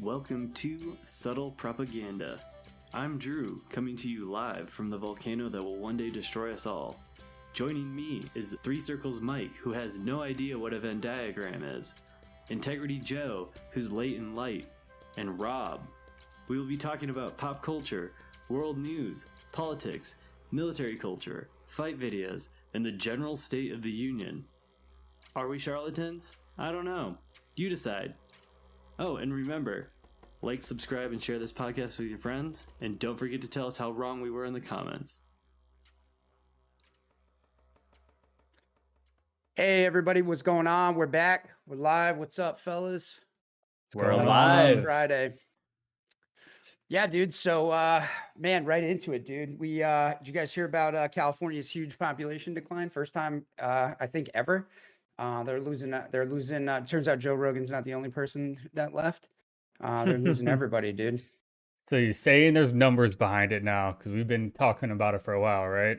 Welcome to Subtle Propaganda. I'm Drew, coming to you live from the volcano that will one day destroy us all. Joining me is Three Circles Mike, who has no idea what a Venn diagram is, Integrity Joe, who's late in light, and Rob. We will be talking about pop culture, world news, politics, military culture, fight videos, and the general state of the union. Are we charlatans? I don't know. You decide. Oh, and remember, like, subscribe, and share this podcast with your friends, and don't forget to tell us how wrong we were in the comments. Hey everybody, what's going on? We're back. We're live. What's up, fellas? We're Another live. Friday. Yeah, dude. So, man, right into it, dude. We did you guys hear about California's huge population decline? First time, I think ever. They're losing. Turns out Joe Rogan's not the only person that left. They're losing everybody, dude. So you're saying there's numbers behind it now, because we've been talking about it for a while, right?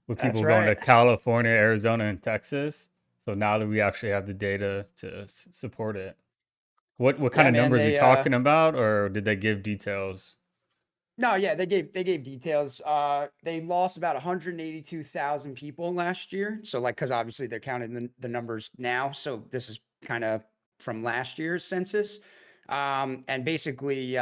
With That's people going to right. California, Arizona, and Texas. So now that we actually have the data to support it, what kind Yeah, of man. numbers are you They talking about, or did they give details? No, yeah, they gave details. They lost about 182,000 people last year. So like, because obviously they're counting the numbers now. So this is kind of from last year's census. And basically,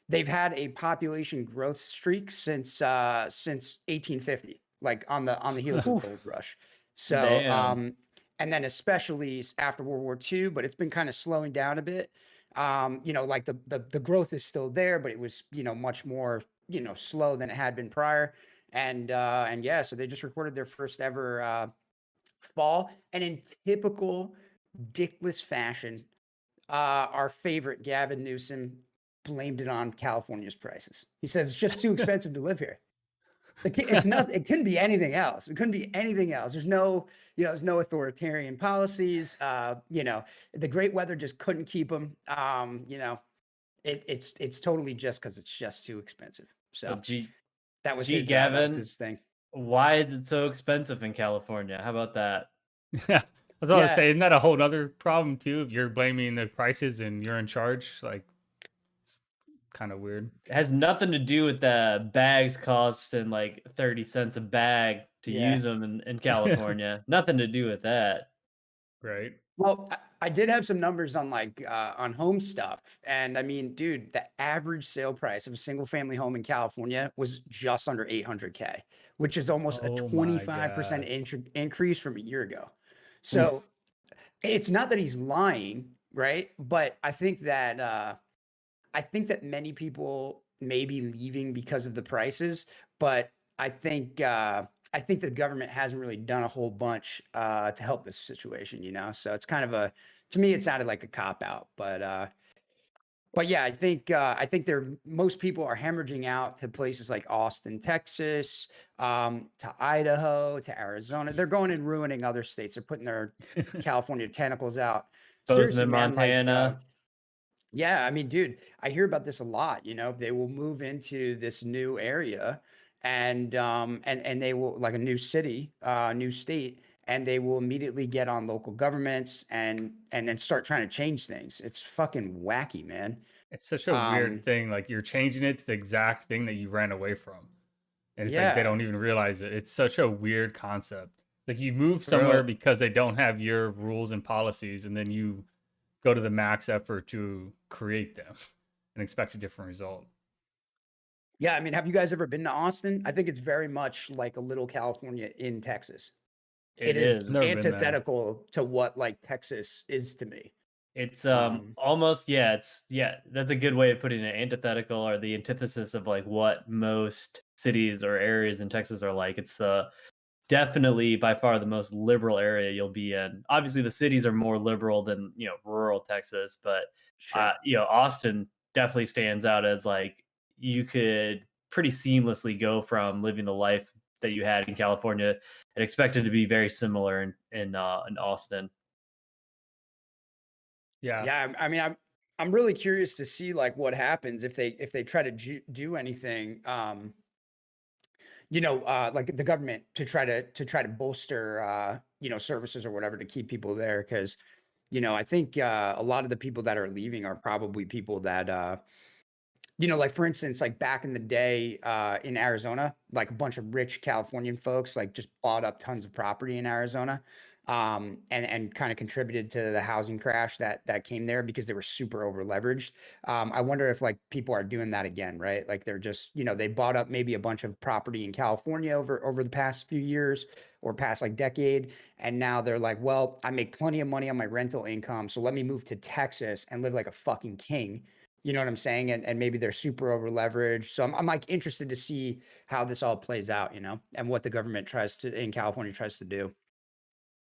they've had a population growth streak since 1850, like on the heels of the gold rush. So Damn. and then especially after World War II, but it's been kind of slowing down a bit. Like the growth is still there, but it was, much more, slow than it had been prior. And yeah, so they just recorded their first ever fall. And in typical dickless fashion, our favorite Gavin Newsom blamed it on California's prices. He says it's just too expensive to live here. It's not. It couldn't be anything else. It couldn't be anything else. There's no authoritarian policies. The great weather just couldn't keep them. It's totally just because it's just too expensive. So Well, gee, that was gee, his that was Gavin, his thing. why is it so expensive in California? How about that? Yeah, I was about to Yeah, say, isn't that a whole other problem too? If you're blaming the prices and you're in charge, like, it's kind of weird, It has nothing to do with the bags costing like 30 cents a bag to yeah. use them in California. Nothing to do with that. right? Well, I did have some numbers on on home stuff, and I mean, dude, the average sale price of a single family home in California was just under 800K, which is almost a Oh my 25% God. increase from a year ago. Oof. So it's not that he's lying, right? But I think that many people may be leaving because of the prices, but I think the government hasn't really done a whole bunch to help this situation, So it's kind of to me, it sounded like a cop out, but yeah, I think most people are hemorrhaging out to places like Austin, Texas, to Idaho, to Arizona. They're going and ruining other states. They're putting their California tentacles out. Seriously, Bozeman, man, Montana. yeah, I mean, dude, I hear about this a lot, they will move into this new area and they will like a new city, new state, and they will immediately get on local governments and then start trying to change things. It's fucking wacky, man. It's such a weird Um, thing. Like, you're changing it to the exact thing that you ran away from. And it's like they yeah. don't even realize it. It's such a weird concept. Like, you move somewhere Bro, because they don't have your rules and policies, and then you go to the max effort to create them and expect a different result. Yeah, I mean, have you guys ever been to Austin? I think it's very much like a little California in Texas. it It is Never is. been there. antithetical to what like Texas is to me. It's Um, almost, yeah, that's a good way of putting it. Antithetical, or the antithesis of like what most cities or areas in Texas are like. It's the definitely by far the most liberal area you'll be in. Obviously, the cities are more liberal than, rural Texas, but sure. Austin definitely stands out as like you could pretty seamlessly go from living the life that you had in California and expect it to be very similar in Austin. Yeah. Yeah, I mean, I'm really curious to see like what happens if they try to do anything, like the government to try to bolster, services or whatever to keep people there. Because I think a lot of the people that are leaving are probably people that like for instance, like back in the day in Arizona, like a bunch of rich Californian folks like just bought up tons of property in Arizona, and kind of contributed to the housing crash that came there because they were super over leveraged. I wonder if like people are doing that again, right? Like they're just they bought up maybe a bunch of property in California over the past few years or past like decade, and now they're like, well, I make plenty of money on my rental income, so let me move to Texas and live like a fucking king. You know what I'm saying? And maybe they're super over leveraged. So I'm like interested to see how this all plays out, and what the government tries to in California tries to do.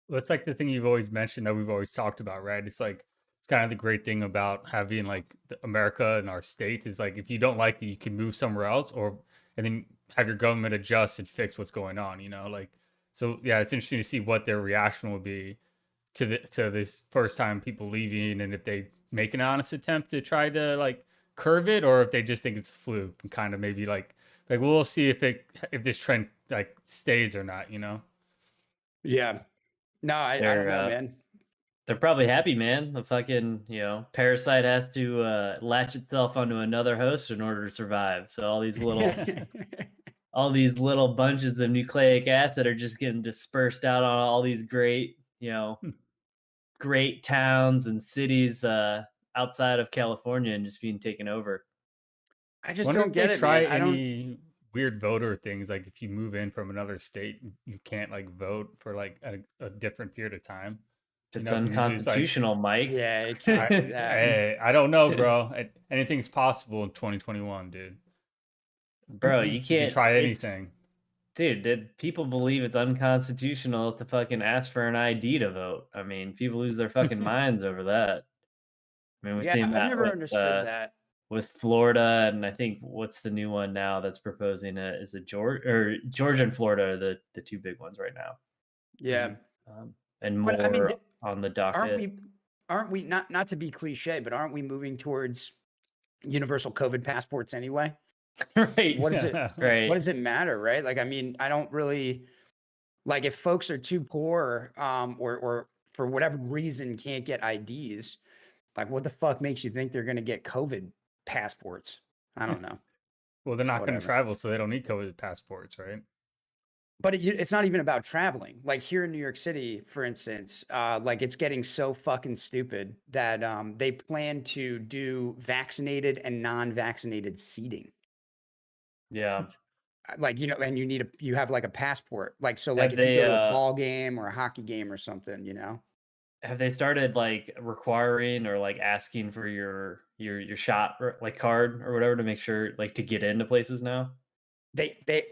Well, it's like the thing you've always mentioned that we've always talked about, right? It's like it's kind of the great thing about having like America and our states is like if you don't like it, you can move somewhere else, or and then have your government adjust and fix what's going on. Like so. Yeah, it's interesting to see what their reaction will be to this first time people leaving, and if they make an honest attempt to try to like curve it, or if they just think it's a fluke and kind of maybe like we'll see if this trend like stays or not. Yeah. No, I don't They're know, man. they're probably happy, man. The fucking, parasite has to latch itself onto another host in order to survive. So all these little bunches of nucleic acid are just getting dispersed out on all these great towns and cities outside of California and just being taken over. I just Wonder don't if they get it, man. try I don't. any weird voter things, like if you move in from another state, you can't like vote for like a different period of time. It's Because usually it's like, unconstitutional, Mike. Yeah, it can't do that. I don't know, bro. Anything's possible in 2021, dude. Bro, you You can can't. try It's anything. Dude, did people believe it's unconstitutional to fucking ask for an ID to vote? I mean, people lose their fucking minds over that. I mean, we've Yeah, seen I've that never understood that. with Florida, and I think what's the new one now that's proposing it? Is it Georgia and Florida are the two big ones right now, Yeah, and but I mean, more on the aren't docket. we? Aren't we not to be cliche, but aren't we moving towards universal COVID passports anyway? Right, What does it? What right. does it matter, right? Like, I mean, I don't really. Like if folks are too poor, or for whatever reason can't get IDs, like what the fuck makes you think they're gonna get COVID passports? I don't know. Well, they're not going to Whatever. travel, so they don't need COVID passports, right? But it's not even about traveling. Like here in New York City, for instance, like it's getting so fucking stupid that they plan to do vaccinated and non-vaccinated seating. Yeah. Like and you have like a passport. Like so, like Have if you they go to a ball game or a hockey game or something. have they started like requiring or like asking for your shot or like card or whatever to make sure like to get into places now?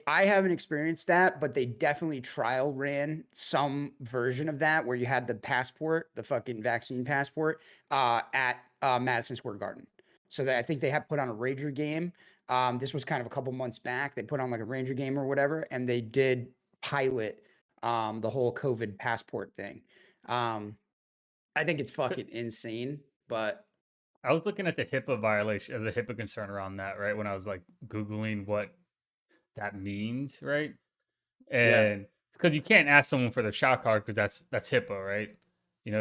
I haven't experienced that, but they definitely trial ran some version of that where you had the passport, the fucking vaccine passport, at Madison Square Garden. So I think they have put on a Ranger game. This was kind of a couple months back. They put on like a Ranger game or whatever, and they did pilot the whole COVID passport thing. Um, I think it's So fucking insane, but I was looking at the HIPAA violation, the HIPAA concern around that, right? When I was like Googling what that means, right? yeah. And because you can't ask someone for their shot card because that's HIPAA, right?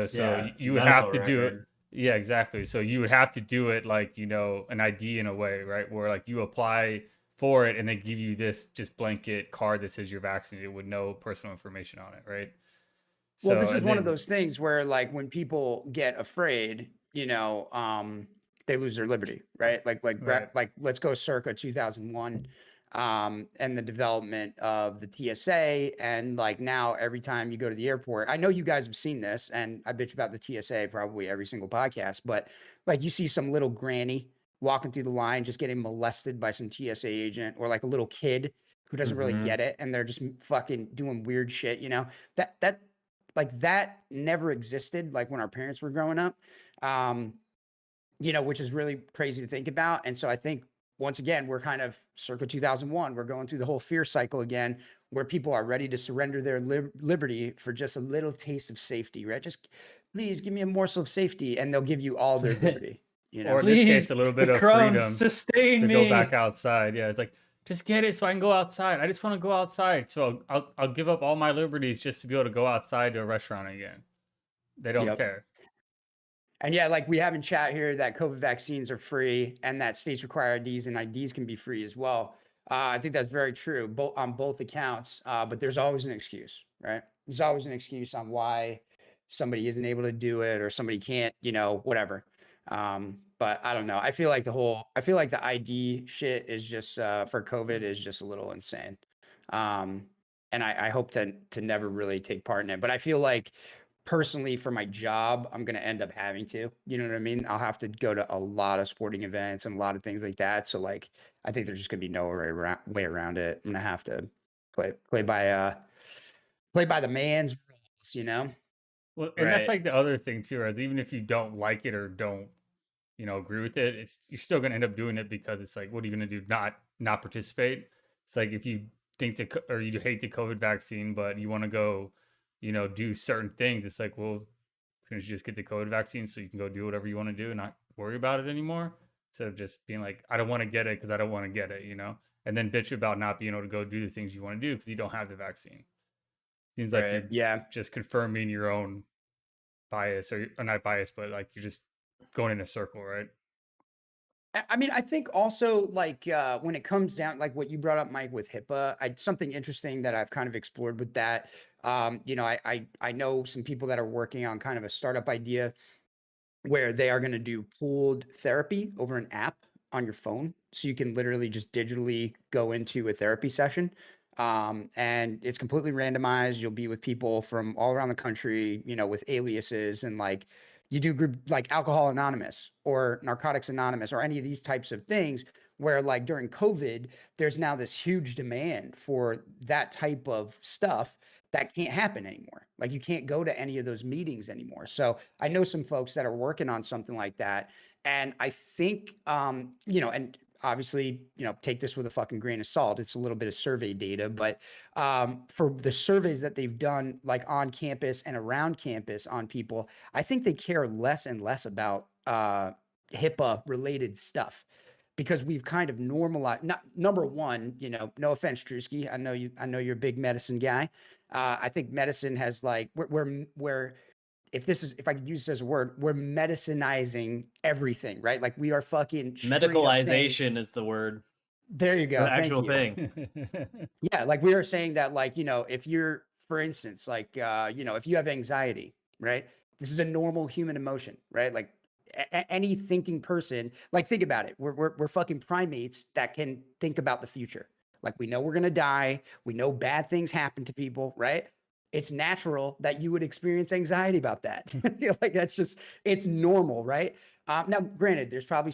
So Yeah, it's a you would have medical to do it. record. Yeah, exactly. So you would have to do it like an ID in a way, right? Where like you apply for it and they give you this just blanket card that says you're vaccinated with no personal information on it, right? Well, So this is and one of then those things where, like, when people get afraid, they lose their liberty, right? right, Like, let's go circa 2001, and the development of the TSA, and like now, every time you go to the airport, I know you guys have seen this, and I bitch about the TSA probably every single podcast, but like, you see some little granny walking through the line, just getting molested by some TSA agent, or like a little kid who doesn't really Mhm. get it, and they're just fucking doing weird shit. That like that never existed like when our parents were growing up, um which is really crazy to think about. And so I think once again we're kind of circa 2001, we're going through the whole fear cycle again, where people are ready to surrender their liberty for just a little taste of safety, right? Just please give me a morsel of safety, and they'll give you all their liberty you or know in this case, Please, a little bit the of crumbs freedom sustain to go back me. outside. Yeah, it's like just get it so I can go outside. I just want to go outside, so I'll give up all my liberties just to be able to go outside to a restaurant again. They don't Yep. care. And yeah, like we have in chat here that COVID vaccines are free and that states require IDs and IDs can be free as well. I think that's very true, both on both accounts. But there's always an excuse, right? There's always an excuse on why somebody isn't able to do it or somebody can't, whatever. But I don't know. I feel like the ID shit is just for COVID is just a little insane. Um, and I hope to never really take part in it. But I feel like personally for my job, I'm gonna end up having to, you know what I mean? I'll have to go to a lot of sporting events and a lot of things like that. So like, I think there's just gonna be no way around it. I'm gonna have to play by the man's rules, you know? Well, and that's Right. like the other thing too, right? Even if you don't like it or don't, agree with it, it's you're still gonna end up doing it because it's like, what are you gonna do? Not participate? It's like if you think or you hate the COVID vaccine, but you want to go, do certain things. It's like, well, couldn't you just get the COVID vaccine so you can go do whatever you want to do and not worry about it anymore? Instead of just being like, I don't want to get it because I don't want to get it, and then bitch about not being able to go do the things you want to do because you don't have the vaccine. Seems like Right. you're Yeah. just confirming your own bias, or not bias, but like you're just going in a circle, right? I mean, I think also like when it comes down, like what you brought up, Mike, with HIPAA, something interesting that I've kind of explored with that. I know some people that are working on kind of a startup idea where they are going to do pooled therapy over an app on your phone. So you can literally just digitally go into a therapy session. And it's completely randomized. You'll be with people from all around the country, with aliases and like you do group like Alcohol Anonymous or Narcotics Anonymous or any of these types of things where like during COVID, there's now this huge demand for that type of stuff that can't happen anymore. Like you can't go to any of those meetings anymore. So I know some folks that are working on something like that. And I think, and obviously, take this with a fucking grain of salt. It's a little bit of survey data, but for the surveys that they've done, like on campus and around campus on people, I think they care less and less about HIPAA related stuff because we've kind of normalized. Not number one, no offense, Drewski. I know you're a big medicine guy. I think medicine has like we're if I could use this as a word, we're medicinizing everything, right? Like we are fucking straight up saying, Medicalization is the word. there you The go, thank actual you. thing. Yeah, like we are saying that, like, if you're, for instance, like, if you have anxiety, right? This is a normal human emotion, right? Like any thinking person, like, think about it. We're fucking primates that can think about the future. Like, we know we're gonna die. We know bad things happen to people, right? It's natural that you would experience anxiety about that. Like, it's normal, right? Now, granted, there's probably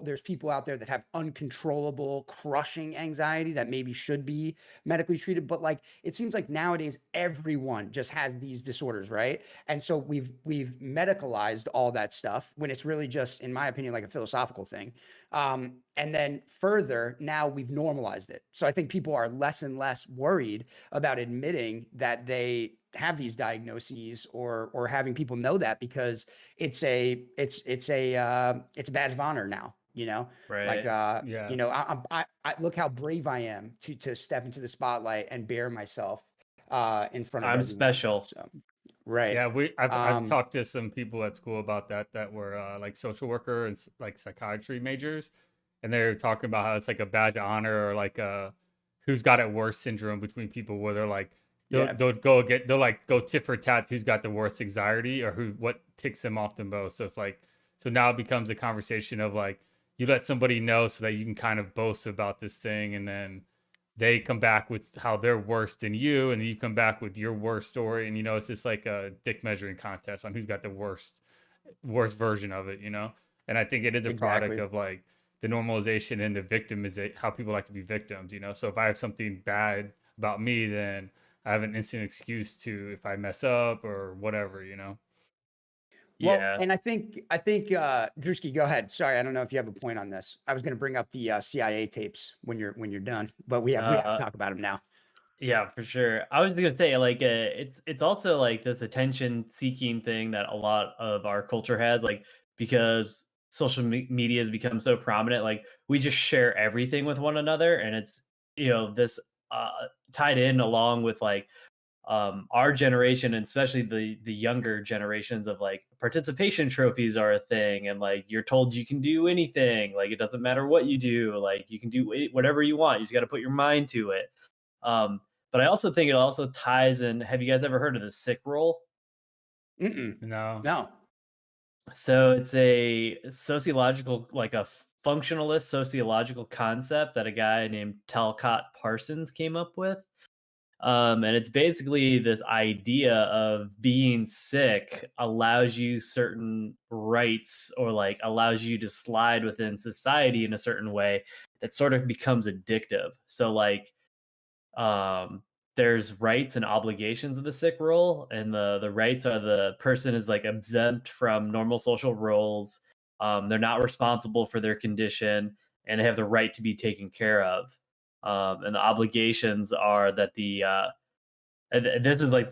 there's people out there that have uncontrollable, crushing anxiety that maybe should be medically treated. But like, it seems like nowadays everyone just has these disorders, right? And so we've medicalized all that stuff when it's really just, in my opinion, like a philosophical thing. And then further, now we've normalized it. So I think people are less and less worried about admitting that they have these diagnoses or having people know that because it's a badge of honor now, like Right. Yeah. I look how brave I am to step into the spotlight and bare myself in front of I'm everyone. special. So right. Yeah, I've Um talked to some people at school about that were like social worker and like psychiatry majors, and they're talking about how it's like a badge of honor or like who's got it worse syndrome between people where they're like yeah. they'll like go tit for tat who's got the worst anxiety or what ticks them off the most. So now it becomes a conversation of like you let somebody know so that you can kind of boast about this thing, and then they come back with how they're worse than you, and then you come back with your worst story, and it's just like a dick measuring contest on who's got the worst version of it. And I think it is a product Exactly. of like the normalization and the victimization, how people like to be victims. So if I have something bad about me, then I have an instant excuse to if I mess up or whatever. Well, Yeah. and I think Drewski, go ahead. Sorry, I don't know if you have a point on this. I was going to bring up the CIA tapes when you're done, but we have to Uh, talk about them now. yeah, for sure. I was gonna say, like, it's also like this attention seeking thing that a lot of our culture has, like, because social media has become so prominent. Like, we just share everything with one another, and it's this uh, tied in along with like our generation, and especially the younger generations, of like participation trophies are a thing, and like you're told you can do anything, like it doesn't matter what you do, like you can do whatever you want, you just got to put your mind to it. But I also think it also ties in. Have you guys ever heard of the sick role? Mm-mm. No. No. So it's a sociological, like a functionalist sociological concept that a guy named Talcott Parsons came up with. And it's basically this idea of being sick allows you certain rights, or like allows you to slide within society in a certain way that sort of becomes addictive. So like um there's rights and obligations of the sick role, and the rights are the person is like exempt from normal social roles. They're not responsible for their condition, and they have the right to be taken care of. And the obligations are that and this is like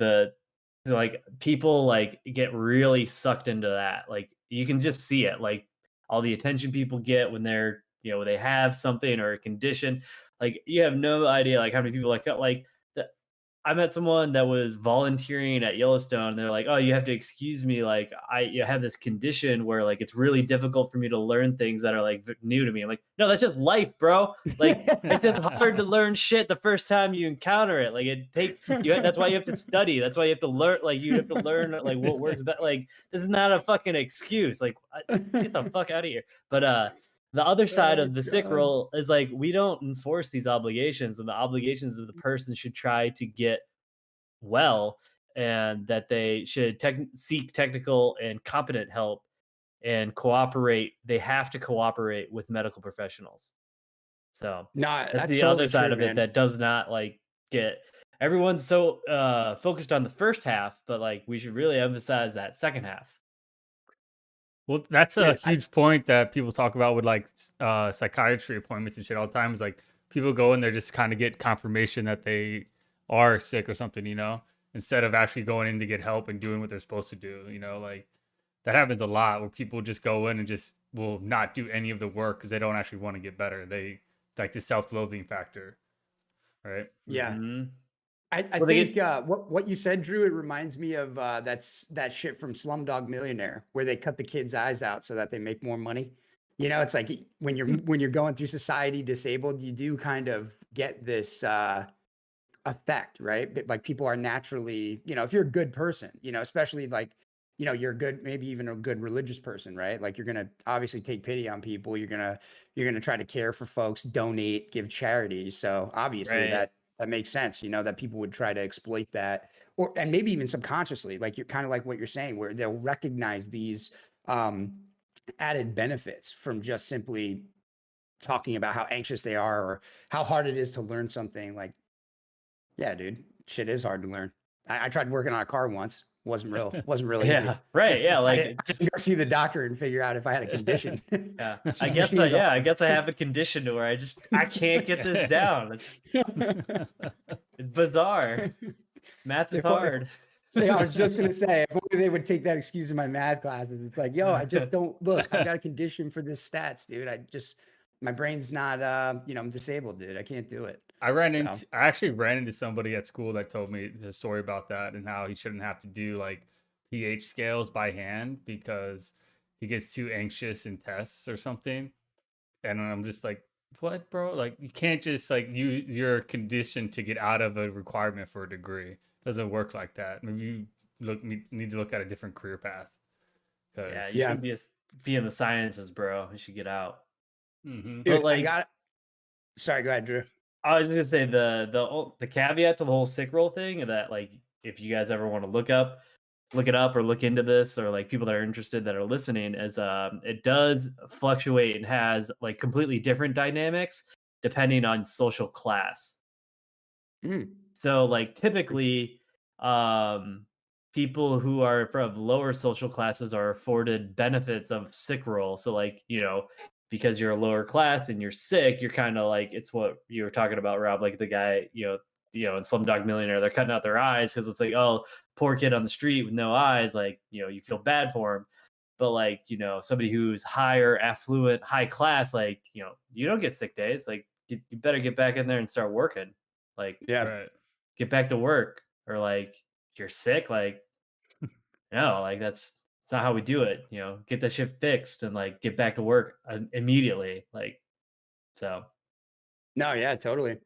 like people like get really sucked into that. Like you can just see it, like all the attention people get when they're, when they have something or a condition. Like you have no idea like how many people like the, I met someone that was volunteering at Yellowstone. They're like, "Oh, you have to excuse me. Like, you have this condition where like it's really difficult for me to learn things that are like new to me." I'm like, "No, that's just life, bro. Like, it's just hard to learn shit the first time you encounter it. Like, it takes you. That's why you have to study. That's why you have to learn. Like, you have to learn like what works. But like, this is not a fucking excuse. Like, get the fuck out of here." But the other side Oh, of the sick God. role is like we don't enforce these obligations, and the obligations of the person should try to get well, and that they should seek technical and competent help and cooperate. They have to cooperate with medical professionals. So No, that's that's the other totally side true, of it man. that does not like get everyone's so focused on the first half, but like we should really emphasize that second half. Well, that's a Dude, huge point that people talk about with like psychiatry appointments and shit all the time. Is like people go in there just kind of get confirmation that they are sick or something, instead of actually going in to get help and doing what they're supposed to do. Like that happens a lot where people just go in and just will not do any of the work because they don't actually want to get better. They like the self-loathing factor, right? yeah. Hmm. I Well, they think get what you said, Drew, it reminds me of that shit from Slumdog Millionaire, where they cut the kid's eyes out so that they make more money. It's like when you're going through society disabled, you do kind of get this effect, right? But like people are naturally, if you're a good person, especially like, you're a good, maybe even a good religious person, right? Like you're gonna obviously take pity on people. You're gonna try to care for folks, donate, give charity. So obviously right. that makes sense, that people would try to exploit that, and maybe even subconsciously, like you're kind of like what you're saying, where they'll recognize these um added benefits from just simply talking about how anxious they are or how hard it is to learn something. Like, yeah, dude, shit is hard to learn. I tried working on a car once. Wasn't really easy. Yeah, right. Yeah, I like didn't, I didn't go see the doctor and figure out if I had a condition. yeah. It's I just guess machines all I guess I have a condition to where I can't get this down. It's bizarre. Math is If only- hard. Yeah, I was just gonna say, if only they would take that excuse in my math classes. It's like, yo, I just don't look. I got a condition for this stats, dude. My brain's not, I'm disabled, dude. I can't do it. I So, actually ran into somebody at school that told me the story about that and how he shouldn't have to do like pH scales by hand because he gets too anxious in tests or something. And I'm just like, what, bro? Like, you can't just like use your condition to get out of a requirement for a degree. It doesn't work like that. Maybe you need to look at a different career path. Yeah, you Because yeah, shouldn't be in the sciences, bro. You should get out. Mhm. But dude, I like got. Sorry, go ahead, Drew. I was just gonna say the caveat to the whole sick roll thing, and that like if you guys ever want to look it up or look into this, or like people that are interested that are listening, is it does fluctuate and has like completely different dynamics depending on social class. Mm, So like typically um people who are from lower social classes are afforded benefits of sick roll. So like, because you're a lower class and you're sick, you're kind of like it's what you were talking about, Rob, like the guy, in Slumdog Millionaire, they're cutting out their eyes because it's like, oh, poor kid on the street with no eyes, like, you feel bad for him. But like, somebody who's higher, affluent, high class, like, you don't get sick days. Like you better get back in there and start working. Like yeah, Right. get back to work, or like you're sick, like no, like that's not how we do it. Get that shit fixed and like get back to work immediately. Like so. No, yeah, totally.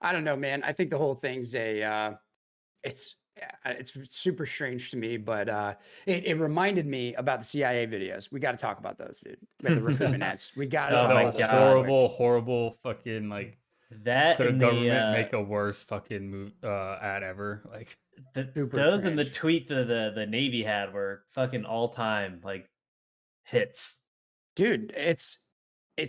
I don't know, man. I think the whole thing's it's super strange to me, but it reminded me about the CIA videos. We got to talk about those, dude. With the recruitment ads, we got to Oh talk my The about those real God. quick. horrible fucking like That could a and the government make a worse fucking ad ever? Like Super those and the cringe. tweet the Navy had were fucking all time like hits. Dude, it's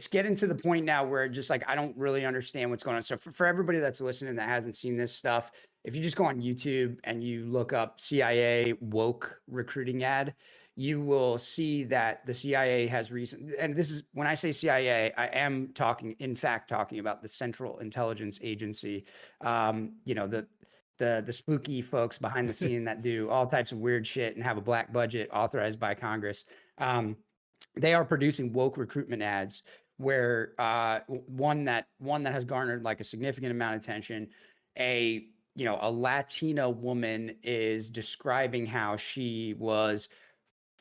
getting to the point now where just like I don't really understand what's going on. So for everybody that's listening that hasn't seen this stuff, if you just go on YouTube and you look up CIA woke recruiting ad, you will see that the CIA has recent, and this is when I say CIA, I am talking, in fact, talking about the Central Intelligence Agency. The spooky folks behind the scene that do all types of weird shit and have a black budget authorized by Congress. They are producing woke recruitment ads where one that has garnered like a significant amount of attention. A Latina woman is describing how she was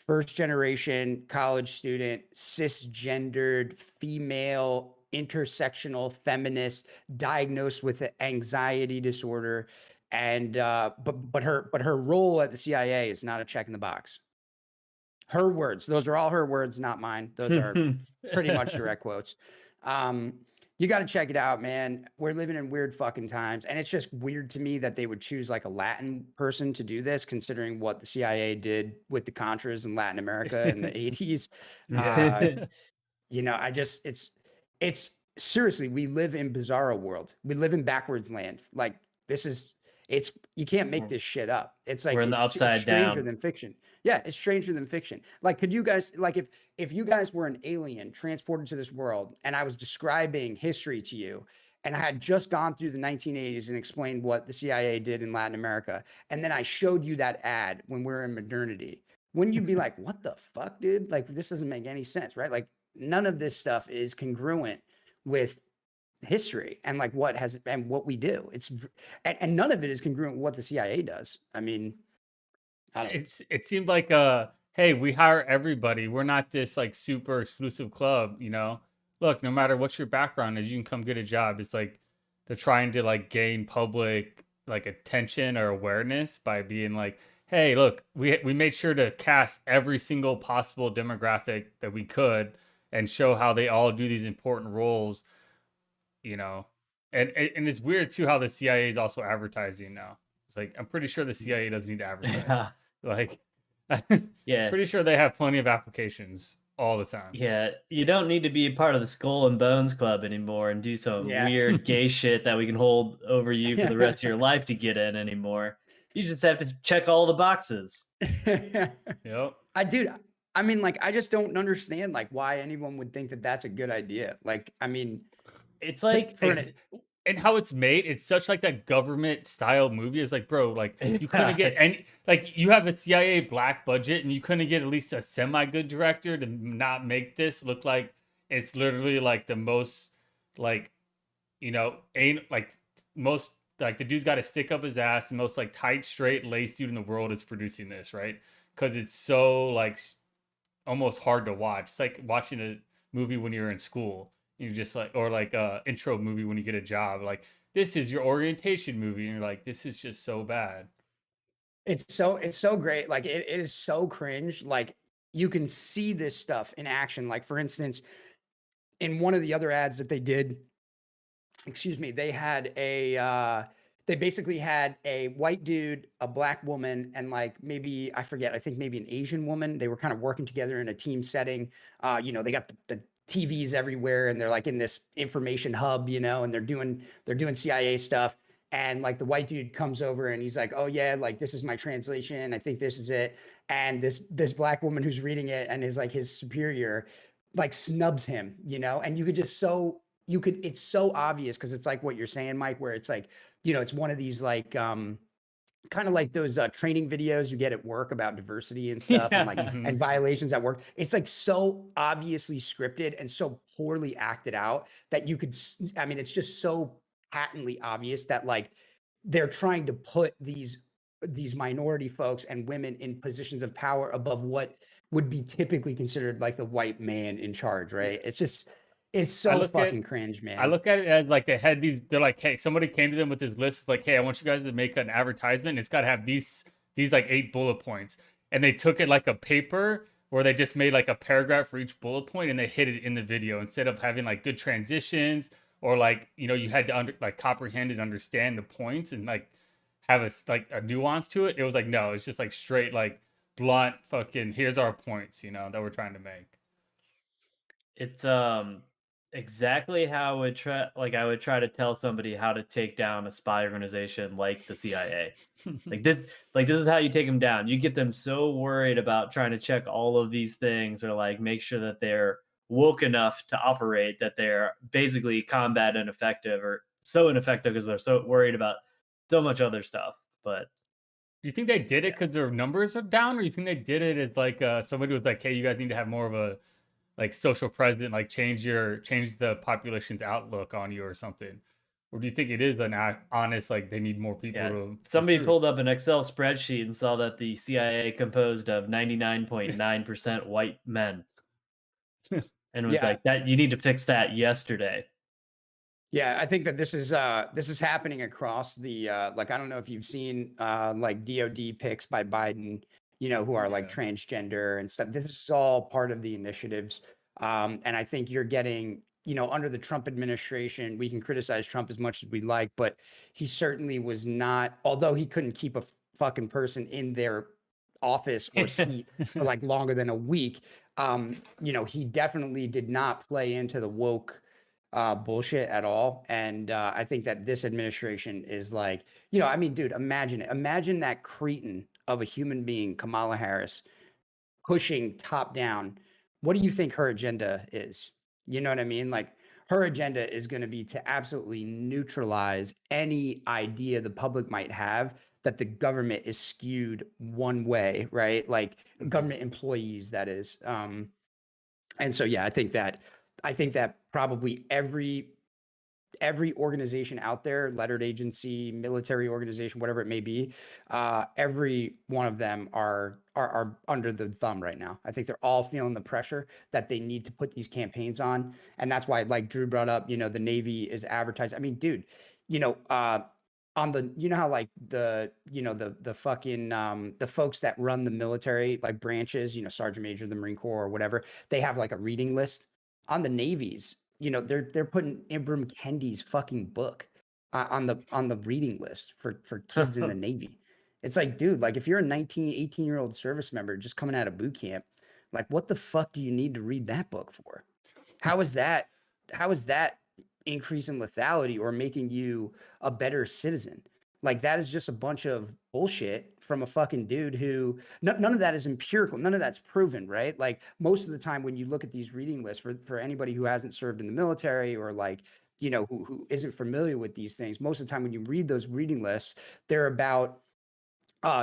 first generation college student, cisgendered, female, intersectional feminist, diagnosed with an anxiety disorder. And but her role at the CIA is not a check in the box. Her words. Those are all her words, not mine. Those are pretty much direct quotes. You got to check it out, man. We're living in weird fucking times, and it's just weird to me that they would choose like a Latin person to do this, considering what the CIA did with the Contras in Latin America in the 80s. I just it's seriously, we live in bizarro world. We live in backwards land. Like this is it's you can't make this shit up. It's like We're in the it's upside stranger down. than fiction. Yeah, it's stranger than fiction. Like could you guys like if you guys were an alien transported to this world and I was describing history to you and I had just gone through the 1980s and explained what the CIA did in Latin America and then I showed you that ad when we were in modernity, wouldn't you be like, what the fuck, dude? Like this doesn't make any sense, right? Like none of this stuff is congruent with history and like what we do. And none of it is congruent with what the CIA does. I mean, I don't. it seemed like hey, we hire everybody. We're not this like super exclusive club, you know. Look, no matter what your background is, you can come get a job. It's like they're trying to like gain public like attention or awareness by being like, hey, look, we made sure to cast every single possible demographic that we could and show how they all do these important roles, you know. And it's weird too how the CIA is also advertising now. It's like I'm pretty sure the CIA doesn't need to advertise. Like, Yeah. pretty sure they have plenty of applications all the time. Yeah, you don't need to be a part of the Skull and Bones Club anymore and do some Yeah. weird gay shit that we can hold over you for the rest of your life to get in anymore. You just have to check all the boxes. Yep. I mean, like, I just don't understand like why anyone would think that that's a good idea. Like, I mean, It's like And how it's made, it's such like that government style movie. It's like, bro, like you couldn't get any, like you have a CIA black budget and you couldn't get at least a semi good director to not make this look like it's literally like the most like, ain't like most like the dude's got to stick up his ass. The most like tight, straight laced dude in the world is producing this, right? Because it's so like almost hard to watch. It's like watching a movie when you're in school. You're just like, or like a intro movie when you get a job. Like this is your orientation movie, and you're like, this is just so bad. it's so great. Like it is so cringe. Like you can see this stuff in action. Like for instance, in one of the other ads that they did, excuse me, they basically had a white dude, a black woman, and like maybe I forget, I think maybe an Asian woman. They were kind of working together in a team setting. They got the TVs everywhere, and they're like in this information hub, and they're doing CIA stuff. And like the white dude comes over and he's like, "Oh yeah, like this is my translation. I think this is it." And this black woman who's reading it and is like his superior, like snubs him, and it's so obvious because it's like what you're saying, Mike, where it's like, it's one of these like kind of like those training videos you get at work about diversity and stuff and like Mhm. and violations at work. It's like so obviously scripted and so poorly acted out that I mean, it's just so patently obvious that like they're trying to put these these minority folks and women in positions of power above what would be typically considered like the white man in charge, right? It's just, it's I so look at fucking cringe, I man. look at it as like they had these. They're like, hey, somebody came to them with this list. It's like, hey, I want you guys to make an advertisement. And it's got to have these like 8 bullet points, and they took it like a paper where they just made like a paragraph for each bullet point, and they hit it in the video instead of having like good transitions or like you had to like comprehend and understand the points and like have like a nuance to it. It was like no, it's just like straight like blunt fucking. Here's our points, that we're trying to make. It's exactly how I would try to tell somebody how to take down a spy organization like the CIA. This is how you take them down. You get them so worried about trying to check all of these things or like make sure that they're woke enough to operate that they're basically combat ineffective or so ineffective because they're so worried about so much other stuff. But Do you think they did it because their numbers are down, or you think they did it as like somebody was like, "Hey, you guys need to have more of a like social president, like change the population's outlook on you or something?" Or do you think it is an honest like they need more people yeah, to somebody recruit? pulled up an Excel spreadsheet and saw that the CIA composed of 99.9% white men and was Yeah. like, "That you need to fix that yesterday." Yeah, I think that this is happening across the like I don't know if you've seen like DOD picks by Biden, who are like Yeah. transgender and stuff. This is all part of the initiatives. And I think you're getting, under the Trump administration, we can criticize Trump as much as we like, but he certainly was not, although he couldn't keep a fucking person in their office or seat for like longer than a week. He definitely did not play into the woke bullshit at all. And I think that this administration is like, I mean, dude, imagine it. Imagine that cretin of a human being, Kamala Harris, pushing top down. What do you think her agenda is? You know what I mean? Like her agenda is going to be to absolutely neutralize any idea the public might have that the government is skewed one way, right? Like government employees, that is. And so, yeah, I think that probably every organization out there, lettered agency, military organization, whatever it may be, every one of them are under the thumb right now. I think they're all feeling the pressure that they need to put these campaigns on, and that's why, like Drew brought up, the Navy is advertised. I mean, dude, you know, uh, on the, how like the fucking the folks that run the military like branches, Sergeant Major of the Marine Corps or whatever, they have like a reading list on the Navy's. They're putting Ibram Kendi's fucking book on the reading list for kids in the Navy. It's like, dude, like if you're a 19, 18-year-old service member just coming out of boot camp, like what the fuck do you need to read that book for? How is that how is that increase in lethality or making you a better citizen? Like that is just a bunch of bullshit from a fucking dude who none of that is empirical. None of that's proven, right? Like most of the time when you look at these reading lists for anybody who hasn't served in the military or like, who isn't familiar with these things, most of the time when you read those reading lists, they're about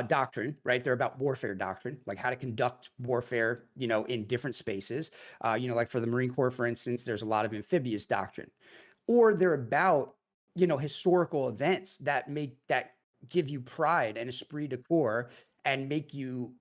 doctrine, right? They're about warfare doctrine, like how to conduct warfare, in different spaces. Like for the Marine Corps, for instance, there's a lot of amphibious doctrine, or they're about, historical events that give you pride and esprit de corps and make you,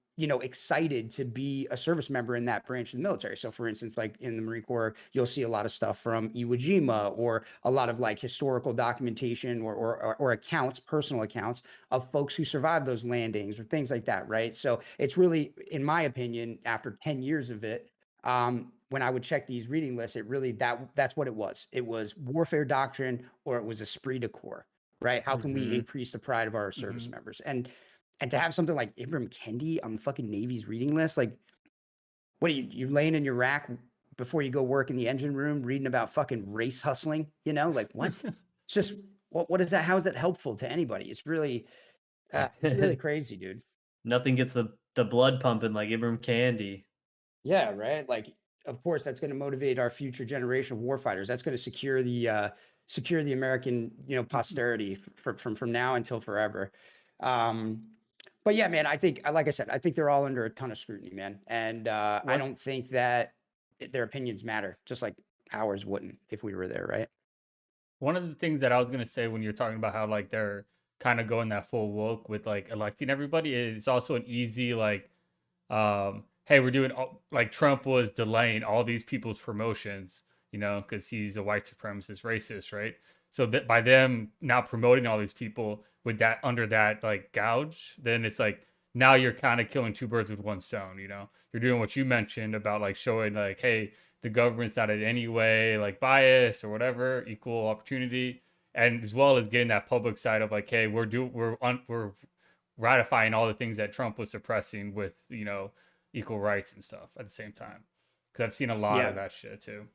excited to be a service member in that branch of the military. So for instance, like in the Marine Corps, you'll see a lot of stuff from Iwo Jima or a lot of like historical documentation or accounts, personal accounts of folks who survived those landings or things like that, right? So it's really, in my opinion, after 10 years of it, when I would check these reading lists, it really that's what it was. It was warfare doctrine or it was esprit de corps, right? How can we Hmm. increase the pride of our service Mhm. members? And to have something like Ibram Kendi on the fucking Navy's reading list, like what are you laying in your rack before you go work in the engine room reading about fucking race hustling? Like what? It's just what is that? How is that helpful to anybody? It's really crazy, dude. Nothing gets the blood pumping like Ibram Candy. Yeah, right. Like, of course, that's going to motivate our future generation of warfighters. That's going to secure the American, posterity from now until forever. Um, but yeah, man, I think, like I said, I think they're all under a ton of scrutiny, man, and I One don't think that their opinions matter, just like ours wouldn't if we were there, right? one of the things that I was gonna say when you're talking about how like kind of going that full woke with like electing everybody. It's also an easy like, hey, we're doing like Trump was delaying all these people's promotions, because he's a white supremacist racist, right? So that by them now promoting all these people with that under that like gouge, then it's like now you're kind of killing two birds with one stone. You're doing what you mentioned about like showing like, hey, the government's not in any way like biased or whatever, equal opportunity, and as well as getting that public side of like, hey, we're ratifying all the things that Trump was suppressing with equal rights and stuff at the same time. Because I've seen a lot of that shit too.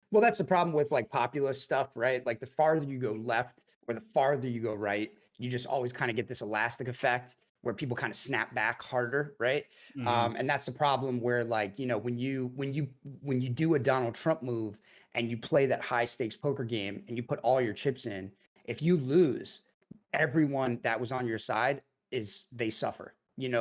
Well, that's the problem with like populist stuff, right? Like the farther you go left or the farther you go right, you just always kind of get this elastic effect where people kind of snap back harder, right? And that's the problem where like, when you do a Donald Trump move and you play that high stakes poker game and you put all your chips in, if you lose, everyone that was on your side they suffer,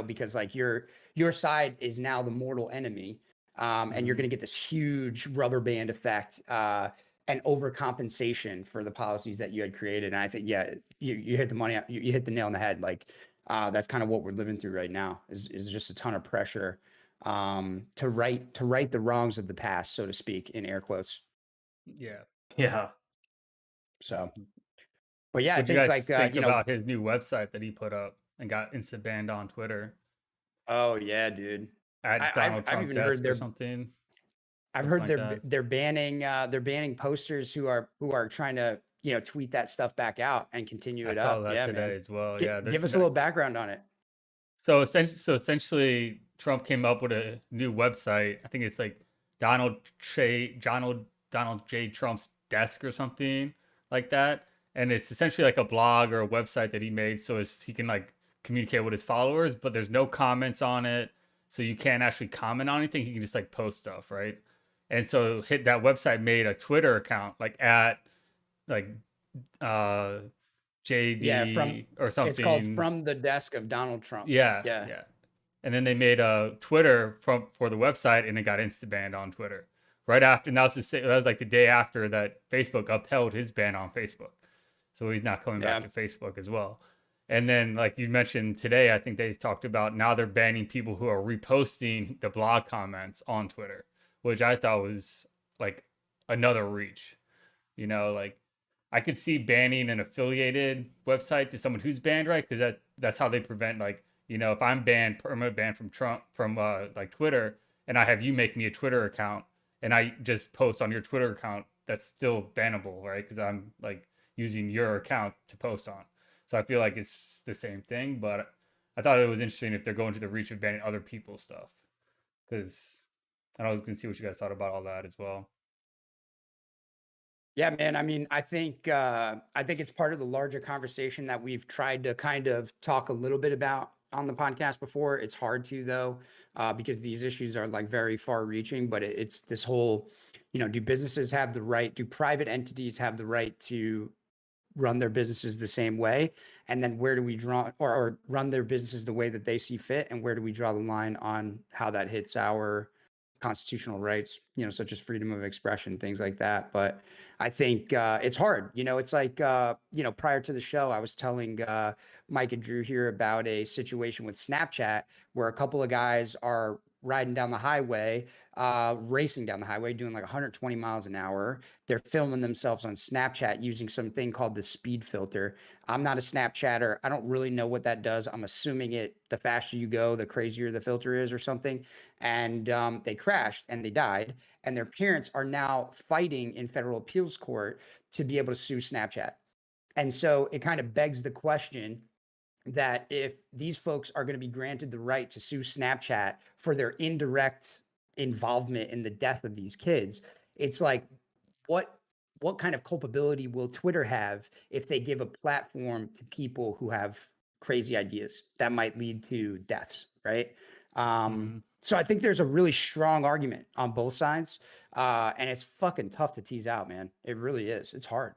because like your side is now the mortal enemy. And you're going to get this huge rubber band effect and overcompensation for the policies that you had created. And I think, you hit the money, you hit the nail on the head. Like that's kind of what we're living through right now is just a ton of pressure to right the wrongs of the past, so to speak, in air quotes. Yeah. So, but yeah, What I do you think guys like think about his new website that he put up and got instant banned on Twitter? Oh yeah, dude. At Donald I've Trump even desk heard or something. I've heard they're banning posters who are trying to tweet that stuff back out and continue I it saw up. that Yeah, today man. as well. Give us a little background on it. So essentially, Trump came up with a new website. I think it's like Donald J. Trump's desk or something like that. And it's essentially like a blog or a website that he made so he can like communicate with his followers, but there's no comments on it. So you can't actually comment on anything. He can just like post stuff, right? And so that website made a Twitter account like at like JD or something. It's called From the Desk of Donald Trump. Yeah. And then they made a Twitter for the website, and it got insta banned on Twitter right after. And that was like the day after that Facebook upheld his ban on Facebook, so he's not coming back to Facebook as well. And then, like you mentioned today, I think they talked about now they're banning people who are reposting the blog comments on Twitter, which I thought was like another reach. Like I could see banning an affiliated website to someone who's banned, right? Because that's how they prevent like, if I'm permanent banned from Trump from like Twitter, and I have you make me a Twitter account and I just post on your Twitter account, that's still bannable, right? Because I'm like using your account to post on. So I feel like it's the same thing, but I thought it was interesting if they're going to the reach of banning other people's stuff. Because I was going to see what you guys thought about all that as well. Yeah, man. I mean, I think it's part of the larger conversation that we've tried to kind of talk a little bit about on the podcast before. It's hard to though, because these issues are like very far reaching, but it's this whole, do businesses have the right, do private entities have the right to run their businesses the same way? And then where do we draw or run their businesses the way that they see fit? And where do we draw the line on how that hits our constitutional rights, such as freedom of expression, things like that. But I think it's hard. It's like, prior to the show, I was telling Mike and Drew here about a situation with Snapchat where a couple of guys are riding down the highway, racing down the highway, doing like 120 miles an hour. They're filming themselves on Snapchat using something called the speed filter. I'm not a Snapchatter. I don't really know what that does. I'm assuming the faster you go, the crazier the filter is or something. And they crashed and they died. And their parents are now fighting in federal appeals court to be able to sue Snapchat. And so it kind of begs the question that if these folks are going to be granted the right to sue Snapchat for their indirect involvement in the death of these kids, it's like, what kind of culpability will Twitter have if they give a platform to people who have crazy ideas that might lead to deaths, right? So I think there's a really strong argument on both sides, and it's fucking tough to tease out, man. It really is. It's hard.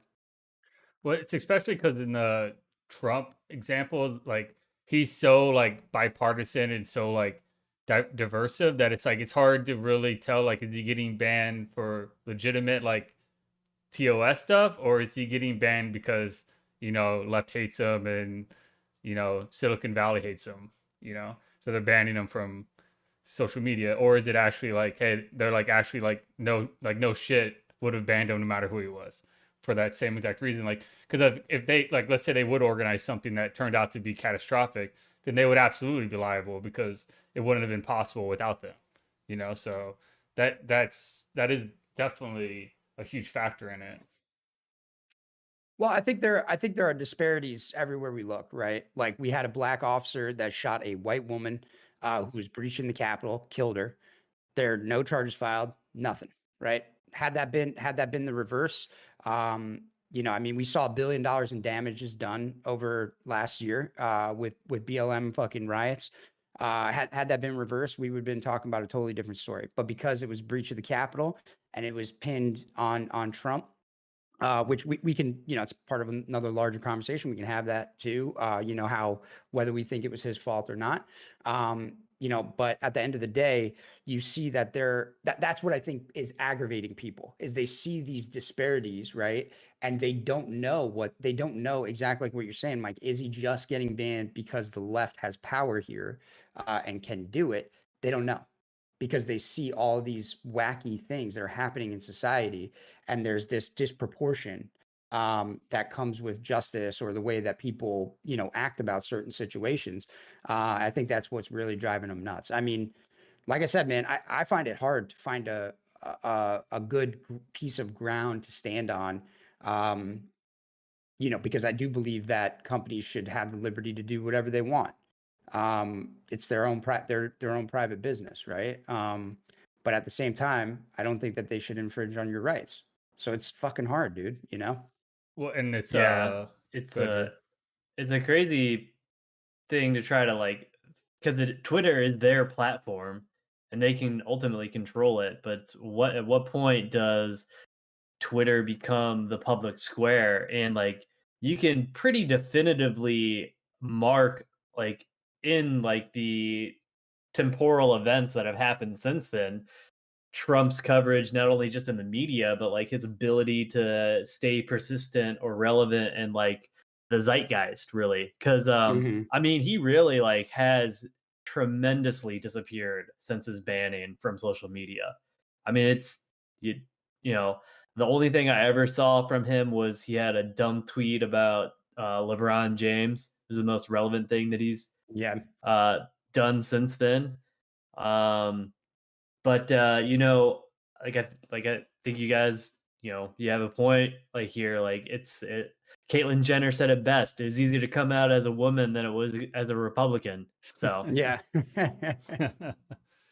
Well, it's especially because in the Trump example, like he's so like bipartisan and so like diversive that it's like it's hard to really tell, like, is he getting banned for legitimate like TOS stuff, or is he getting banned because left hates him and Silicon Valley hates him, so they're banning him from social media? Or is it actually like, hey, they're like actually no shit, would have banned him no matter who he was for that same exact reason? Like, because if they, like, let's say they would organize something that turned out to be catastrophic, then they would absolutely be liable because it wouldn't have been possible without them. So that is definitely a huge factor in it. Well, I think there are disparities everywhere we look, right? Like we had a black officer that shot a white woman who was breaching the Capitol, killed her. There are no charges filed, nothing, right? Had that been the reverse, I mean, we saw $1 billion in damages done over last year with BLM fucking riots. Had that been reversed, we would have been talking about a totally different story. But because it was breach of the Capitol and it was pinned on Trump, which we can, it's part of another larger conversation. We can have that too. How whether we think it was his fault or not. But at the end of the day, you see that that's what I think is aggravating people is they see these disparities, right? And they don't know exactly like what you're saying, Mike. Is he just getting banned because the left has power here and can do it? They don't know because they see all these wacky things that are happening in society, and there's this disproportion that comes with justice or the way that people, act about certain situations. I think that's what's really driving them nuts. I mean, like I said, man, I find it hard to find a good piece of ground to stand on. Um, because I do believe that companies should have the liberty to do whatever they want. It's their own their own private business, right? But at the same time, I don't think that they should infringe on your rights. So it's fucking hard, dude. Well, and it's Yeah, it's good, Drew. a crazy thing to try to like, because Twitter is their platform and they can ultimately control it. But at what point does Twitter become the public square? And like you can pretty definitively mark like in like the temporal events that have happened since then Trump's coverage, not only just in the media, but like his ability to stay persistent or relevant and like the zeitgeist, really. Because Hmm. I mean, he really like has tremendously disappeared since his banning from social media. I mean, it's you, you know, the only thing I ever saw from him was he had a dumb tweet about LeBron James. It was the most relevant thing that he's Yeah. uh, done since then. Um, but I think you guys, you have a point like here. Like Caitlyn Jenner said it best. It was easier to come out as a woman than it was as a Republican. So Yeah.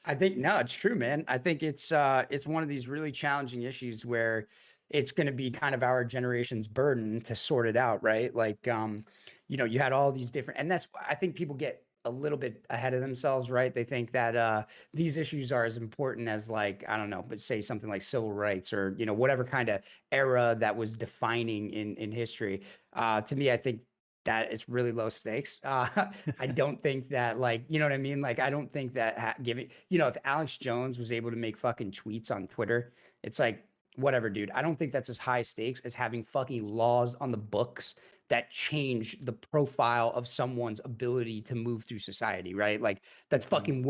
I think no, it's true, man. I think it's one of these really challenging issues where it's going to be kind of our generation's burden to sort it out, right? Like, you had all these different, and that's I think people get a little bit ahead of themselves, right? They think that these issues are as important as like I don't know, but say something like civil rights or whatever kind of era that was defining in history. To me, I think that it's really low stakes. I don't think that like, you know what I mean? Like, I don't think that giving, if Alex Jones was able to make fucking tweets on Twitter, it's like, whatever, dude. I don't think that's as high stakes as having fucking laws on the books that change the profile of someone's ability to move through society, right? Like that's fucking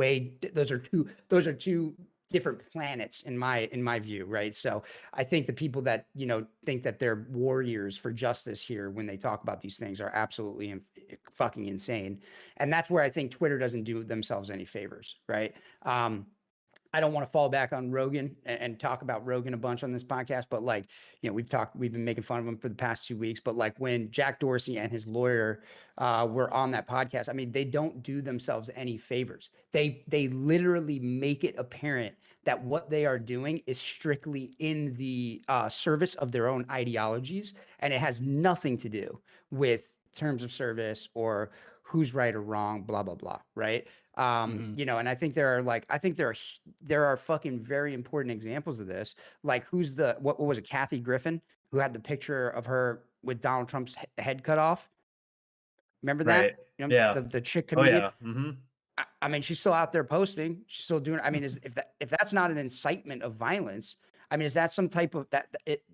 those are two different planets in my view, right? So I think the people that think that they're warriors for justice here when they talk about these things are absolutely fucking insane, and that's where I think Twitter doesn't do themselves any favors, right? I don't want to fall back on Rogan and talk about Rogan a bunch on this podcast, but like, we've been making fun of him for the past 2 weeks, but like when Jack Dorsey and his lawyer were on that podcast, I mean, they don't do themselves any favors. They literally make it apparent that what they are doing is strictly in the service of their own ideologies, and it has nothing to do with terms of service or who's right or wrong, blah, blah, blah, right? And I think there are fucking very important examples of this. Like who's what was it, Kathy Griffin, who had the picture of her with Donald Trump's head cut off? Remember that? right, yeah, The chick oh comedian. yeah, I mean, she's still out there posting. She's still doing. I mean, if that's not an incitement of violence, I mean, is that some type of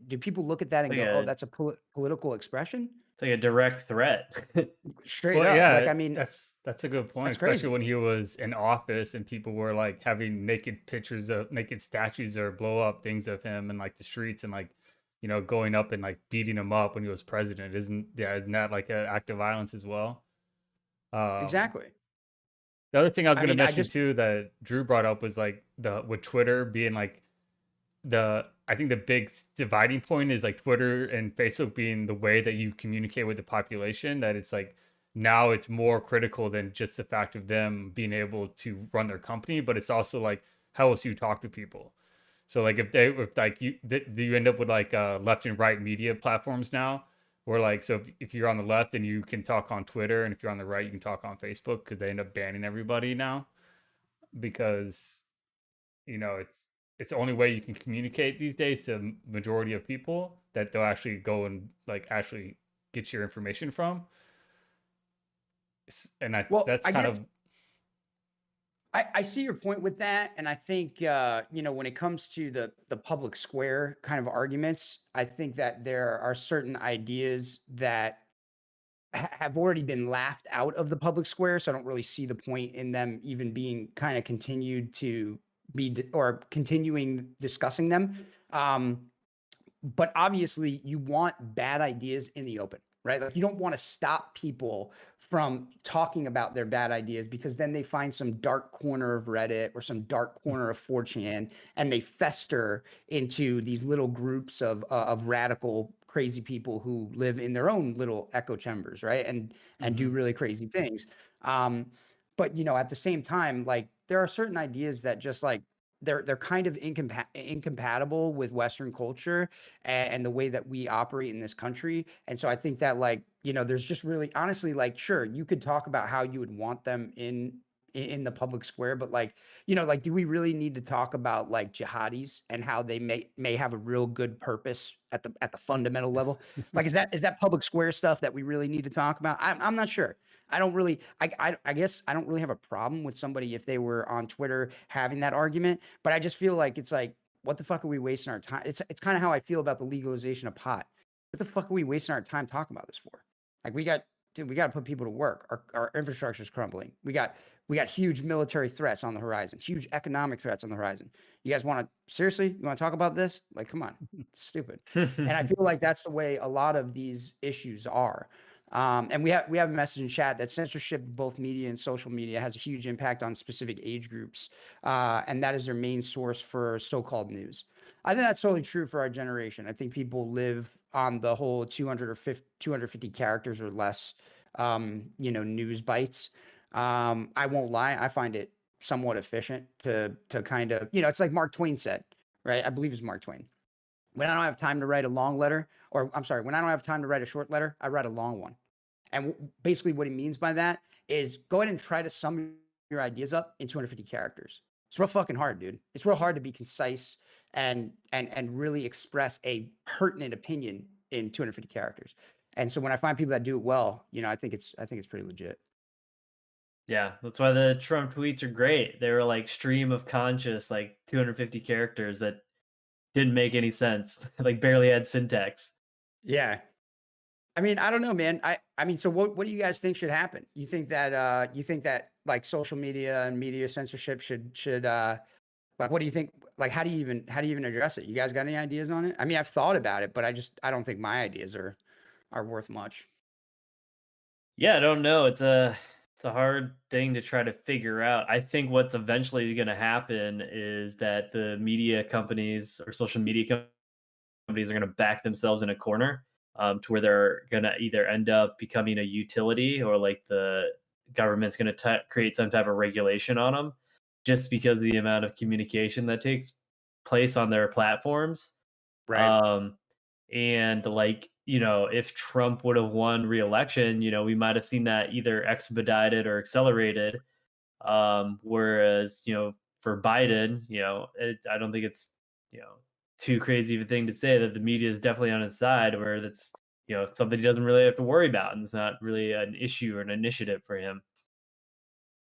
do people look at that it's and like go, oh, a that's a political expression? It's like a direct threat. Straight Well, up. Like, yeah, I mean, that's a good point, that's especially crazy. when he was in office and people were like having naked statues or blow up things of him in like the streets and like, going up and like beating him up when he was president. Isn't that like an act of violence as well? Um, Exactly. the other thing I was I going to mean, I mention just too that Drew brought up was like the with Twitter being like I think the big dividing point is like Twitter and Facebook being the way that you communicate with the population, that it's like now it's more critical than just the fact of them being able to run their company, but it's also like how else you talk to people. So like if like you end up with like left and right media platforms now, where like so if you're on the left then you can talk on Twitter, and if you're on the right you can talk on Facebook, because they end up banning everybody now because it's the only way you can communicate these days to majority of people, that they'll actually go and like actually get your information from. And well, that's I kind guess of I see your point with that, and I think when it comes to the public square kind of arguments, I think that there are certain ideas that have already been laughed out of the public square, so I don't really see the point in them even being kind of continued to or continuing discussing them. But obviously, you want bad ideas in the open, right? Like you don't want to stop people from talking about their bad ideas because then they find some dark corner of Reddit or some dark corner of 4chan and they fester into these little groups of radical crazy people who live in their own little echo chambers, right? And do Mhm. really crazy things. Um, but at the same time, like there are certain ideas that just like they're kind of incompatible with Western culture and the way that we operate in this country. And so I think that like, there's just really honestly like sure, you could talk about how you would want them in the public square, but like, like do we really need to talk about like jihadis and how they may have a real good purpose at the fundamental level? Like is that public square stuff that we really need to talk about? I'm not sure. I don't really I guess I don't really have a problem with somebody if they were on Twitter having that argument, but I just feel like it's like what the fuck are we wasting our time? It's kind of how I feel about the legalization of pot. What the fuck are we wasting our time talking about this for? Like we got to put people to work. Our infrastructure is crumbling. We got huge military threats on the horizon, huge economic threats on the horizon. You guys want to seriously? You want to talk about this? Like, come on, it's stupid. And I feel like that's the way a lot of these issues are. And we have a message in chat that censorship of both media and social media has a huge impact on specific age groups, and that is their main source for so-called news. I think that's totally true for our generation. I think people live on the whole 200 or 250 characters or less, news bites. I won't lie, I find it somewhat efficient to kind of, it's like Mark Twain said, right? I believe it's Mark Twain. When I don't have time to write a long letter, or I'm sorry, when I don't have time to write a short letter, I write a long one. And basically, what he means by that is go ahead and try to sum your ideas up in 250 characters. It's real fucking hard, dude. It's real hard to be concise and really express a pertinent opinion in 250 characters. And so when I find people that do it well, I think it's pretty legit. Yeah, that's why the Trump tweets are great. They were like stream of conscious, like 250 characters that didn't make any sense, like barely had syntax. Yeah. I mean, I don't know, man. I mean, so what do you guys think should happen? You think that like social media and media censorship should like what do you think, like how do you even address it? You guys got any ideas on it? I mean, I've thought about it, but I don't think my ideas are worth much. Yeah, I don't know. It's a hard thing to try to figure out. I think what's eventually going to happen is that the media companies or social media companies are going to back themselves in a corner, to where they're going to either end up becoming a utility, or like the government's going to create some type of regulation on them, just because of the amount of communication that takes place on their platforms. Right. Um, and like, if Trump would have won re-election, we might have seen that either expedited or accelerated. Whereas, for Biden, I don't think it's, too crazy of a thing to say that the media is definitely on his side, where that's, something he doesn't really have to worry about. And it's not really an issue or an initiative for him.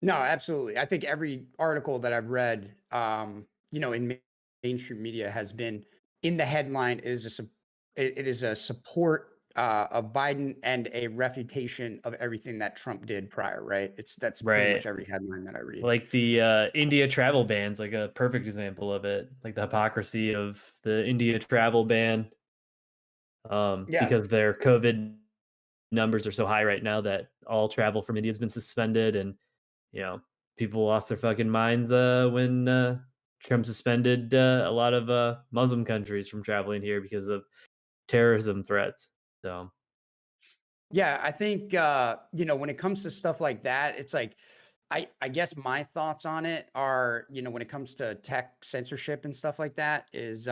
No, absolutely. I think every article that I've read, in mainstream media has been in the headline is it is a support of Biden and a refutation of everything that Trump did prior, right? That's pretty Right. much every headline that I read. Like the India travel ban's like a perfect example of it. Like the hypocrisy of the India travel ban, Yeah, because their COVID numbers are so high right now that all travel from India has been suspended, and you know people lost their fucking minds when Trump suspended a lot of Muslim countries from traveling here because of terrorism threats. So yeah, I think when it comes to stuff like that, it's like I guess my thoughts on it are, when it comes to tech censorship and stuff like that is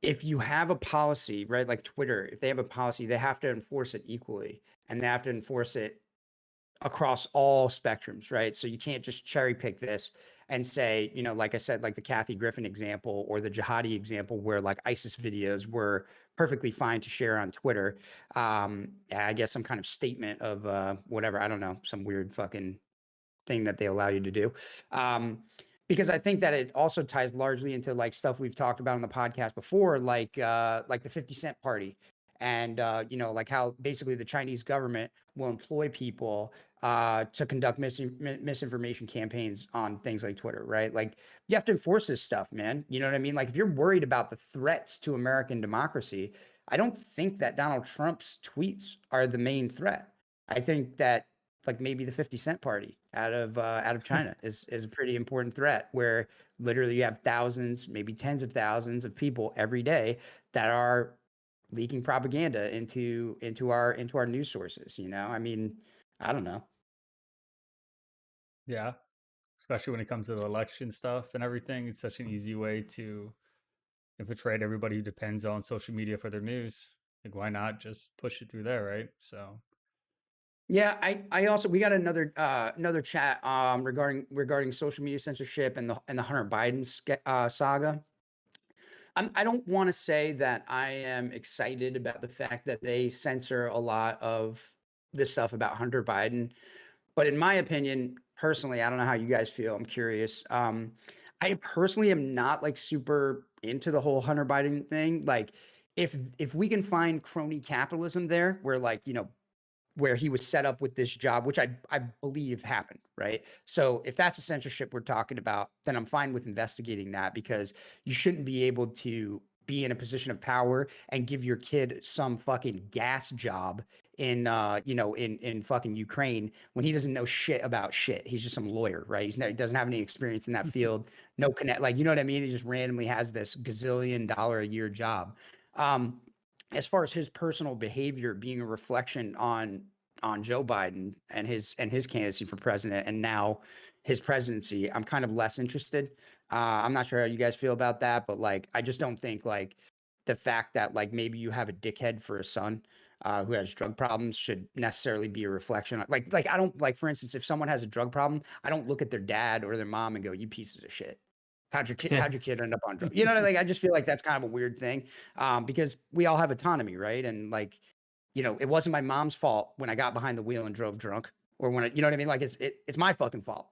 if you have a policy, right, like Twitter, if they have a policy, they have to enforce it equally and they have to enforce it across all spectrums, right? So you can't just cherry pick this and say, like I said, like the Kathy Griffin example or the jihadi example where like ISIS videos were perfectly fine to share on Twitter. I guess some kind of statement of whatever, I don't know, some weird fucking thing that they allow you to do. Because I think that it also ties largely into like stuff we've talked about on the podcast before, like the 50 Cent party. And like how basically the Chinese government will employ people to conduct misinformation campaigns on things like Twitter, right? Like you have to enforce this stuff, man. You know what I mean? Like if you're worried about the threats to American democracy, I don't think that Donald Trump's tweets are the main threat. I think that like maybe the 50 Cent party out of China is a pretty important threat where literally you have thousands, maybe tens of thousands of people every day that are leaking propaganda into our news sources, I mean, I don't know. Yeah, especially when it comes to the election stuff and everything. It's such an easy way to infiltrate everybody who depends on social media for their news. Like, why not just push it through there, right? So, Yeah, I also we got another chat regarding social media censorship and the Hunter Biden saga. I don't want to say that I am excited about the fact that they censor a lot of this stuff about Hunter Biden, but in my opinion, personally, I don't know how you guys feel. I'm curious. I personally am not like super into the whole Hunter Biden thing. Like, if we can find crony capitalism there, where like where he was set up with this job, which I believe happened, right? So if that's a censorship we're talking about, then I'm fine with investigating that because you shouldn't be able to be in a position of power and give your kid some fucking gas job in fucking Ukraine when he doesn't know shit about shit. He's just some lawyer, right? He doesn't have any experience in that field, no connect, like, you know what I mean? He just randomly has this gazillion-dollar a year job. Um, as far as his personal behavior being a reflection on Joe Biden and his candidacy for president and now his presidency, I'm kind of less interested. I'm not sure how you guys feel about that, but like I just don't think like the fact that like maybe you have a dickhead for a son who has drug problems should necessarily be a reflection on, like I don't like, for instance, if someone has a drug problem, I don't look at their dad or their mom and go, you pieces of shit. How'd your kid end up on drugs? Like I just feel like that's kind of a weird thing, because we all have autonomy, right? And like, it wasn't my mom's fault when I got behind the wheel and drove drunk, or when you know what I mean? Like it's my fucking fault.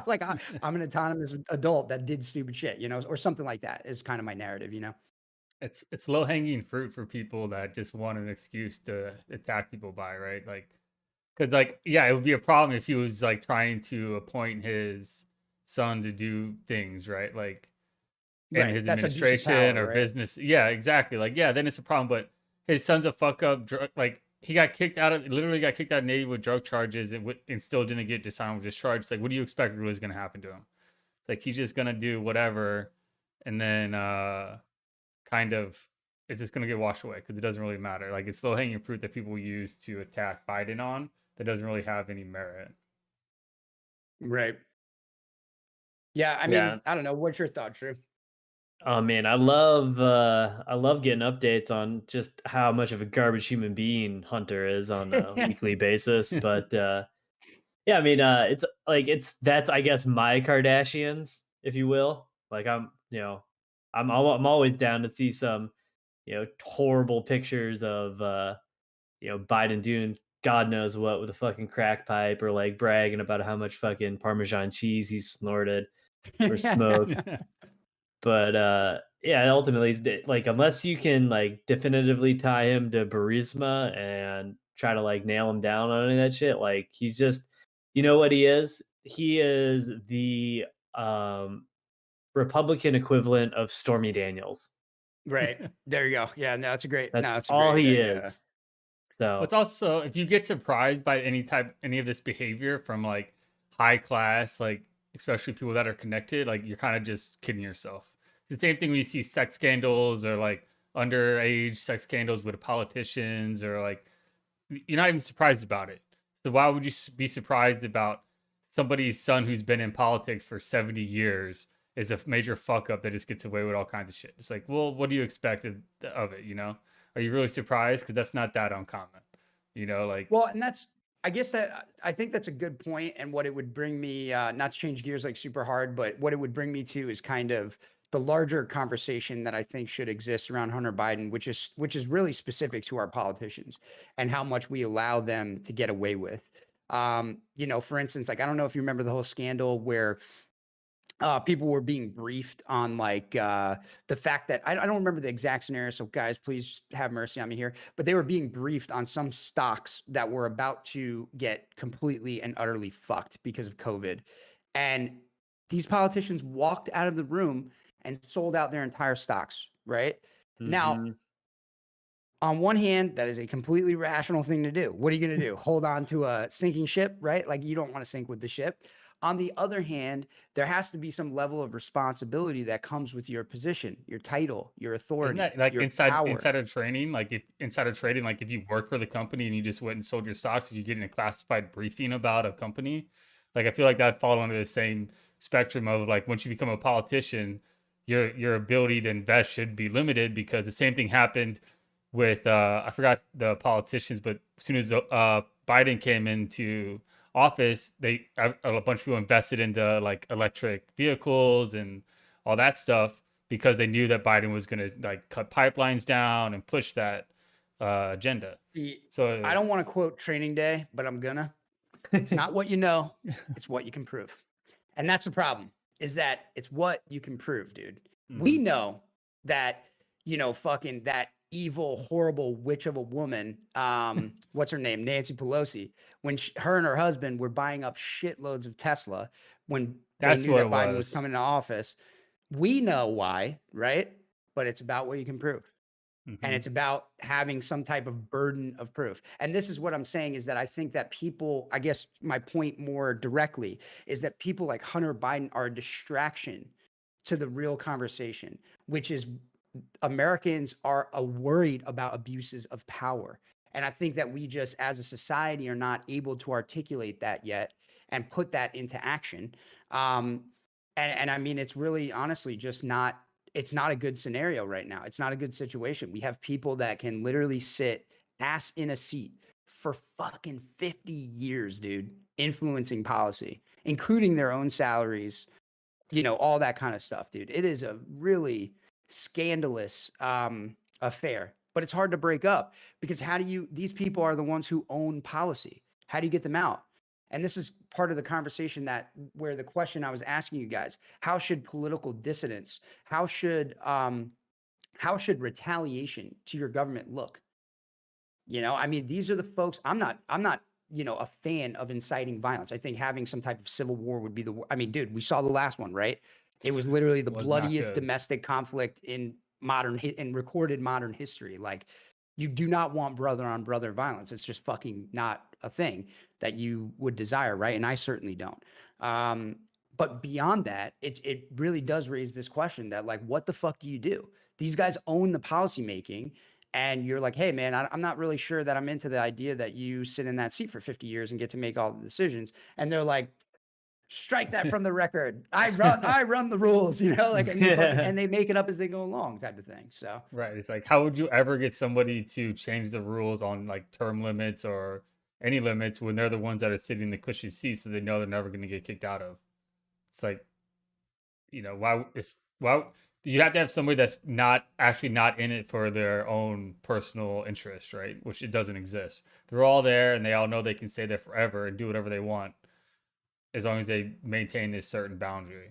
Like I'm an autonomous adult that did stupid shit, or something like that is kind of my narrative. it's low hanging fruit for people that just want an excuse to attack people by, right? Like, because like, yeah, it would be a problem if he was like trying to appoint his son to do things, right? Like in Right. his That's abuse of administration power, or right? business. Yeah, exactly. Like, yeah, then it's a problem. But his son's a fuck up. Like, he got kicked out of, literally got kicked out of Navy with drug charges and still didn't get dishonorable discharge. It's like, what do you expect was going to happen to him? It's like he's just going to do whatever, and then kind of it's just going to get washed away because it doesn't really matter. Like, it's low hanging fruit that people use to attack Biden on that doesn't really have any merit. Right. Yeah. I yeah. mean, I don't know. What's your thought, Drew? Oh man, I love getting updates on just how much of a garbage human being Hunter is on a weekly basis. But yeah, I mean, it's like that's I guess my Kardashians, if you will. Like I'm always down to see some horrible pictures of Biden doing God knows what with a fucking crack pipe, or like bragging about how much fucking Parmesan cheese he snorted or smoked. But yeah, ultimately, like unless you can like definitively tie him to Burisma and try to like nail him down on any of that shit, like he's just, you know what he is? He is the um Republican equivalent of Stormy Daniels. Right. There you go. Yeah, no, that's a great That's no, that's a all great he idea. is. It's So also, if you get surprised by any of this behavior from like high class, like especially people that are connected, like you're kind of just kidding yourself. It's the same thing when you see sex scandals or like underage sex scandals with politicians, or like you're not even surprised about it. So why would you be surprised about somebody's son who's been in politics for 70 years is a major fuck up that just gets away with all kinds of shit? It's like, well, what do you expect of it, you know? Are you really surprised? Because that's not that uncommon, you know? Like, Well, and that's I guess that I think that's a good point, and what it would bring me, not to change gears like super hard, but what it would bring me to is kind of the larger conversation that I think should exist around Hunter Biden, which is really specific to our politicians and how much we allow them to get away with. For instance, like I don't know if you remember the whole scandal where people were being briefed on like the fact that I don't remember the exact scenario. So guys, please have mercy on me here. But they were being briefed on some stocks that were about to get completely and utterly fucked because of COVID. And these politicians walked out of the room and sold out their entire stocks, right? Now, mhm. on one hand, that is a completely rational thing to do. What are you going to do? Hold on to a sinking ship, right? Like you don't want to sink with the ship. On the other hand, there has to be some level of responsibility that comes with your position, your title, your isn't authority, that like your power. insider training? Like if insider trading, like if you work for the company and you just went and sold your stocks, did you get in a classified briefing about a company? Like I feel like that fall under the same spectrum of like once you become a politician, your ability to invest should be limited, because the same thing happened with I forgot the politicians, but as soon as Biden came into office, a bunch of people invested into like electric vehicles and all that stuff because they knew that Biden was going to like cut pipelines down and push that agenda. I So don't want to quote Training Day, but I'm gonna. It's not what you know, it's what you can prove. And that's the problem, is that it's what you can prove, dude. We mhm. know that, fucking that evil, horrible witch of a woman, what's her name? Nancy Pelosi, when her and her husband were buying up shitloads of Tesla when they That's knew what it that Biden was was. coming into office. We know why, right? But it's about what you can prove. And Hmm. it's about having some type of burden of proof. And this is what I'm saying, is that I think that people, I guess my point more directly is that people like Hunter Biden are a distraction to the real conversation, which is Americans are worried about abuses of power. And I think that we just, as a society, are not able to articulate that yet and put that into action. Um, and I mean, it's really honestly just not, it's not a good scenario right now. It's not a good situation. We have people that can literally sit ass in a seat for fucking 50 years, dude, influencing policy, including their own salaries, all that kind of stuff, dude. It is a really scandalous affair, but it's hard to break up because these people are the ones who own policy. How do you get them out? And this is part of the conversation where the question I was asking you guys, how should political dissidents, how should retaliation to your government look? I mean, these are the folks. I'm not, a fan of inciting violence. I think having some type of civil war would be I mean, dude, we saw the last one, right? It was literally the Was not bloodiest good. domestic conflict in recorded modern history. Like, you do not want brother on brother violence. It's just fucking not a thing that you would desire, right? And I certainly don't. Um, but beyond that, it really does raise this question that, like, what the fuck do you do? These guys own the policy making, and you're like, hey, man, I'm not really sure that I'm into the idea that you sit in that seat for 50 years and get to make all the decisions. And they're like, strike that from the record. I run the rules, like, and Yeah. they make it up as they go along, type of thing. So Right. It's like, how would you ever get somebody to change the rules on like term limits or any limits when they're the ones that are sitting in the cushy seats that they know they're never going to get kicked out of? It's like, why you have to have somebody that's not in it for their own personal interest, right? Which it doesn't exist. They're all there and they all know they can stay there forever and do whatever they want as long as they maintain this certain boundary.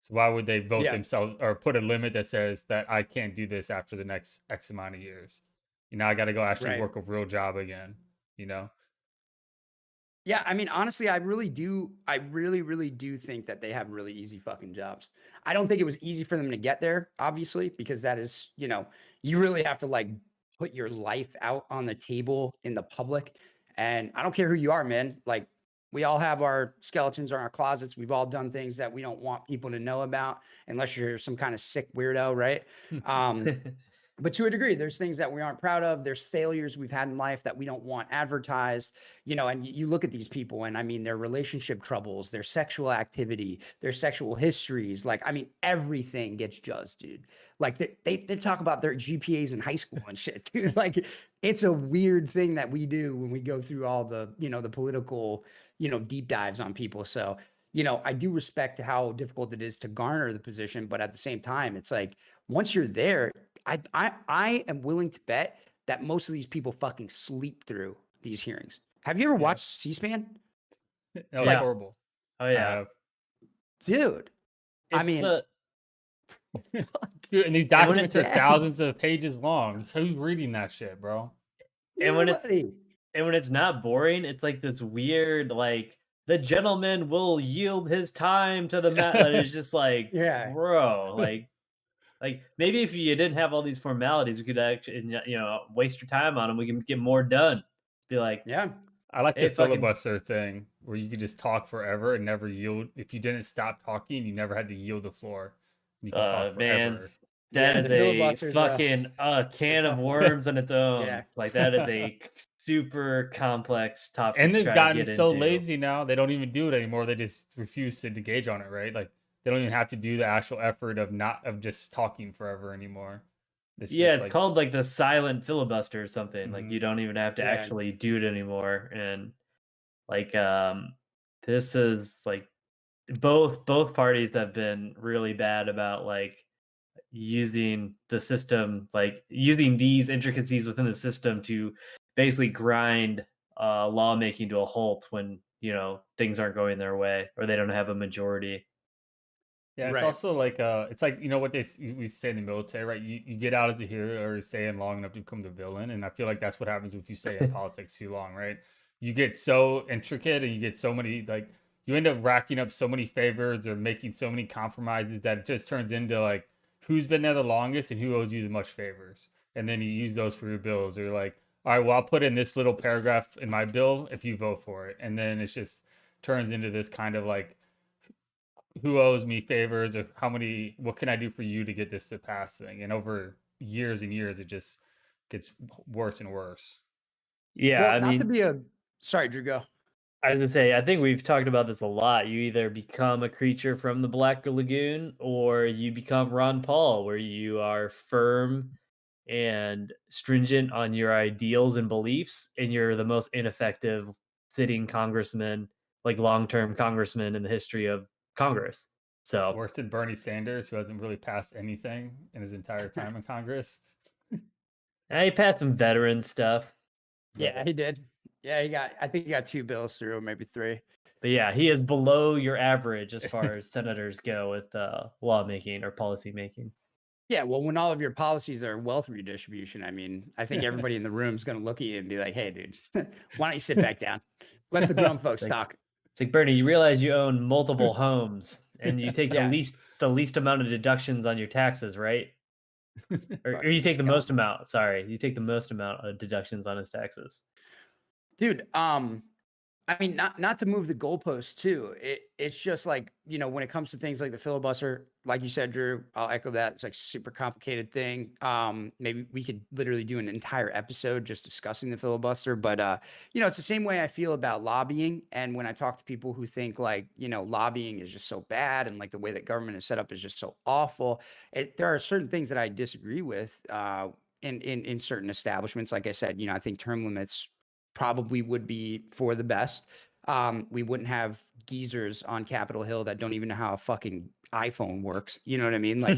So why would they vote Yeah. themselves or put a limit that says that I can't do this after the next X amount of years? I got to go actually Right. work a real job again. You know? Yeah, I mean, honestly, I really, really do think that they have really easy fucking jobs. I don't think it was easy for them to get there, obviously, because that is, you really have to like put your life out on the table in the public. And I don't care who you are, man. Like, we all have our skeletons in our closets. We've all done things that we don't want people to know about, unless you're some kind of sick weirdo, right? But to a degree, there's things that we aren't proud of. There's failures we've had in life that we don't want advertised, and you look at these people and I mean, their relationship troubles, their sexual activity, their sexual histories. Like, I mean, everything gets judged, dude. Like they talk about their GPAs in high school and shit, dude. Like, it's a weird thing that we do when we go through all the, the political, deep dives on people. So, I do respect how difficult it is to garner the position, but at the same time, it's like once you're there, I am willing to bet that most of these people fucking sleep through these hearings. Have you ever Yeah. watched C-SPAN? That was Yeah. horrible. Oh I yeah. have. Dude, I It's mean, the Dude, and these And when documents are Yeah. thousands of pages long. Who's reading that shit, bro? and when it's nobody. and when it's not boring, it's like this weird like the gentleman will yield his time to the mat that is just like, Yeah. bro, like maybe if you didn't have all these formalities, we could actually waste your time on them. We can get more done. Be like, Yeah. I like hey, the fucking filibuster thing where you could just talk forever and never yield. If you didn't stop talking, you never had to yield the floor. You could talk man, forever. that Yeah, is the a filibuster's fucking it's a can of tough one. worms on its Yeah. own. Like that is a super complex topic And to they've try to gotten get so into. lazy now, they don't even do it anymore. They just refuse to engage on it, right? Like they don't even have to do the actual effort of just talking forever anymore. It's Yeah, just it's like, called like the silent filibuster or something. Like you mhm. don't even have to Yeah. actually do it anymore. And like this is like both parties have been really bad about like using the system, like using these intricacies within the system to basically grind lawmaking to a halt when things aren't going their way or they don't have a majority. Yeah, it's Right. also like it's like what we say in the military, right? You get out as a hero or stay in long enough to become the villain, and I feel like that's what happens if you stay in politics too long, right? You get so intricate and you get so many like you end up racking up so many favors or making so many compromises that it just turns into like who's been there the longest and who owes you the most favors, and then you use those for your bills. Or like, all right, well I'll put in this little paragraph in my bill if you vote for it, and then it's just turns into this kind of like who owes me favors or what can I do for you to get this to pass thing. And over years and years, it just gets worse and worse. Yeah, Well, I not to mean, be a sorry, Drew, go. I was gonna say, I think we've talked about this a lot. You either become a creature from the Black Lagoon or you become Ron Paul, where you are firm and stringent on your ideals and beliefs, and you're the most ineffective sitting congressman, like long-term congressman in the history of Congress. So Worse than Bernie Sanders, who hasn't really passed anything in his entire time in Congress. he passed some veteran stuff. Yeah, he did. Yeah, I think he got 2 bills through, maybe 3. But yeah, he is below your average as far as senators go with lawmaking or policy making. Yeah, well, when all of your policies are wealth redistribution, I mean, I think everybody in the room is going to look at you and be like, "Hey, dude, why don't you sit back down? Let the grown folks It's like, talk." it's like Bernie, you realize you own multiple homes and you take Yeah, the least amount of deductions on your taxes, right? Or you fucking take the most scum. amount. Sorry, you take the most amount of deductions on his taxes. Dude, I mean, not to move the goalposts too. It's just like, when it comes to things like the filibuster, like you said, Drew, I'll echo that. It's like super complicated thing. Maybe we could literally do an entire episode just discussing the filibuster. But it's the same way I feel about lobbying. And when I talk to people who think like, lobbying is just so bad and like the way that government is set up is just so awful. There are certain things that I disagree with in certain establishments. Like I said, I think term limits probably would be for the best. We wouldn't have geezers on Capitol Hill that don't even know how a fucking iPhone works. You know what I mean? Like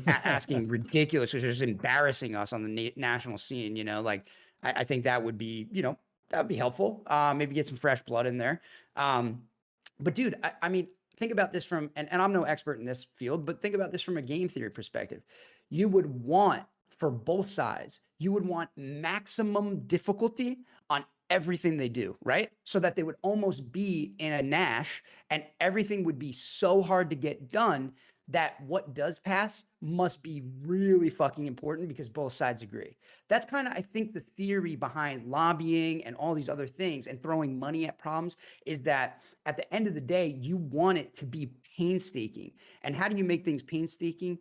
asking ridiculous, which is embarrassing us on the national scene. Like I think that would be, that would be helpful. Maybe get some fresh blood in there. But dude, I mean, think about this from, and I'm no expert in this field, but think about this from a game theory perspective. You would want, for both sides, you would want maximum difficulty on everything they do, right? So that they would almost be in a Nash and everything would be so hard to get done that what does pass must be really fucking important because both sides agree. That's kind of, I think, the theory behind lobbying and all these other things and throwing money at problems is that at the end of the day, you want it to be painstaking. And how do you make things painstaking?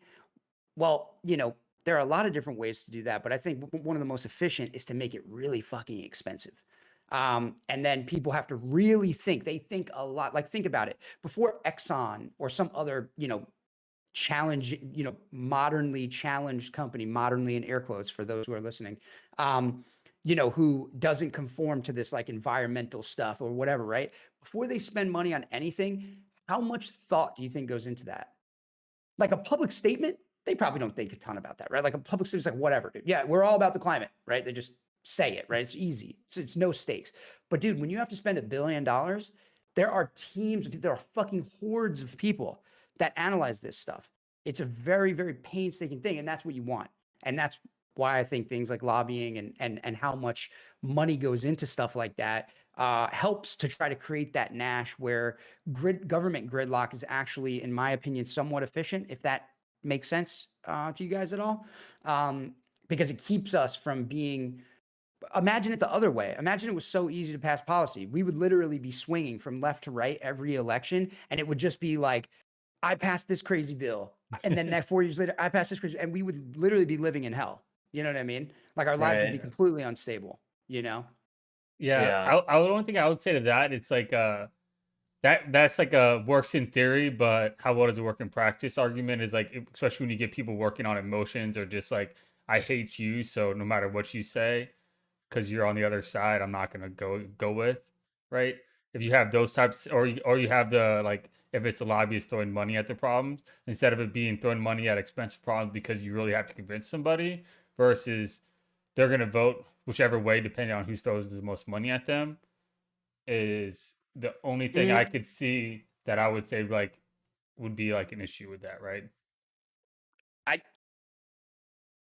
Well, there are a lot of different ways to do that, but I think one of the most efficient is to make it really fucking expensive. And then people have to really think. They think a lot. Like, think about it. Before Exxon or some other, challenge, modernly challenged company, modernly in air quotes for those who are listening, who doesn't conform to this like environmental stuff or whatever, right? Before they spend money on anything, how much thought do you think goes into that? Like a public statement, they probably don't think a ton about that, right? Like a public statement's like, whatever, dude. Yeah, we're all about the climate, right? They just say it, right? It's easy. It's no stakes. But dude, when you have to spend $1 billion, there are teams, there are fucking hordes of people that analyze this stuff. It's a very, very painstaking thing, and that's what you want. And that's why I think things like lobbying and how much money goes into stuff like that helps to try to create that Nash where government gridlock is actually, in my opinion, somewhat efficient, if that makes sense to you guys at all. Because it keeps us from being, imagine it the other way. Imagine it was so easy to pass policy. We would literally be swinging from left to right every election, and it would just be like, I passed this crazy bill, and then 4 years later, I passed this crazy, and we would literally be living in hell. You know what I mean? Like our lives would be Right. completely unstable. Yeah, Yeah. I would only thing I would say to that, it's like that's like a works in theory, but how well does it work in practice argument is like, especially when you get people working on emotions or just like, I hate you, so no matter what you say, because you're on the other side, I'm not gonna go with, right? If you have those types, or you have the like, if it's a lobbyist throwing money at the problems instead of it being throwing money at expensive problems because you really have to convince somebody, versus they're gonna vote whichever way depending on who throws the most money at them, is the only thing I could see that I would say like would be like an issue with that, right? I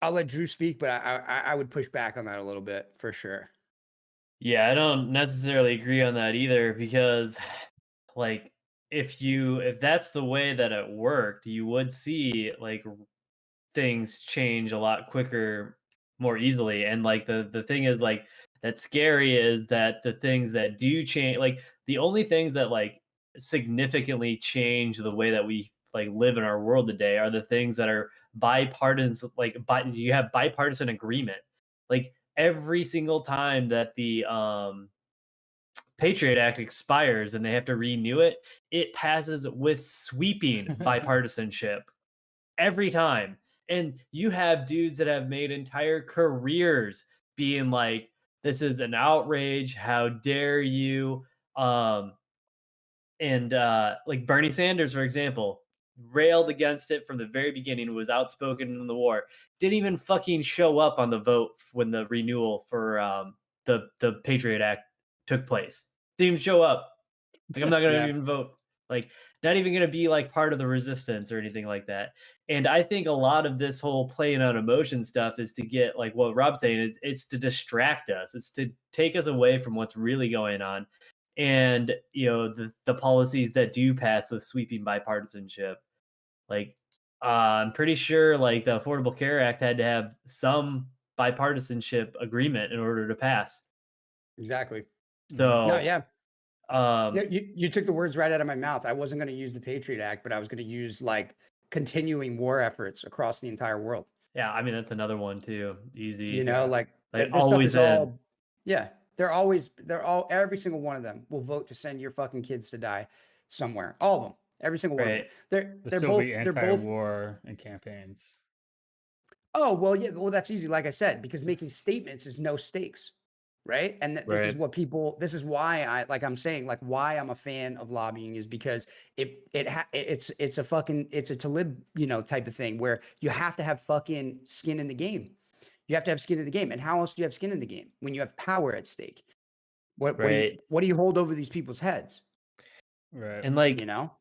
I'll let Drew speak, but I would push back on that a little bit for sure. Yeah, I don't necessarily agree on that either because like if that's the way that it worked, you would see like things change a lot quicker, more easily. And like the thing is like that's scary is that the things that do change, like the only things that like significantly change the way that we like live in our world today are the things that are bipartisan, like you have bipartisan agreement. Like every single time that the Patriot Act expires and they have to renew it, it passes with sweeping bipartisanship every time. And you have dudes that have made entire careers being like, this is an outrage. How dare you? Um, and like Bernie Sanders, for example, railed against it from the very beginning, was outspoken in the war, didn't even fucking show up on the vote when the renewal for the Patriot Act took place. Didn't even show up. Like, I'm not gonna Yeah, even vote. Like, not even gonna be like part of the resistance or anything like that. And I think a lot of this whole playing on emotion stuff is to get like what Rob's saying is it's to distract us. It's to take us away from what's really going on. And the policies that do pass with sweeping bipartisanship, like I'm pretty sure like the Affordable Care Act had to have some bipartisanship agreement in order to pass. exactly. Mhm. No, So yeah. um Yeah, you took the words right out of my mouth. I wasn't going to use the Patriot Act, but I was going to use like continuing war efforts across the entire world. yeah, I mean that's another one too. Easy. Yeah. Like Like this stuff always is in. all, yeah, every single one of them will vote to send your fucking kids to die somewhere. All of them, every single one of them. Right. But They're still both, be they're both. anti-war and campaigns. Oh, well, yeah, well, that's easy, like I said, because making statements is no stakes, right? And this is Right. what people, this is why I'm saying, like, why I'm a fan of lobbying is because it's a fucking, it's a to live, type of thing where you have to have fucking skin in the game. You have to have skin in the game. And how else do you have skin in the game when you have power at stake? What do you, Right. what do you hold over these people's heads? Right. And You like know?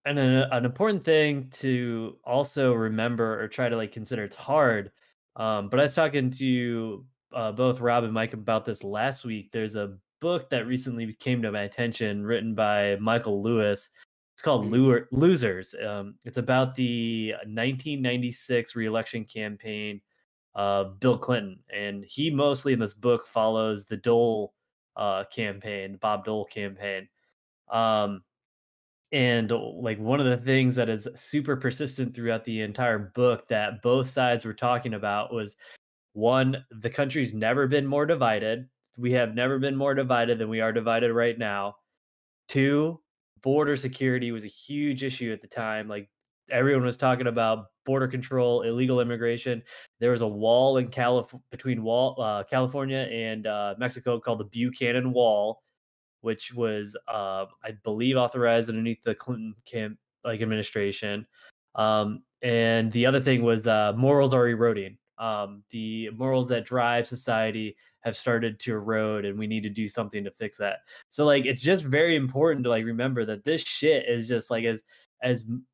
And an important thing to also remember or try to like consider, it's hard. But I was talking to both Rob and Mike about this last week. There's a book that recently came to my attention written by Michael Lewis. It's called Mhm. Losers. It's about the 1996 reelection campaign of Bill Clinton. And he mostly in this book follows the Dole campaign, the Bob Dole campaign. Um, and like one of the things that is super persistent throughout the entire book that both sides were talking about was, one, the country's never been more divided. We have never been more divided than we are divided right now. Two, border security was a huge issue at the time. Like everyone was talking about border control, illegal immigration. There was a wall in California and Mexico called the Buchanan Wall, which was, I believe, authorized underneath the Clinton administration. And the other thing was morals are eroding. The morals that drive society have started to erode, and we need to do something to fix that. So, like, it's just very important to like remember that this shit is just like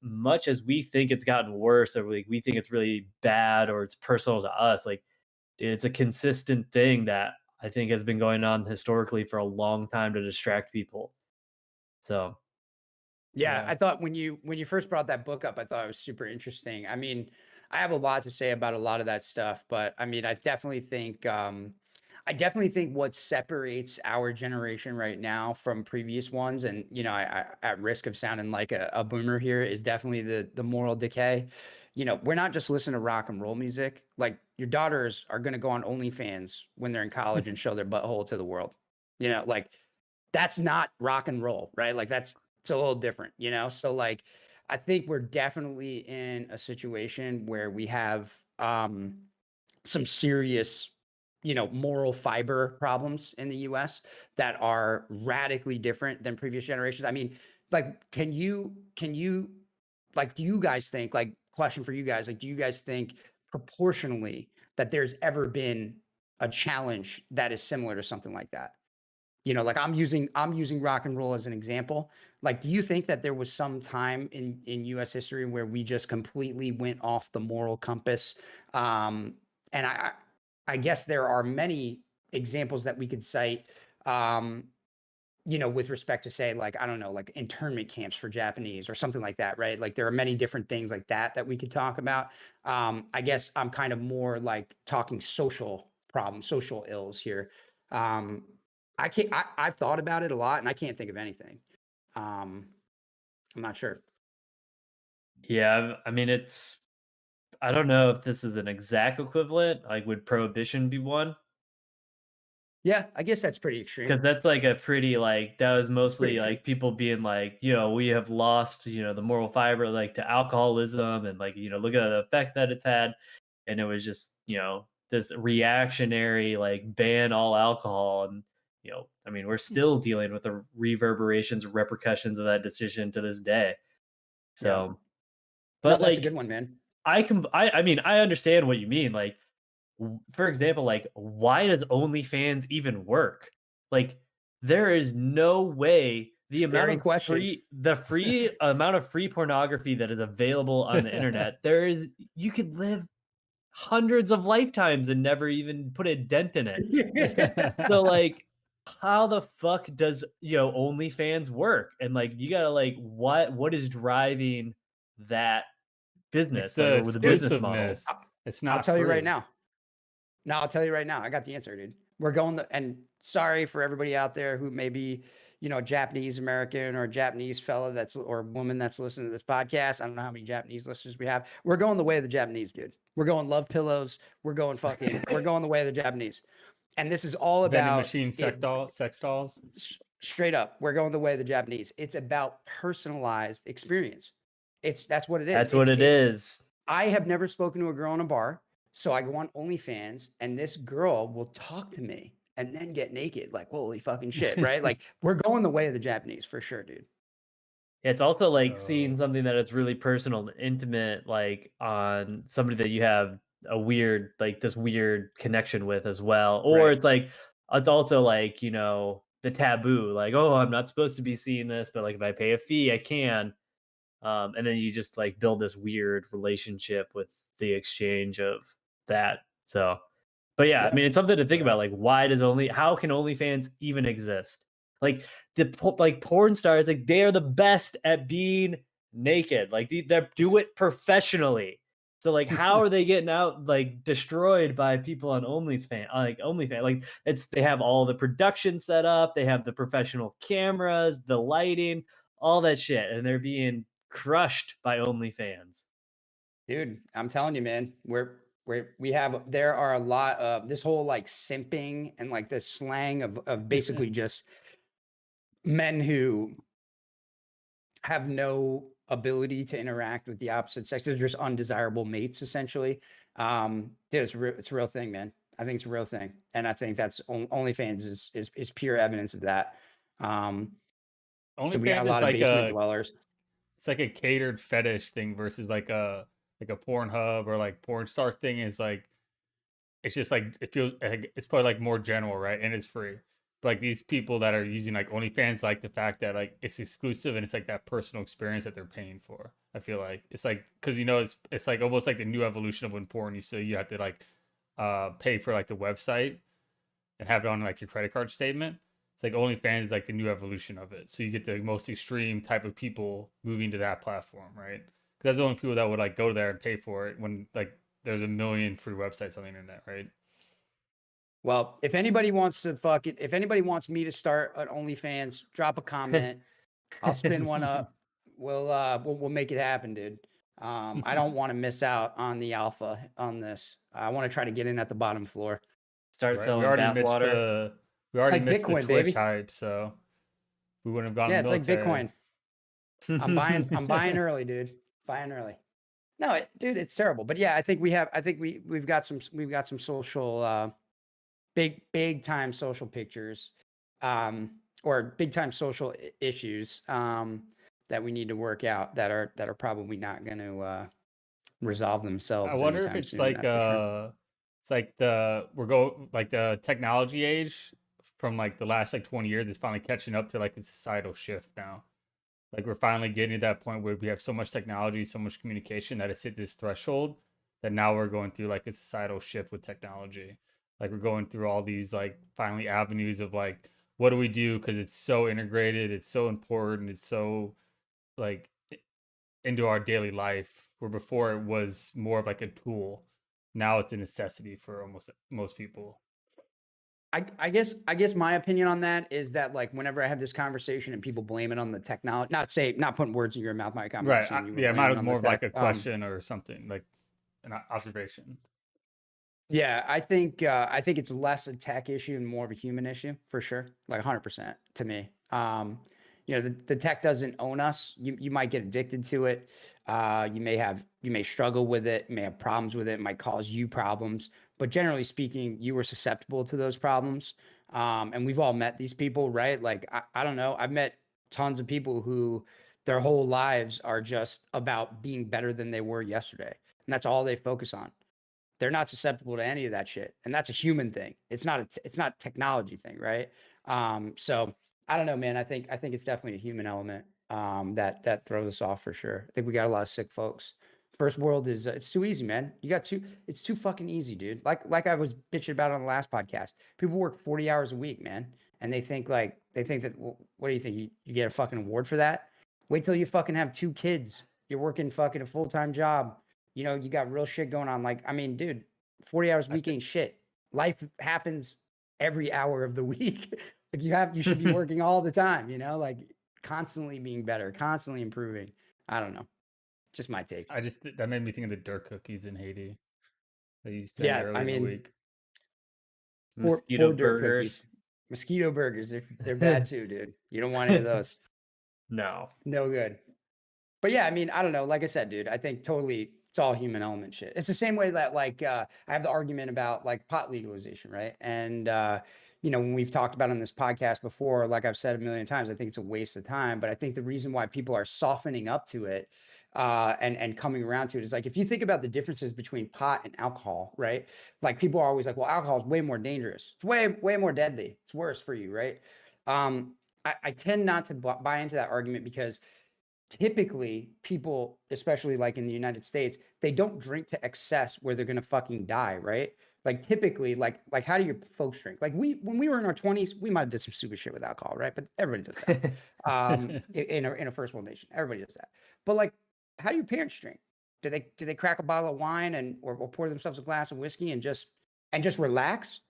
much as we think it's gotten worse, or like we think it's really bad, or it's personal to us. Like, dude, it's a consistent thing that I think has been going on historically for a long time to distract people. So, Yeah, Yeah. I thought when you first brought that book up, I thought it was super interesting. I mean, I have a lot to say about a lot of that stuff, but I mean, I definitely think what separates our generation right now from previous ones, and at risk of sounding like a boomer here, is definitely the moral decay. We're not just listening to rock and roll music. Like your daughters are going to go on OnlyFans when they're in college and show their butthole to the world. Like that's not rock and roll, right? Like it's a little different. So like I think we're definitely in a situation where we have some serious moral fiber problems in the US that are radically different than previous generations. I mean, like can you like do you guys think, like, question for you guys, like, do you guys think proportionally that there's ever been a challenge that is similar to something like that? Like I'm using rock and roll as an example. Like, do you think that there was some time in US history where we just completely went off the moral compass? Um, and I guess there are many examples that we could cite, um, with respect to, say, like, I don't know, like internment camps for Japanese or something like that, right? Like there are many different things like that we could talk about. I guess I'm kind of more like talking social problems, social ills here. Um, I can't. I've thought about it a lot, and I can't think of anything. Um, I'm not sure. yeah, I mean, I don't know if this is an exact equivalent. Like, would prohibition be one? Yeah, I guess that's pretty extreme. Because that's like a pretty like that was It's pretty mostly extreme. like people being like, we have lost, the moral fiber like to alcoholism, and like, look at the effect that it's had. And it was just, this reactionary like ban all alcohol. And, I mean, we're still dealing with the reverberations, repercussions of that decision to this day. Yeah. So, No, but that's a like good one, man. I mean, I understand what you mean. Like, for example, like, why does OnlyFans even work? Like, there is no way Scary question. the free amount of free pornography that is available on the internet, you could live hundreds of lifetimes and never even put a dent in it. So, like, how the fuck does, OnlyFans work? And like, you gotta like, what is driving that It's business, like, the or with the business model? exclusiveness. It's I'll not tell you right free. now. No, I'll tell you right now. I got the answer, dude. We're going and sorry for everybody out there who may be, Japanese American or a Japanese fella or woman that's listening to this podcast. I don't know how many Japanese listeners we have. We're going the way of the Japanese, dude. We're going love pillows. We're going the way of the Japanese. And this is all Vending about machine it. sex dolls. Straight up, we're going the way of the Japanese. It's about personalized experience. That's what it is. That's what it is. I have never spoken to a girl in a bar, so I go on OnlyFans, and this girl will talk to me and then get naked. Like, holy fucking shit, right? Like, we're going the way of the Japanese for sure, dude. It's also like seeing Oh, something that is really personal and intimate, like on somebody that you have this weird connection with as well. Or Right. it's also like, the taboo, like, oh, I'm not supposed to be seeing this, but like if I pay a fee, I can. And then you just like build this weird relationship with the exchange of that. So, but yeah, I Yeah. mean, it's something to think Yeah. about. Like, how can OnlyFans even exist? Like like porn stars, like they are the best at being naked. Like they do it professionally. So like, how are they getting out like destroyed by people on OnlyFans? Like they have all the production set up, they have the professional cameras, the lighting, all that shit, and they're being crushed by OnlyFans. Dude, I'm telling you, man, there are a lot of this whole like simping and like this slang of basically just men who have no ability to interact with the opposite sex. They're just undesirable mates, essentially. Dude, it's a real thing, man. I think it's a real thing, and I think that's OnlyFans is pure evidence of that. Um, so we got a OnlyFans is lot of like basement dwellers. it's like a catered fetish thing versus like a Pornhub or like porn star thing is like it's just like it feels like it's probably like more general, right? And it's free. But like these people that are using like OnlyFans like the fact that like it's exclusive and it's like that personal experience that they're paying for. I feel like it's like because it's like almost like the new evolution of when porn used to you have to like pay for like the website and have it on like your credit card statement. It's like OnlyFans is like the new evolution of it. So you get the most extreme type of people moving to that platform, right? Because that's the only people that would like go there and pay for it when like there's a million free websites on the internet, right? Well, if anybody wants to if anybody wants me to start an OnlyFans, drop a comment. I'll spin one up. We'll make it happen, dude. I don't want to miss out on the alpha on this. I want to try to get in at the bottom floor. Start Right. We selling already missed bathwater. we already like missed the Bitcoin, Twitch baby. hype, so we wouldn't have gone Yeah, in the it's like military. Bitcoin. I'm buying early, dude. Buying early. No, dude, it's terrible. But yeah, I think we've got some social big time social pictures or big time social issues that we need to work out that are probably not going to resolve I themselves wonder if anytime soon. That's for sure. it's like the technology age from like the last like 20 years is finally catching up to like a societal shift now. Like we're finally getting to that point where we have so much technology, so much communication that it's hit this threshold that now we're going through like a societal shift with technology. Like we're going through all these like finally avenues of like what do we do because it's so integrated, it's so important, it's so like into our daily life where before it was more of like a tool. Now it's a necessity for almost most people. I guess my opinion on that is that like whenever I have this conversation and people blame it on the technology, not putting words in your mouth, Mike. I'm not Right. saying you were Yeah, mine blaming was on the more of like tech. a question or something, like an observation. Yeah, I think it's less a tech issue and more of a human issue for sure. Like 100% to me. The tech doesn't own us. You might get addicted to it. You may struggle with it, you may have problems with it, it might cause you problems. But generally speaking, you were susceptible to those problems. And we've all met these people, right? Like I don't know. I've met tons of people who their whole lives are just about being better than they were yesterday. And that's all they focus on. They're not susceptible to any of that shit, and that's a human thing. It's not a technology thing, right? So I don't know, man. I think it's definitely a human element that throws us off for sure. I think we got a lot of sick folks. First world is it's too easy, man. It's too fucking easy, dude. Like I was bitching about on the last podcast. People work 40 hours a week, man, and they think that what do you think you get a fucking award for that? Wait till you fucking have two kids. You're working fucking a full-time job, you got real shit going on. Like, I mean, dude, 40 hours a I week think ain't shit. Life happens every hour of the week. Like you should be working all the time, like constantly being better, constantly improving. I don't know. Just my take. I just that made me think of the dirt cookies in Haiti that you send Yeah, I early in the mean, week. Mosquito poor dirt cookies. burgers. Mosquito burgers, they're bad too, dude. You don't want any of those. No. No good. But yeah, I mean, I don't know. Like I said, dude, I think totally it's all human element shit. It's the same way that like I have the argument about like pot legalization, right? And when we've talked about on this podcast before, like I've said a million times, I think it's a waste of time. But I think the reason why people are softening up to it and coming around to it is like if you think about the differences between pot and alcohol, right? Like people are always like, well, alcohol is way more dangerous. It's way more deadly. It's worse for you, right? I tend not to buy into that argument because typically people, especially like in the United States, they don't drink to excess where they're gonna fucking die, right? Like typically, like how do your folks drink? Like when we were in our 20s, we might have did some stupid shit with alcohol, right? But everybody does that. In a first world nation, everybody does that. But like, how do your parents drink? Do they crack a bottle of wine or pour themselves a glass of whiskey and just relax?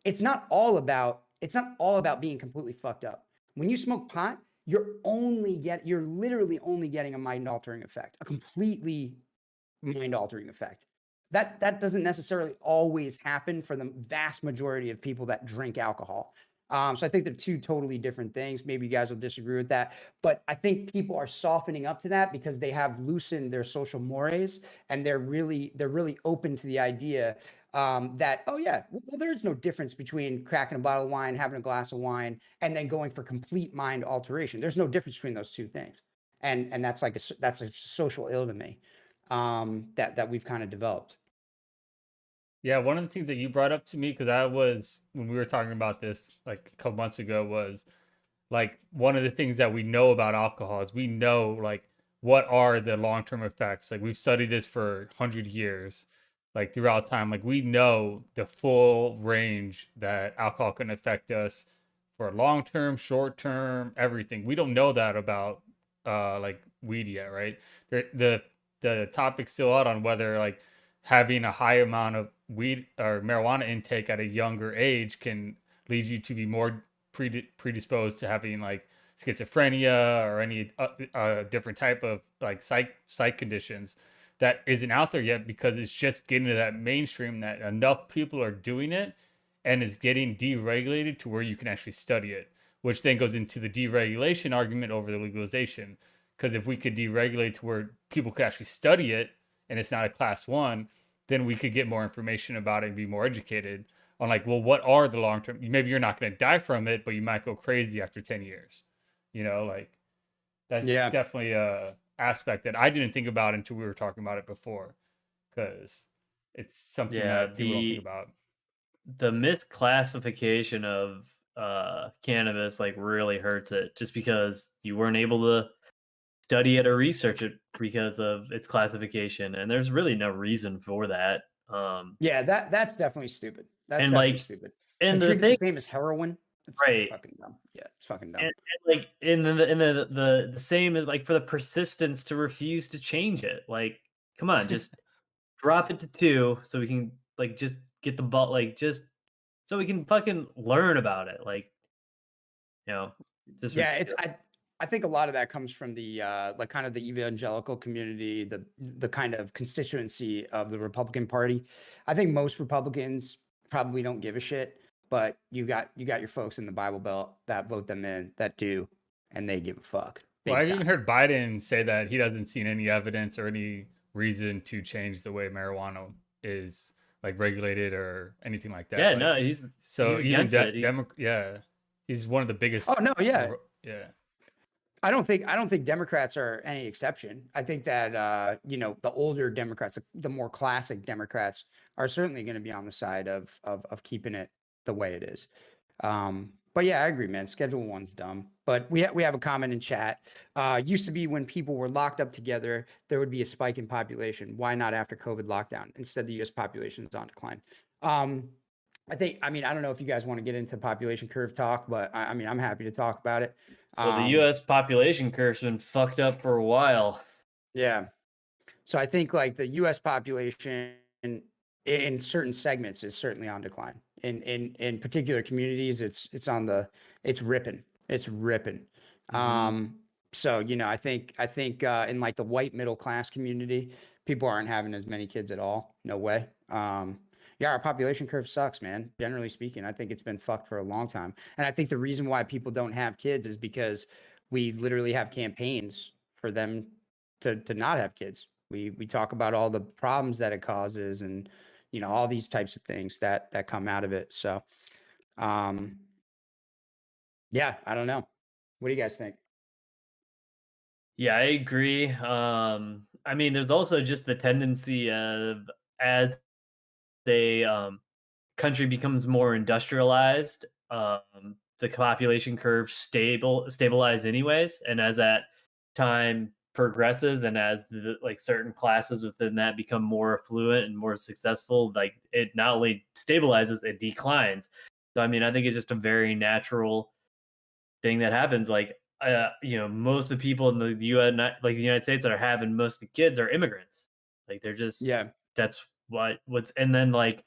It's not all about being completely fucked up. When you smoke pot, you're literally only getting a mind altering effect, a completely mind altering effect. That doesn't necessarily always happen for the vast majority of people that drink alcohol. So I think they're two totally different things. Maybe you guys will disagree with that, but I think people are softening up to that because they have loosened their social mores and they're really open to the idea that, oh yeah, well, there is no difference between cracking a bottle of wine, having a glass of wine, and then going for complete mind alteration. There's no difference between those two things, and that's a social ill to me that we've kind of developed. Yeah, one of the things that you brought up to me, because I was when we were talking about this like a couple months ago, was like one of the things that we know about alcohol is we know like what are the long-term effects. Like we've studied this for 100 years, like throughout time. Like we know the full range that alcohol can affect us for long term, short term, everything. We don't know that about like weed yet, right? The topic's still out on whether like having a high amount of weed or marijuana intake at a younger age can lead you to be more predisposed to having like schizophrenia or any different type of like psych conditions that isn't out there yet because it's just getting to that mainstream that enough people are doing it and it's getting deregulated to where you can actually study it, which then goes into the deregulation argument over the legalization. Because if we could deregulate to where people could actually study it and it's not a class one, then we could get more information about it and be more educated on like, well, what are the long term? Maybe you're not going to die from it, but you might go crazy after 10 years. Like that's Yeah. definitely a aspect that I didn't think about until we were talking about it before, because it's something Yeah, that people don't think about. the misclassification of cannabis like really hurts it just because you weren't able to study it or research it because of its classification, and there's really no reason for that. Yeah, that's definitely stupid. That's And definitely like, stupid. To and the treat it the thing, same as heroin, it's right? fucking dumb. Yeah, it's fucking dumb. And like, the same is like for the persistence to refuse to change it. Like, come on, just drop it to 2 so we can like just get the ball, like just so we can fucking learn about it. Like, you know, just Yeah, ridiculous. I think a lot of that comes from the like kind of the evangelical community, the kind of constituency of the Republican Party. I think most Republicans probably don't give a shit, but you got your folks in the Bible Belt that vote them in that do, and they give a fuck Well, big I've even time. heard Biden say that he doesn't see any evidence or any reason to change the way marijuana is like regulated or anything like that. Yeah, Like, no, he's so even against it. yeah, he's one of the Oh biggest. no, yeah. Yeah, I don't think Democrats are any exception. I think that the older Democrats, the more classic Democrats, are certainly going to be on the side of keeping it the way it is. But yeah, I agree, man. Schedule One's dumb. But we have a comment in chat. Used to be when people were locked up together, there would be a spike in population. Why not after COVID lockdown? Instead, the U.S. population is on decline. Um, I mean, I don't know if you guys want to get into population curve talk, but I mean, I'm happy to talk about it. Well, the Um, U.S. population curve's been fucked up for a while. yeah. So I think like the U.S. population in certain segments is certainly on decline. In particular communities, it's ripping. It's ripping. Mhm. So I think in like the white middle class community, people aren't having as many kids at all. No way. Yeah, our population curve sucks, man. Generally speaking, I think it's been fucked for a long time. And I think the reason why people don't have kids is because we literally have campaigns for them to not have kids. We talk about all the problems that it causes and all these types of things that come out of it. So um yeah, I don't know. What do you guys think? Yeah, I agree. I mean, there's also just the tendency of as a country becomes more industrialized, the population curve stabilize anyways, and as that time progresses and as like certain classes within that become more affluent and more successful, like it not only stabilizes, it declines. So I mean, I think it's just a very natural thing that happens. Like most of the people in the UN, like the United States, that are having most of the kids are immigrants. Like they're just Yeah. that's what's and then like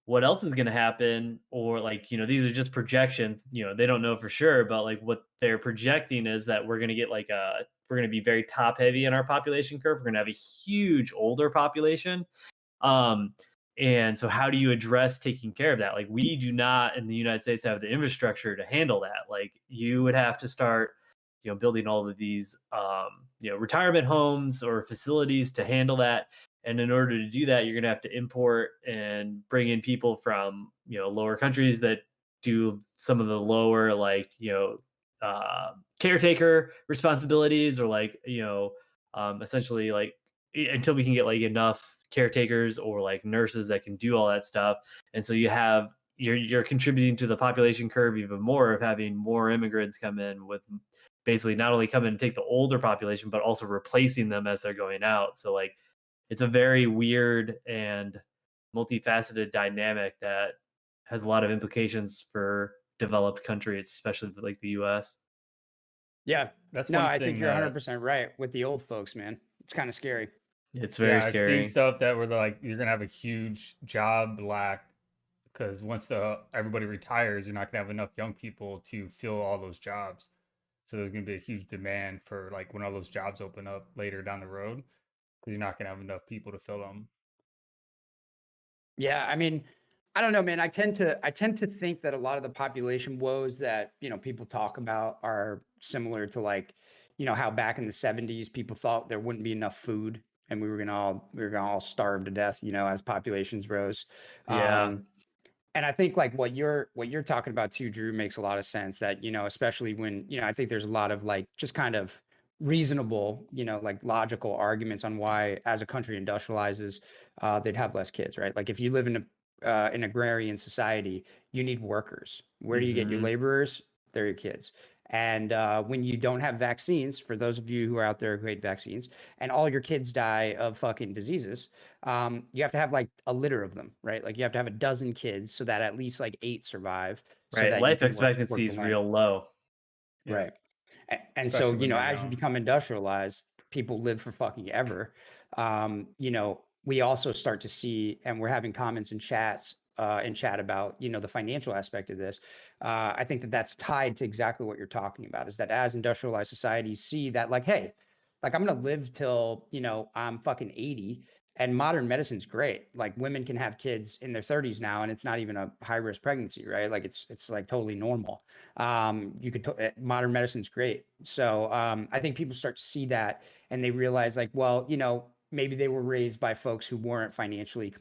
what else is going to happen, or like these are just projections, they don't know for sure, but like what they're projecting is that we're going to get like we're going to be very top heavy in our population curve. We're going to have a huge older population. um and so how do you address taking care of that? Like we do not in the United States have the infrastructure to handle that. Like you would have to start building all of these retirement homes or facilities to handle that. And in order to do that, you're going to have to import and bring in people from lower countries that do some of the lower like caretaker responsibilities, or like essentially like until we can get like enough caretakers or like nurses that can do all that stuff. And so you're contributing to the population curve even more of having more immigrants come in, with basically not only come in and take the older population but also replacing them as they're going out. So like it's a very weird and multifaceted dynamic that has a lot of implications for developed countries, especially like the US. Yeah. That's No, one I think thing you're that 100% right with the old folks, man. It's kind of scary. It's yeah, very I've seen scary. stuff that were like you're gonna have a huge job lack because once the everybody retires, you're not gonna have enough young people to fill all those jobs. So there's gonna be a huge demand for like when all those jobs open up later down the road, because you're not gonna have enough people to fill them. Yeah, I mean, I don't know, man. I tend to think that a lot of the population woes that, people talk about are similar to like, how back in the 70s people thought there wouldn't be enough food and we were gonna all starve to death, as populations rose. Yeah. And I think like what you're talking about too, Drew, makes a lot of sense that, especially when, I think there's a lot of like just kind of reasonable, like logical arguments on why as a country industrializes, they'd have less kids, right? Like if you live in an agrarian society, you need workers. Where do you get your Hmm. laborers? They're your kids. And when you don't have vaccines, for those of you who are out there who hate vaccines, and all your kids die of fucking diseases, you have to have like a litter of them, right? Like you have to have a dozen kids so that at least like 8 survive so Right. that you Life can work expectancy the is land. real low. Yeah, Right. And so, especially when they're as you young. become industrialized, people live for fucking ever. We also start to see, and we're having comments in chat about, the financial aspect of this. I think that that's tied to exactly what you're talking about, is that as industrialized societies see that, like, hey, like I'm going to live till, I'm fucking 80, and modern medicine's great. Like women can have kids in their 30s now, and it's not even a high risk pregnancy, right? Like it's like totally normal. Modern medicine's great. So I think people start to see that and they realize like, well, maybe they were raised by folks who weren't financially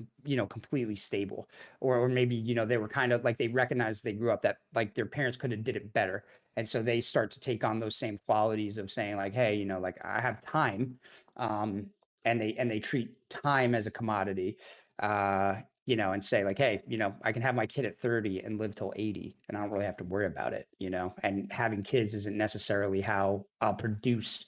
completely stable, or maybe they were kind of like, they recognized they grew up that like their parents could have did it better, and so they start to take on those same qualities of saying like, hey, like I have time. um and they treat time as a commodity, and say like, hey, I can have my kid at 30 and live till 80 and I don't really have to worry about it, and having kids isn't necessarily how I'll produce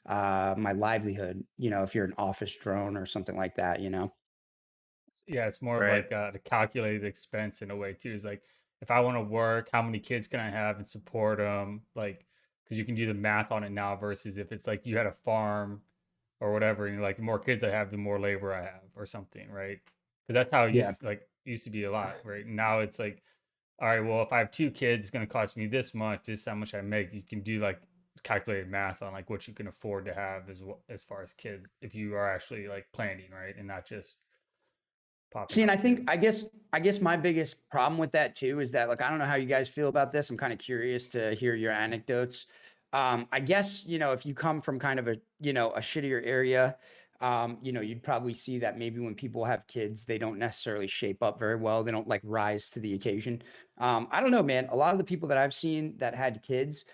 my livelihood, if you're an office drone or something like that. Yeah, it's more of Right. like the calculated expense in a way too. Is like if I want to work, how many kids can I have and support them? Like, because you can do the math on it now versus if it's like you had a farm or whatever, and you're like the more kids I have, the more labor I have or something, right? Because that's how it Yeah. used to be a lot, right? Now it's like, all right, well, if I have 2 kids, it's going to cost me this much. This is how much I make. You can do like calculated math on like what you can afford to have as far as kids if you are actually like planning, right, and not just popping See, and out I think I kids. guess I guess my biggest problem with that too is that, like, I don't know how you guys feel about this. I'm kind of curious to hear your anecdotes. I guess, if you come from kind of a shittier area, you'd probably see that maybe when people have kids, they don't necessarily shape up very well. They don't like rise to the occasion. I don't know, man. A lot of the people that I've seen that had kids,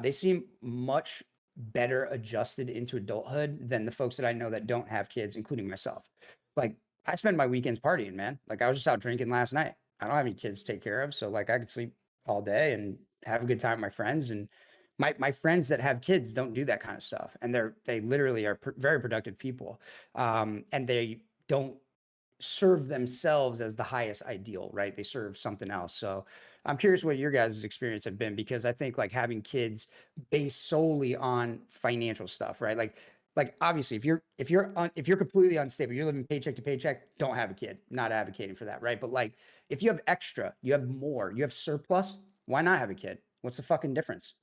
they seem much better adjusted into adulthood than the folks that I know that don't have kids, including myself. Like, I spend my weekends partying, man. Like I was just out drinking last night. I don't have any kids to take care of, so like I could sleep all day and have a good time with my friends, and My friends that have kids don't do that kind of stuff, and they literally are very productive people, and they don't serve themselves as the highest ideal, right? They serve something else. So I'm curious what your guys' experience have been, because I think like having kids based solely on financial stuff, right? Like obviously if you're completely unstable, you're living paycheck to paycheck, don't have a kid. Not advocating for that, right? But like if you have extra, you have more, you have surplus, why not have a kid? What's the fucking difference?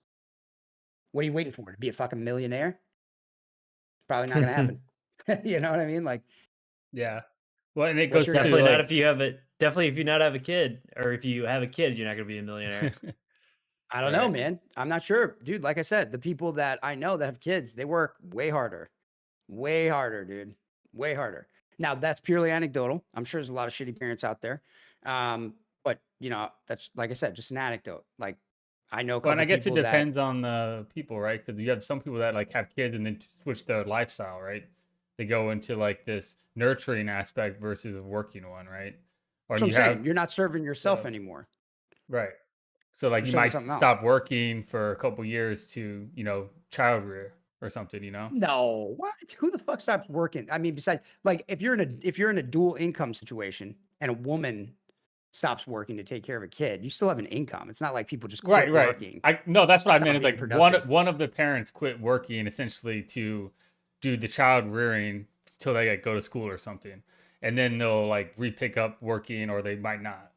What are you waiting for? To be a fucking millionaire? It's probably not gonna happen. You know what I mean? Like, Yeah. Well, and it what's goes your to Definitely not like, if you have it. Definitely if you not have a kid, or if you have a kid, you're not going to be a millionaire. I don't know, right. man. I'm not sure. Dude, like I said, the people that I know that have kids, they work way harder. Way harder, dude. Way harder. Now, that's purely anecdotal. I'm sure there's a lot of shitty parents out there. But that's like I said, just an anecdote. Like I know a Well, and couple I guess it people that depends on the people, right? Because you have some people that like have kids and then switch their lifestyle, right? They go into like this nurturing aspect versus a working one, right? Or that's what I'm you have saying. You're not serving yourself so anymore. right. So like You're you serving might something else. stop working for a couple years to, child rear or something, No, what? Who the fuck stops working? I mean, besides, like, if you're in a dual income situation and a woman stops working to take care of a kid, you still have an income. It's not like people just Right, quit right. working, I no, that's what I meant. stop Is being like one productive. one of the parents quit working essentially to do the child rearing till they like, go to school or something, and then they'll like re-pick up working, or they might not.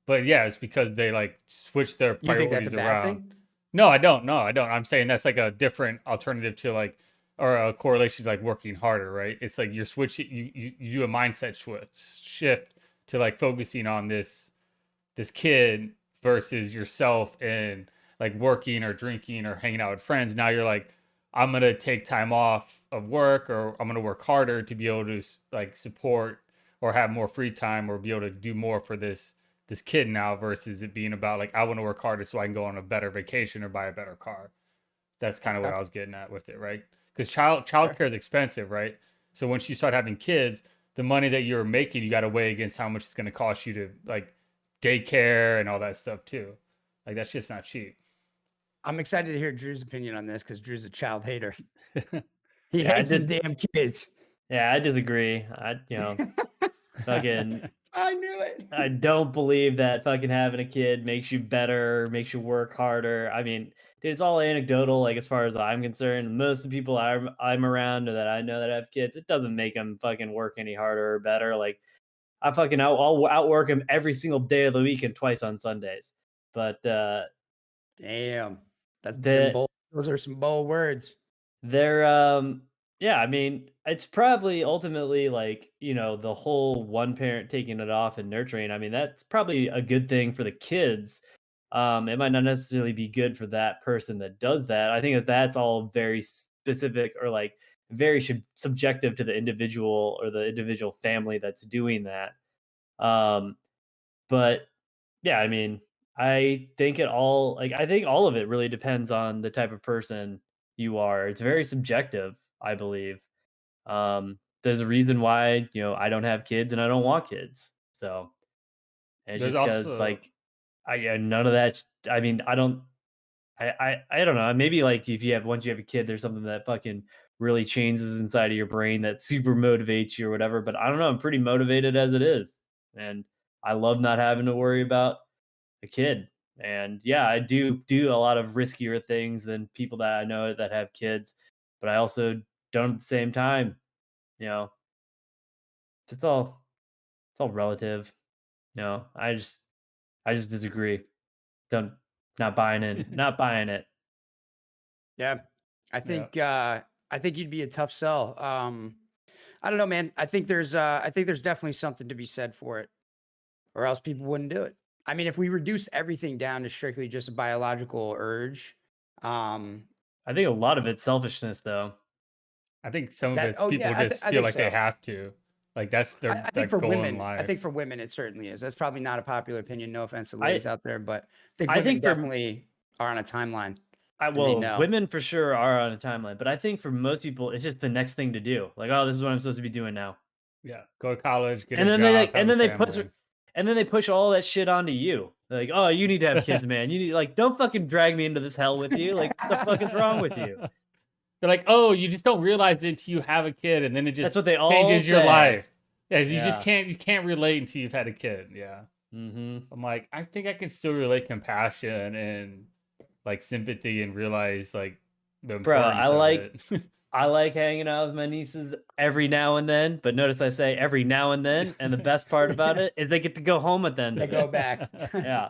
But yeah, it's because they like switch their You think that's a priorities bad around. thing? No, I don't. No, I don't. I'm saying that's like a different alternative to like, or a correlation to like working harder, right? It's like you're switching. You do a mindset shift to like focusing on this kid versus yourself and like working or drinking or hanging out with friends. Now you're like, I'm gonna take time off of work, or I'm gonna work harder to be able to like support or have more free time or be able to do more for this kid now, versus it being about like I want to work harder so I can go on a better vacation or buy a better car. That's kind of what Okay, I was getting at with it, right? Because that's fair. childcare is expensive, right? So once you start having kids, the money that you're making, you got to weigh against how much it's going to cost you to like daycare and all that stuff too. Like that's just not cheap. I'm excited to hear Drew's opinion on this because Drew's a child hater. He Yeah, I hates the did. damn kids. Yeah, I disagree. Fucking, I knew it. I don't believe that fucking having a kid makes you better, makes you work harder. I mean, dude, it's all anecdotal. Like as far as I'm concerned, most of the people I'm around or that I know that have kids, it doesn't make them fucking work any harder or better. Like I'll outwork them every single day of the week and twice on Sundays. But Damn, that's them the bold. Those are some bold words. They're yeah, I mean, it's probably ultimately like, the whole one parent taking it off and nurturing. I mean, that's probably a good thing for the kids. It might not necessarily be good for that person that does that. I think that that's all very specific or like very subjective to the individual or the individual family that's doing that. Um, but yeah, I mean, I think all of it really depends on the type of person you are. It's very subjective, I believe. There's a reason why, I don't have kids and I don't want kids. So it's There's just because also like none of that. I mean, I don't know. Maybe like if you have once you have a kid, there's something that fucking really changes inside of your brain that super motivates you or whatever. But I don't know. I'm pretty motivated as it is, and I love not having to worry about a kid. And yeah, I do a lot of riskier things than people that I know that have kids, but I also don't at the same time, you know, it's all relative. I just disagree. Don't Not buying in. Not buying it. Yeah, I yeah. think I think you'd be a tough sell. I don't know, man. I think there's definitely something to be said for it, or else people wouldn't do it. I mean, if we reduce everything down to strictly just a biological urge, um, I think a lot of it's selfishness though. I think some of that it's oh people yeah, just I feel think like they so. have to. Like that's their I think like for goal in women, I think life. for women it certainly is. That's probably not a popular opinion. No offense to I ladies out there, but I think I women think for definitely are on a timeline and they well, know. women for sure are on a timeline, but I think for most people it's just the next thing to do. Like, oh, this is what I'm supposed to be doing now. Yeah. Go to college, get a And then they job, like, and have a then they put, family. and then they push all that shit onto you. They're like, oh, you need to have kids, man. You need like, don't fucking drag me into this hell with you. Like, what the fuck is wrong with you? They're like, oh, you just don't realize it until you have a kid, and then it That's just what they all changes your say. life. Yeah, you Yeah. just can't relate until you've had a kid. Yeah. Mm-hmm. I'm like, I think I can still relate compassion and like sympathy and realize like the Bro, importance of it. I like hanging out with my nieces every now and then, but notice I say every now and then, and the best part about it is they get to go home at the end They of go it. back. Yeah.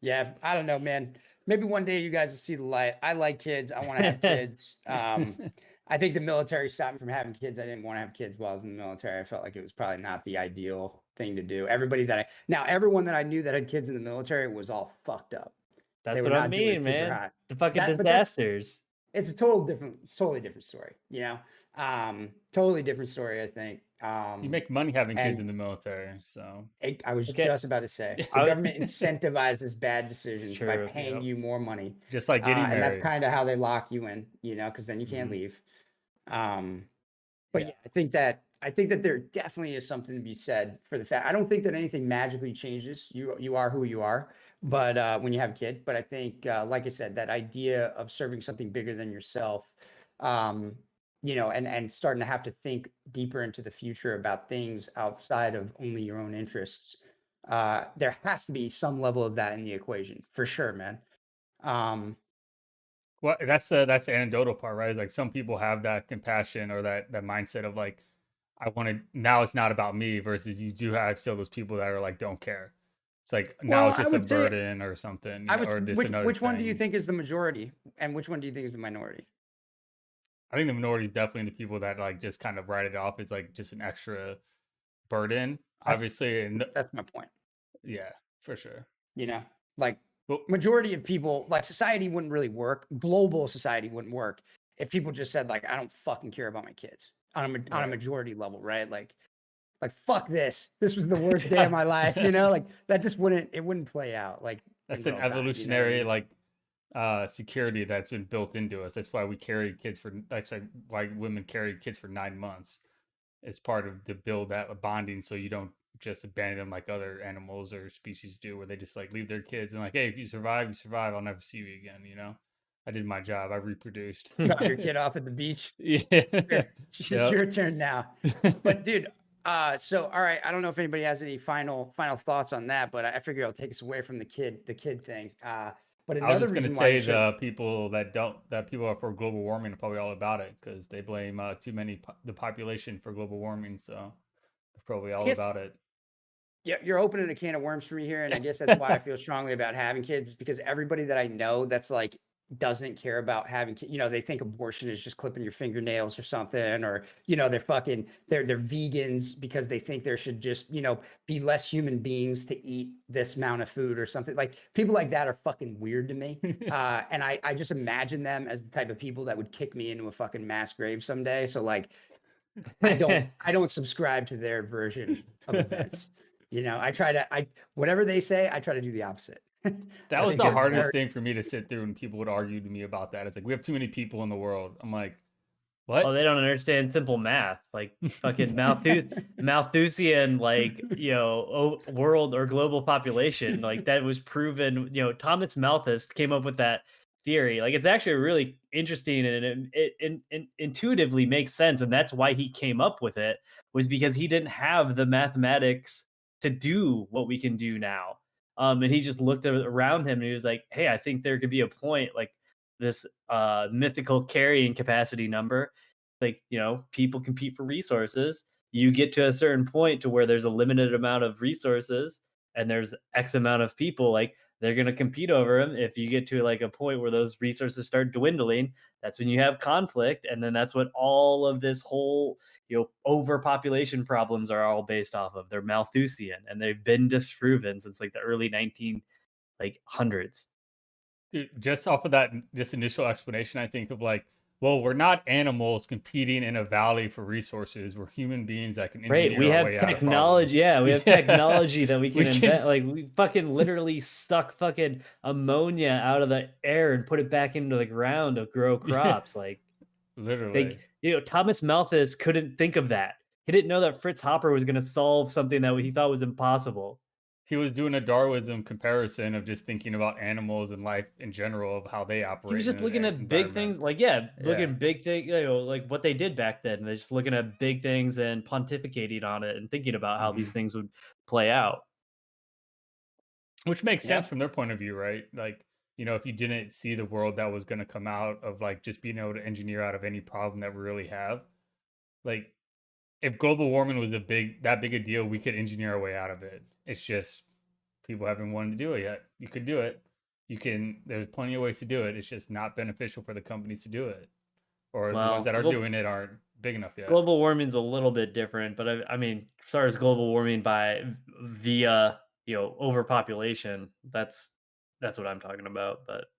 Yeah, I don't know, man. Maybe one day you guys will see the light. I like kids. I want to have kids. I think the military stopped me from having kids. I didn't want to have kids while I was in the military. I felt like it was probably not the ideal thing to do. Everyone that I knew that had kids in the military was all fucked up. That's They were what I not doing mean, super man. hot. The fucking But that's disasters. it's a totally different story. You know, totally different story. I think. You make money having kids and in the military, so I was Okay. just about to say the I- government incentivizes bad decisions by true, paying yep. you more money. just like getting And that's married. kind of how they lock you in, you know, because then you can't Mhm. leave. But yeah, I think that there definitely is something to be said for the fact. I don't think that anything magically changes. You are who you are, but when you have a kid. But I think, like I said, that idea of serving something bigger than yourself, you know, and starting to have to think deeper into the future about things outside of only your own interests. There has to be some level of that in the equation for sure, man. Well, that's the anecdotal part, right? Is like some people have that compassion or that mindset of like, I want to now. It's not about me. Versus you do have still those people that are like don't care. It's like now Well, it's I just a would say burden or something, you know, or just another which one do you thing. think is the majority, and which one do you think is the minority? I think the minority is definitely the people that like just kind of write it off as like just an extra burden, That's obviously, and that's my point. yeah, for sure. You know, like Well, majority of people, like society wouldn't really work. Global society wouldn't work if people just said like, I don't fucking care about my kids on a Right. majority level, right? Like fuck this. This was the worst day of my life. You know, like that just wouldn't play out. Like that's in an real time, you know what I evolutionary mean? like security that's been built into us. That's why we carry kids for that's like why women carry kids for 9 months. It's part of the build that bonding so you don't just abandon them like other animals or species do where they just like leave their kids and like, hey, if you survive, you survive. I'll never see you again, you know? I did my job. I reproduced. Drop your kid off at the beach. Yeah. It's Yep. your turn now. But dude, so all right, I don't know if anybody has any final thoughts on that, but I figure I'll take us away from the kid thing. But I was another just gonna reason why you say should, the people that people are for global warming are probably all about it because they blame the population for global warming. So they're probably all guess- about it. yeah, you're opening a can of worms for me here, and I guess that's why I feel strongly about having kids, is because everybody that I know that's like doesn't care about having kids, you know, they think abortion is just clipping your fingernails or something, or you know, they're vegans because they think there should just, you know, be less human beings to eat this amount of food or something. Like people like that are fucking weird to me. And I just imagine them as the type of people that would kick me into a fucking mass grave someday. So like I don't subscribe to their version of events. You know, whatever they say, I try to do the opposite. That I was think the they're hardest very- thing for me to sit through when people would argue to me about that. It's like we have too many people in the world. I'm like, what? Oh, they don't understand simple math. Like fucking Malthusian, like, you know, world or global population. Like that was proven, you know, Thomas Malthus came up with that theory. Like it's actually really interesting and it intuitively makes sense. And that's why he came up with it, was because he didn't have the mathematics to do what we can do now. And he just looked around him and he was like, hey, I think there could be a point like this mythical carrying capacity number. Like, you know, people compete for resources. You get to a certain point to where there's a limited amount of resources and there's X amount of people, like they're going to compete over them. If you get to like a point where those resources start dwindling, that's when you have conflict. And then that's what all of this whole, you know, overpopulation problems are all based off of. They're Malthusian and they've been disproven since like the early 1900s. Dude, just off of that, this initial explanation, I think of like, well, we're not animals competing in a valley for resources. We're human beings that can engineer Right, we our have way out of technology. problems. Yeah, we have technology that we can We can- invent. Like we fucking literally suck fucking ammonia out of the air and put it back into the ground to grow crops. Like Literally. you know, Thomas Malthus couldn't think of that. He didn't know that Fritz Hopper was gonna solve something that he thought was impossible. He was doing a Darwinism comparison of just thinking about animals and life in general of how they He was operate in just looking an at big environment. things, like, yeah, looking Yeah. at big thing, you know, like what they did back then. They're just looking at big things and pontificating on it and thinking about how these Mhm. things would play out. Which makes sense Yep. from their point of view, right? Like, if you didn't see the world that was gonna come out of, like, just being able to engineer out of any problem that we really have, like, if global warming was that big a deal, we could engineer our way out of it. It's just people haven't wanted to do it yet. You could do it. There's plenty of ways to do it. It's just not beneficial for the companies to do it. Or the ones Well, that are doing it aren't big enough yet. global warming's a little bit different, but I mean, as far as global warming via overpopulation, that's what I'm talking about. But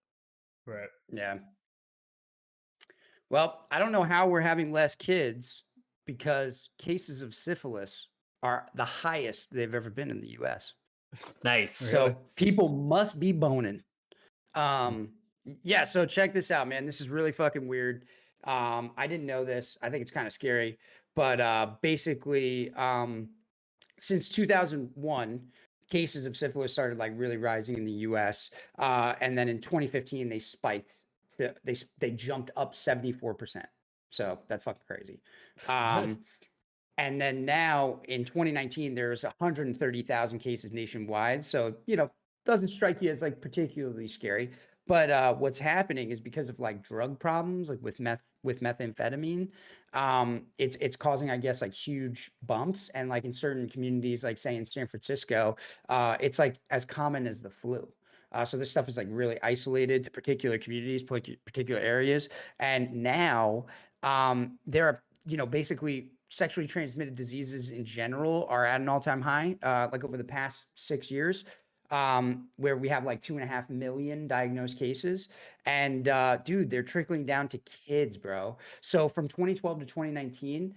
Right. Yeah. Well, I don't know how we're having less kids because cases of syphilis are the highest they've ever been in the US. nice. Really? So people must be boning. Yeah, so check this out, man. This is really fucking weird. I didn't know this. I think it's kind of scary, but basically, since 2001, cases of syphilis started like really rising in the US, and then in 2015 they spiked. They jumped up 74%. So that's fucking crazy. What? And then now in 2019, there's 130,000 cases nationwide. So, doesn't strike you as like particularly scary. But what's happening is because of like drug problems, like with methamphetamine, it's causing, I guess, like huge bumps. And like in certain communities, like say in San Francisco, it's like as common as the flu. So this stuff is like really isolated to particular communities, particular areas. And now there are, basically sexually transmitted diseases in general are at an all-time high, like over the past 6 years, where we have like 2.5 million diagnosed cases. And dude, they're trickling down to kids, bro. So from 2012 to 2019,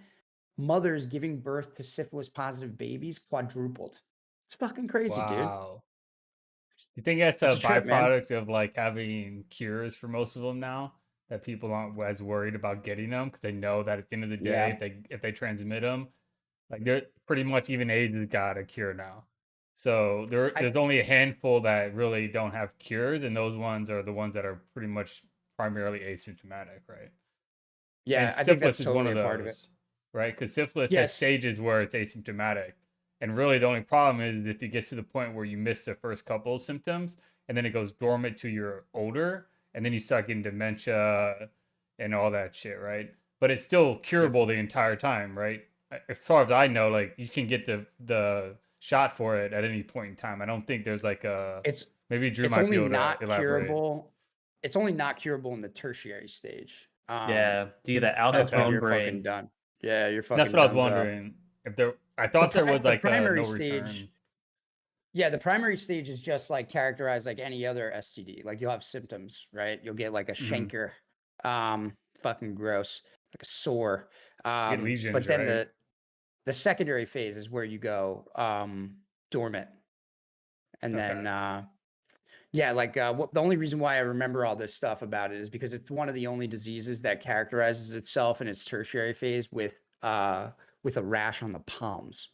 mothers giving birth to syphilis positive babies quadrupled. It's fucking crazy, dude. Wow. You think that's It's a a trip, man. byproduct of like having cures for most of them now? That people aren't as worried about getting them because they know that at the end of the day, Yeah. if they transmit them, like they're pretty much even AIDS has got a cure now. So I there's only a handful that really don't have cures, and those ones are the ones that are pretty much primarily asymptomatic, right? And yeah, I think that's syphilis is one totally of a part of it. those, right? Because syphilis has Yes. stages where it's asymptomatic. And really, the only problem is if it gets to the point where you miss the first couple of symptoms and then it goes dormant to you're older and then you start getting dementia and all that shit, right? But it's still Yep. curable the entire time, right? As far as I know, like you can get the shot for it at any point in time. I don't think there's like a It's maybe Drew it's might be only able to not elaborate. curable. It's only not curable in the tertiary stage. Yeah, do you get that out of That's when Okay. bone you're fucking brain? done. Yeah, you're That's fucking what I was donezo. wondering. If there I thought there was The like a primary no stage, return. yeah, the primary stage is just like characterized like any other STD. Like you'll have symptoms, right? You'll get like a Mhm. chancre, fucking gross, like a sore. You get lesions, But then right? the secondary phase is where you go dormant, and Okay. then yeah, like the only reason why I remember all this stuff about it is because it's one of the only diseases that characterizes itself in its tertiary phase with a rash on the palms.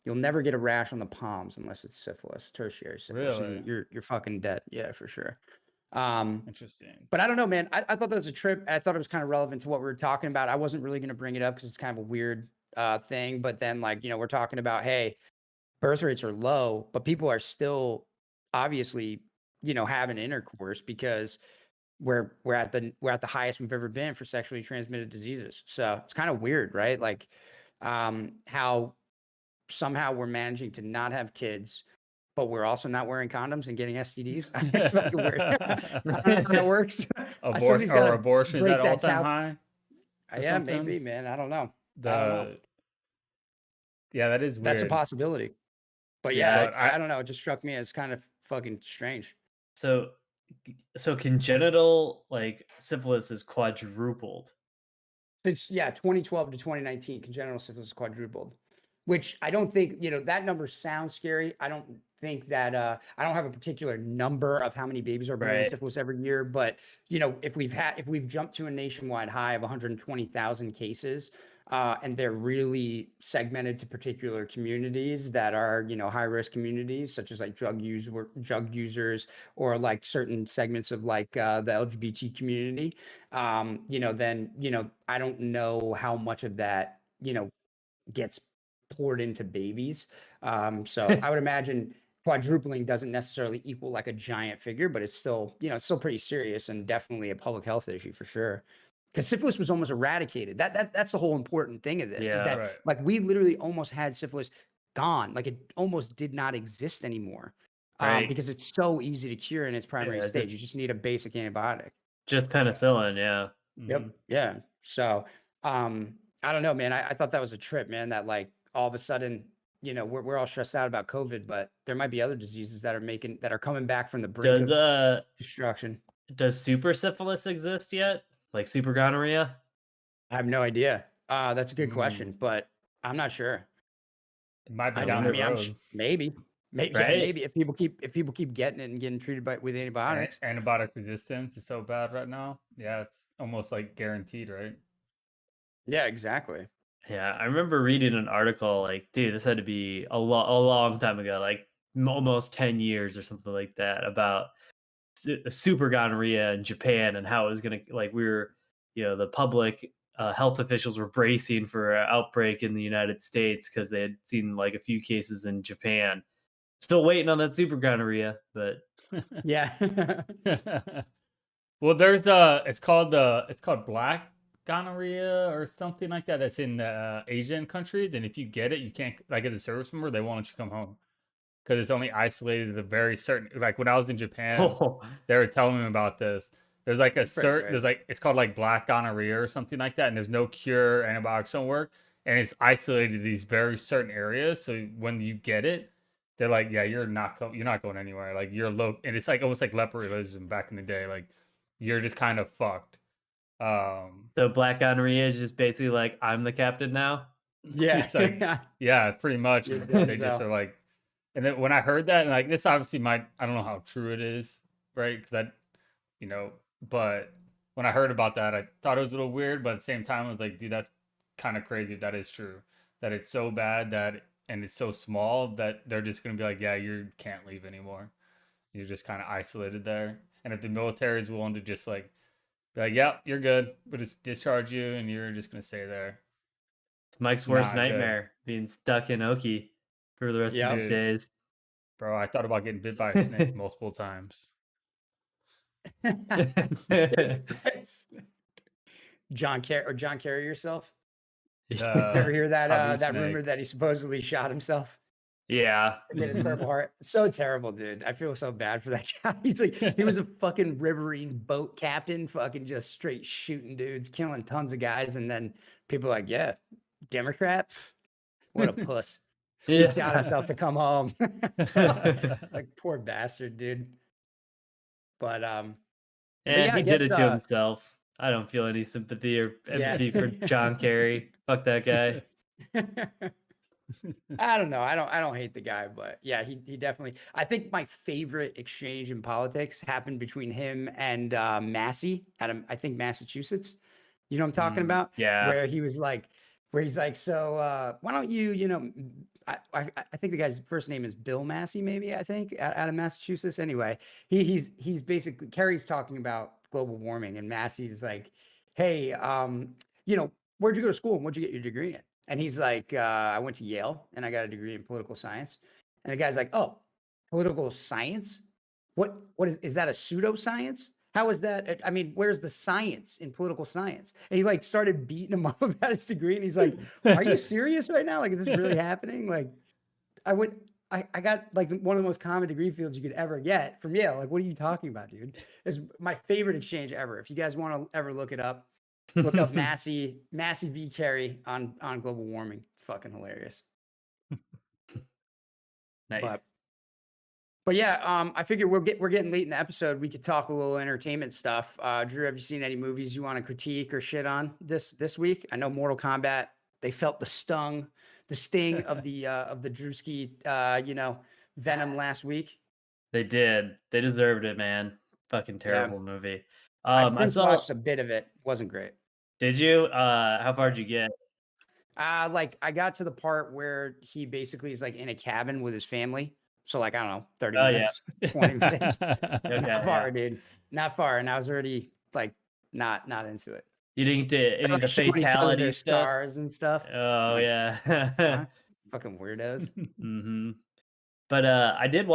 You'll never get a rash on the palms unless it's syphilis, tertiary syphilis, Really and you're fucking dead. Yeah, for sure. Um, interesting. but I don't know, man. I thought that was a trip. I thought it was kind of relevant to what we were talking about. I wasn't really going to bring it up because it's kind of a weird thing. But then, like, we're talking about, hey, birth rates are low, but people are still obviously, having intercourse because we're at the highest we've ever been for sexually transmitted diseases. So it's kind of weird, right? Like, how somehow we're managing to not have kids, but we're also not wearing condoms and getting STDs. It's fucking weird. I don't know how that works. Somebody's got to Abortions at break all that time cow. high or Yeah, something. maybe, man. I don't know. I don't know. The Yeah, that is That's a weird. possibility. But yeah, Yeah. But I don't know. It just struck me as kind of fucking strange. So so congenital like syphilis is quadrupled. Since 2012 to 2019, congenital syphilis quadrupled, which I don't think, that number sounds scary. I don't think that I don't have a particular number of how many babies are born with Right. syphilis every year, but if we've jumped to a nationwide high of 120,000 cases, and they're really segmented to particular communities that are, high risk communities, such as like drug users, or like certain segments of like the LGBT community. Then I don't know how much of that gets poured into babies. So I would imagine quadrupling doesn't necessarily equal like a giant figure, but it's still, it's still pretty serious and definitely a public health issue for sure. Because syphilis was almost eradicated. That's the whole important thing of this, is Yeah. that Right. like we literally almost had syphilis gone. Like it almost did not exist anymore. Right. Because it's so easy to cure in its primary Yeah, stage. You just need a basic antibiotic. just penicillin, yeah. Yep. Mhm. Yeah. So, I don't know, man. I thought that was a trip, man, that like all of a sudden, we're all stressed out about COVID, but there might be other diseases that are coming back from the brink Does of destruction. does super syphilis exist yet? Like super gonorrhea? I have no idea. That's a good Mm. question, but I'm not sure. It might be I down mean, the I'm road. maybe, yeah, Right? maybe if people keep getting it and getting treated with antibiotics. Antibiotic resistance is so bad right now. Yeah, it's almost like guaranteed, right? Yeah, exactly. Yeah, I remember reading an article like, dude, this had to be a long time ago, like almost 10 years or something like that, about super gonorrhea in Japan and how it was going to, like, the public health officials were bracing for an outbreak in the United States because they had seen like a few cases in Japan. Still waiting on that super gonorrhea, but Yeah. Well, it's called black gonorrhea or something like that. That's in Asian countries, and if you get it, you can't, like, as a service member, they won't let you come home because it's only isolated to very certain. Like when I was in Japan, oh, they were telling me about this. There's like Pretty great. there's like, it's called like black gonorrhea or something like that, and there's no cure, antibiotics don't work, and it's isolated to these very certain areas. So when you get it, they're like, yeah, you're not going anywhere. Like you're low, and it's like almost like leprosy back in the day. Like you're just kind of fucked. so black gonorrhea is just basically like, I'm the captain now. Yeah. It's like, yeah, pretty much. You're They done, just so. are like, and then when I heard that, and like this obviously I don't know how true it is, right? Because but when I heard about that, I thought it was a little weird, but at the same time, I was like, dude, that's kind of crazy if that is true. That it's so bad and it's so small that they're just gonna be like, yeah, you can't leave anymore. You're just kind of isolated there. And if the military is willing to just like be like, yep, you're good, we'll just discharge you, and you're just gonna stay there. It's Mike's worst Not good. nightmare, being stuck in Oki for the rest Yeah. of his days. Bro, I thought about getting bit by a snake multiple times. John Kerry yourself. Uh, Ever hear that probably that rumor snake. that he supposedly shot himself Yeah. and did his Purple Heart? So terrible, dude. I feel so bad for that guy. He's like, he was a fucking riverine boat captain, fucking just straight shooting dudes, killing tons of guys, and then people are like, yeah, Democrat, what a puss. He shot himself to come home. Like poor bastard, dude. But And yeah, I he did guess, it to himself. I don't feel any sympathy or Yeah. empathy for John Kerry. Fuck that guy. I don't know. I don't hate the guy, but yeah, he definitely. I think my favorite exchange in politics happened between him and Massey out of, I think, Massachusetts. You know what I'm talking about? Yeah. Where he's like, so why don't you, I think the guy's first name is Bill Massey, maybe, I think, out of Massachusetts. Anyway, he's basically, Kerry's talking about global warming, and Massey's like, hey, where'd you go to school and what'd you get your degree in? And he's like, I went to Yale and I got a degree in political science. And the guy's like, oh, political science? What is that, a pseudoscience? How is that? I mean, where's the science in political science? And he like started beating him up about his degree. And he's like, are you serious right now? Like, is this really happening? Like, I got like one of the most common degree fields you could ever get from Yale. Like, what are you talking about, dude? It's my favorite exchange ever. If you guys want to ever look it up, look up Massey v. Kerry on global warming. It's fucking hilarious. Nice. But yeah, I figured we're getting late in the episode. We could talk a little entertainment stuff. Drew, have you seen any movies you want to critique or shit on this week? I know Mortal Kombat, they felt the sting of the Drewski, Venom last week. They did. They deserved it, man. Fucking terrible movie. I I saw. watched a bit of it. Wasn't great. Did you? How far did you get? Like I got to the part where he basically is like in a cabin with his family. So like I don't know, 30 Oh yeah. minutes, 20 minutes. Okay, Not yeah. far, dude. Not far. And I was already like not into it. You didn't get They're any of like the showing each other fatality their stuff? scars and stuff. I'm Oh like, yeah. what? Fucking weirdos. Mhm. But, I did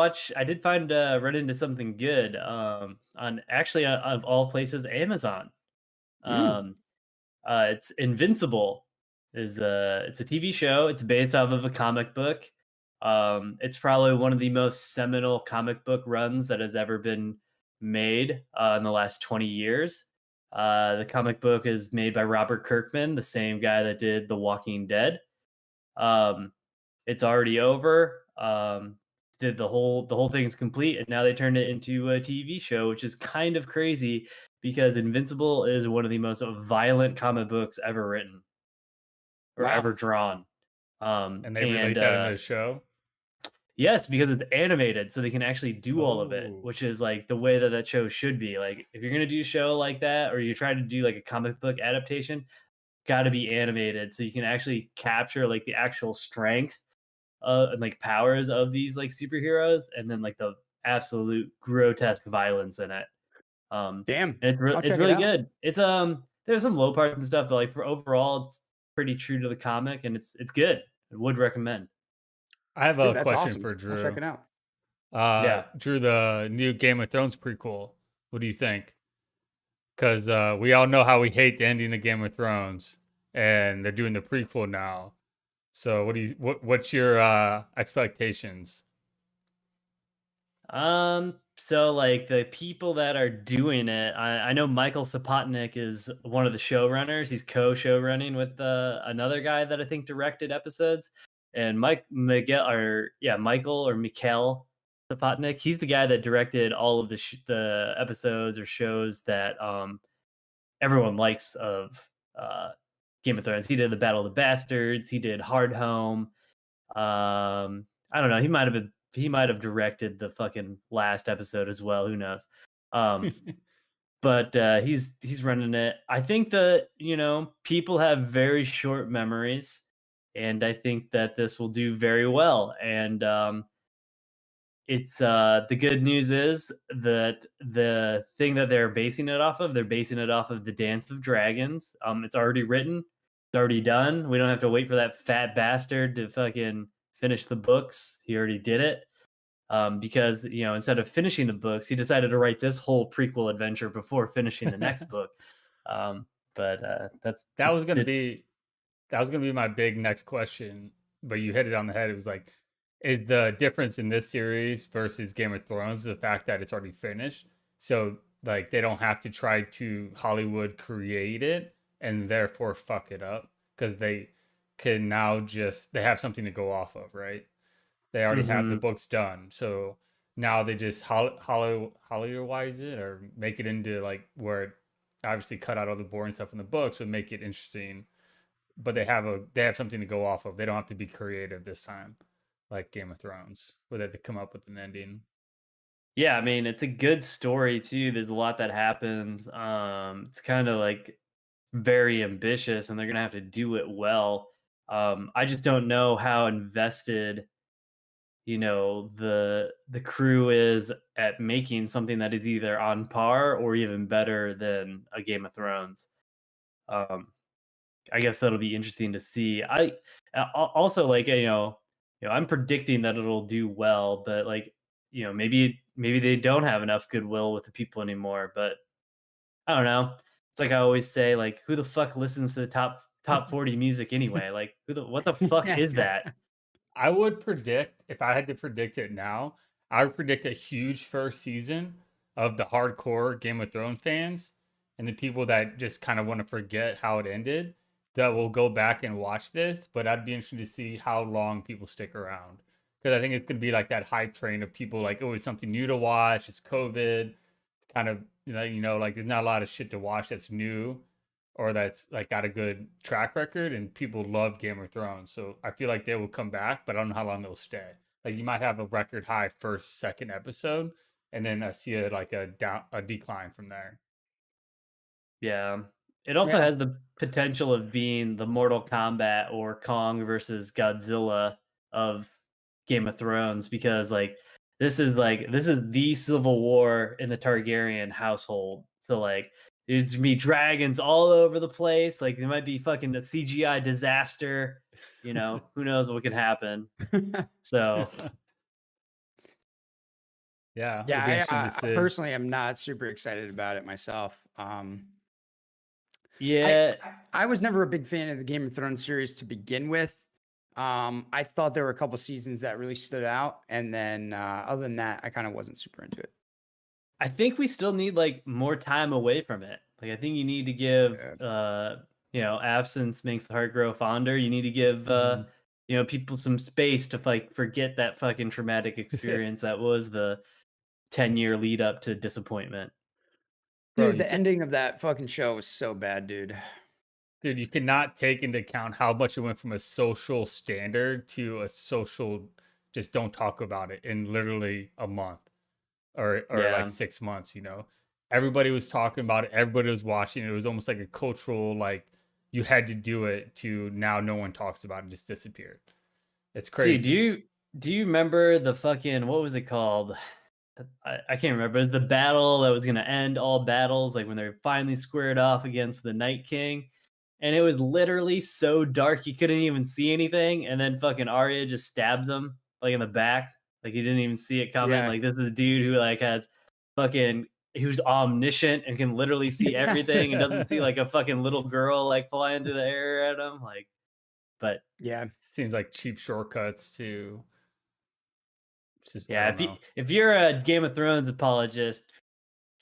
find, run into something good, on actually, of all places, Amazon. Mm. Um, it's Invincible it's a TV show. It's based off of a comic book. It's probably one of the most seminal comic book runs that has ever been made, in the last 20 years. The comic book is made by Robert Kirkman, the same guy that did The Walking Dead. Um, it's already over. Did the whole thing's complete, and now they turned it into a TV show, which is kind of crazy because Invincible is one of the most violent comic books ever written or Wow. ever drawn. And they And relate that into the show. yes, because it's animated, so they can actually do all of it, Oh, which is like the way that that show should be. Like if you're gonna do a show like that, or you're trying to do like a comic book adaptation, got to be animated so you can actually capture like the actual strength and like powers of these like superheroes, and then like the absolute grotesque violence in it. Damn. And I'll it's check it really out. good. It's there's some low parts and stuff, but like for overall, it's pretty true to the comic, and it's good. I would recommend. I have Dude, a that's question awesome. for I'll check Drew. it out. Yeah. Drew, the new Game of Thrones prequel. What do you think? Because we all know how we hate the ending of Game of Thrones, and they're doing the prequel now. So, what's your expectations? So like the people that are doing it, I know Michael Sapotnik is one of the showrunners. He's co-show running with another guy that I think directed episodes. And Michael or Mikhail Sapotnik, he's the guy that directed all of the episodes or shows that everyone likes of Game of Thrones. He did the Battle of the Bastards, he did Hard Home. I don't know. He might have directed the fucking last episode as well. Who knows? Um, but he's running it. I think that people have very short memories, and I think that this will do very well. And it's the good news is that the thing that they're basing it off of the Dance of Dragons. It's already written, it's already done. We don't have to wait for that fat bastard to fucking finish the books. He already did it. Because instead of finishing the books, he decided to write this whole prequel adventure before finishing the next book. Um, but that's that it's was gonna just be that was gonna be my big next question, but you hit it on the head. It was like, is the difference in this series versus Game of Thrones the fact that it's already finished? So like they don't have to try to Hollywood create it and therefore fuck it up because they can now just they have something to go off of, right? They already have the mhm. books done, so now they just Hollywoodize it or make it into like where it obviously cut out all the boring stuff in the books would make it interesting, but they have something to go off of. They don't have to be creative this time, like Game of Thrones, where they have to come up with an ending. Yeah, I mean, it's a good story too. There's a lot that happens. It's kind of like very ambitious, and they're gonna have to do it well. I just don't know how invested the crew is at making something that is either on par or even better than a Game of Thrones. Um, I guess that'll be interesting to see. Also like I'm predicting that it'll do well, but like maybe they don't have enough goodwill with the people anymore. But I don't know. It's like I always say, like who the fuck listens to the top 40 music anyway? Like what the fuck is that? I would predict, if I had to predict it now, I would predict a huge first season of the hardcore Game of Thrones fans and the people that just kind of want to forget how it ended that will go back and watch this. But I'd be interested to see how long people stick around. Because I think it's going to be like that hype train of people like, oh, it's something new to watch. It's COVID. Kind of, like there's not a lot of shit to watch that's new or that's like got a good track record and people love Game of Thrones. So I feel like they will come back, but I don't know how long they'll stay. Like you might have a record high first, second episode, and then I see a decline from there. Yeah. It also Yeah. has the potential of being the Mortal Kombat or Kong versus Godzilla of Game of Thrones because this is the civil war in the Targaryen household. So like there's gonna be dragons all over the place. Like there might be fucking a CGI disaster. You know, who knows what could happen. So Yeah, it'll be Yeah, interesting to I see. personally am not super excited about it myself. I yeah, I was never a big fan of the Game of Thrones series to begin with. I thought there were a couple seasons that really stood out, and then other than that, I kind of wasn't super into it. I think we still need like more time away from it. Like I think you need to give Yeah. absence makes the heart grow fonder. You need to give Mhm. people some space to like forget that fucking traumatic experience that was the 10-year lead up to disappointment. Bro, Dude, the ending of that fucking show was so bad, dude. dude, you cannot take into account how much it went from a social standard to a social just don't talk about it in literally a month or like Yeah. 6 months, you know. Everybody was talking about it, everybody was watching it. It was almost like a cultural like you had to do it to now no one talks about it, just disappeared. It's Dude, crazy. do you remember the fucking what was it called? I can't remember. It was the battle that was gonna end all battles, like when they finally squared off against the Night King. And it was literally so dark you couldn't even see anything. And then fucking Arya just stabs him like in the back. Like he didn't even see it coming. Yeah. Like this is a dude who like has fucking who's omniscient and can literally see Yeah. everything and doesn't see like a fucking little girl like flying through the air at him. Like, but Yeah. Seems like cheap shortcuts to just I yeah, don't know. if you're a Game of Thrones apologist,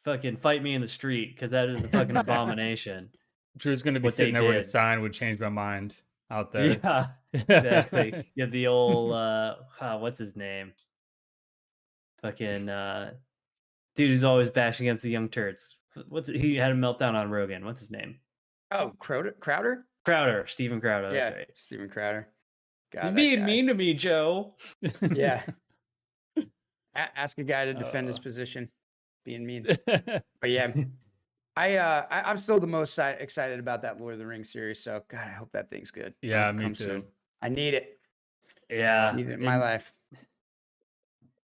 fucking fight me in the street because that is a fucking abomination Drew's gonna be what they sitting there with a did. sign would change my mind out there. Yeah, exactly. Yeah, the old what's his name? Fucking dude who's always bashing against the young turds. He had a meltdown on Rogan. What's his name? Oh, Crowder? Crowder? Crowder, Steven Crowder, that's Yeah, right. Steven Crowder. He's God, that being guy. mean to me, Joe. Yeah. Ask a guy to defend his Uh, position, being mean. But yeah, I'm still the most excited about that Lord of the Rings series. So God, I hope that thing's good. I hope yeah, it me comes too. soon. I need it. Yeah, Need it in my it life.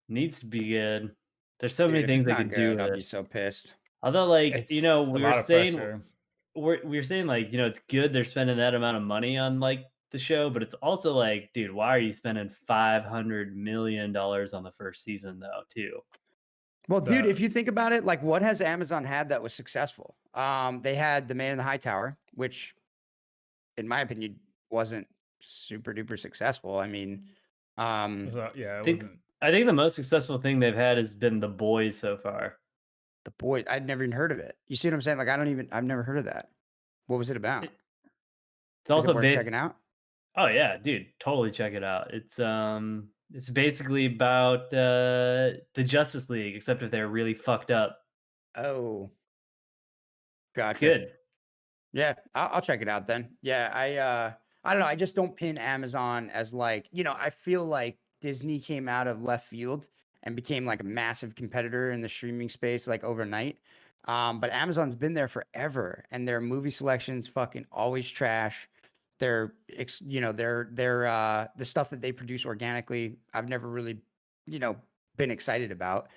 needs to be good. There's so Dude, many if things it's they not could do good, with I'll be it. so pissed. Although, like, It's a we were lot of saying pressure. we were saying like, it's good they're spending that amount of money on like the show, but it's also like, dude, why are you spending $500 million on the first season though, too? Well, dude, if So you think about it, like what has Amazon had that was successful? They had The Man in the High Tower, which in my opinion wasn't super duper successful. I mean, um, yeah, I it think wasn't. I think the most successful thing they've had has been The Boys so far. The Boys, I'd never even heard of it. You see what I'm saying? Like I've never heard of that. What was it about? It, it's Is it also worth based. checking out? Oh yeah, dude, totally check it out. It's basically about the Justice League, except if they're really fucked up. Oh, It's gotcha. good. Yeah, I'll check it out then. Yeah, I don't know. I just don't pin Amazon as like, I feel like Disney came out of left field and became like a massive competitor in the streaming space like overnight. But Amazon's been there forever and their movie selections fucking always trash. The stuff that they produce organically, I've never really, you know, been excited about.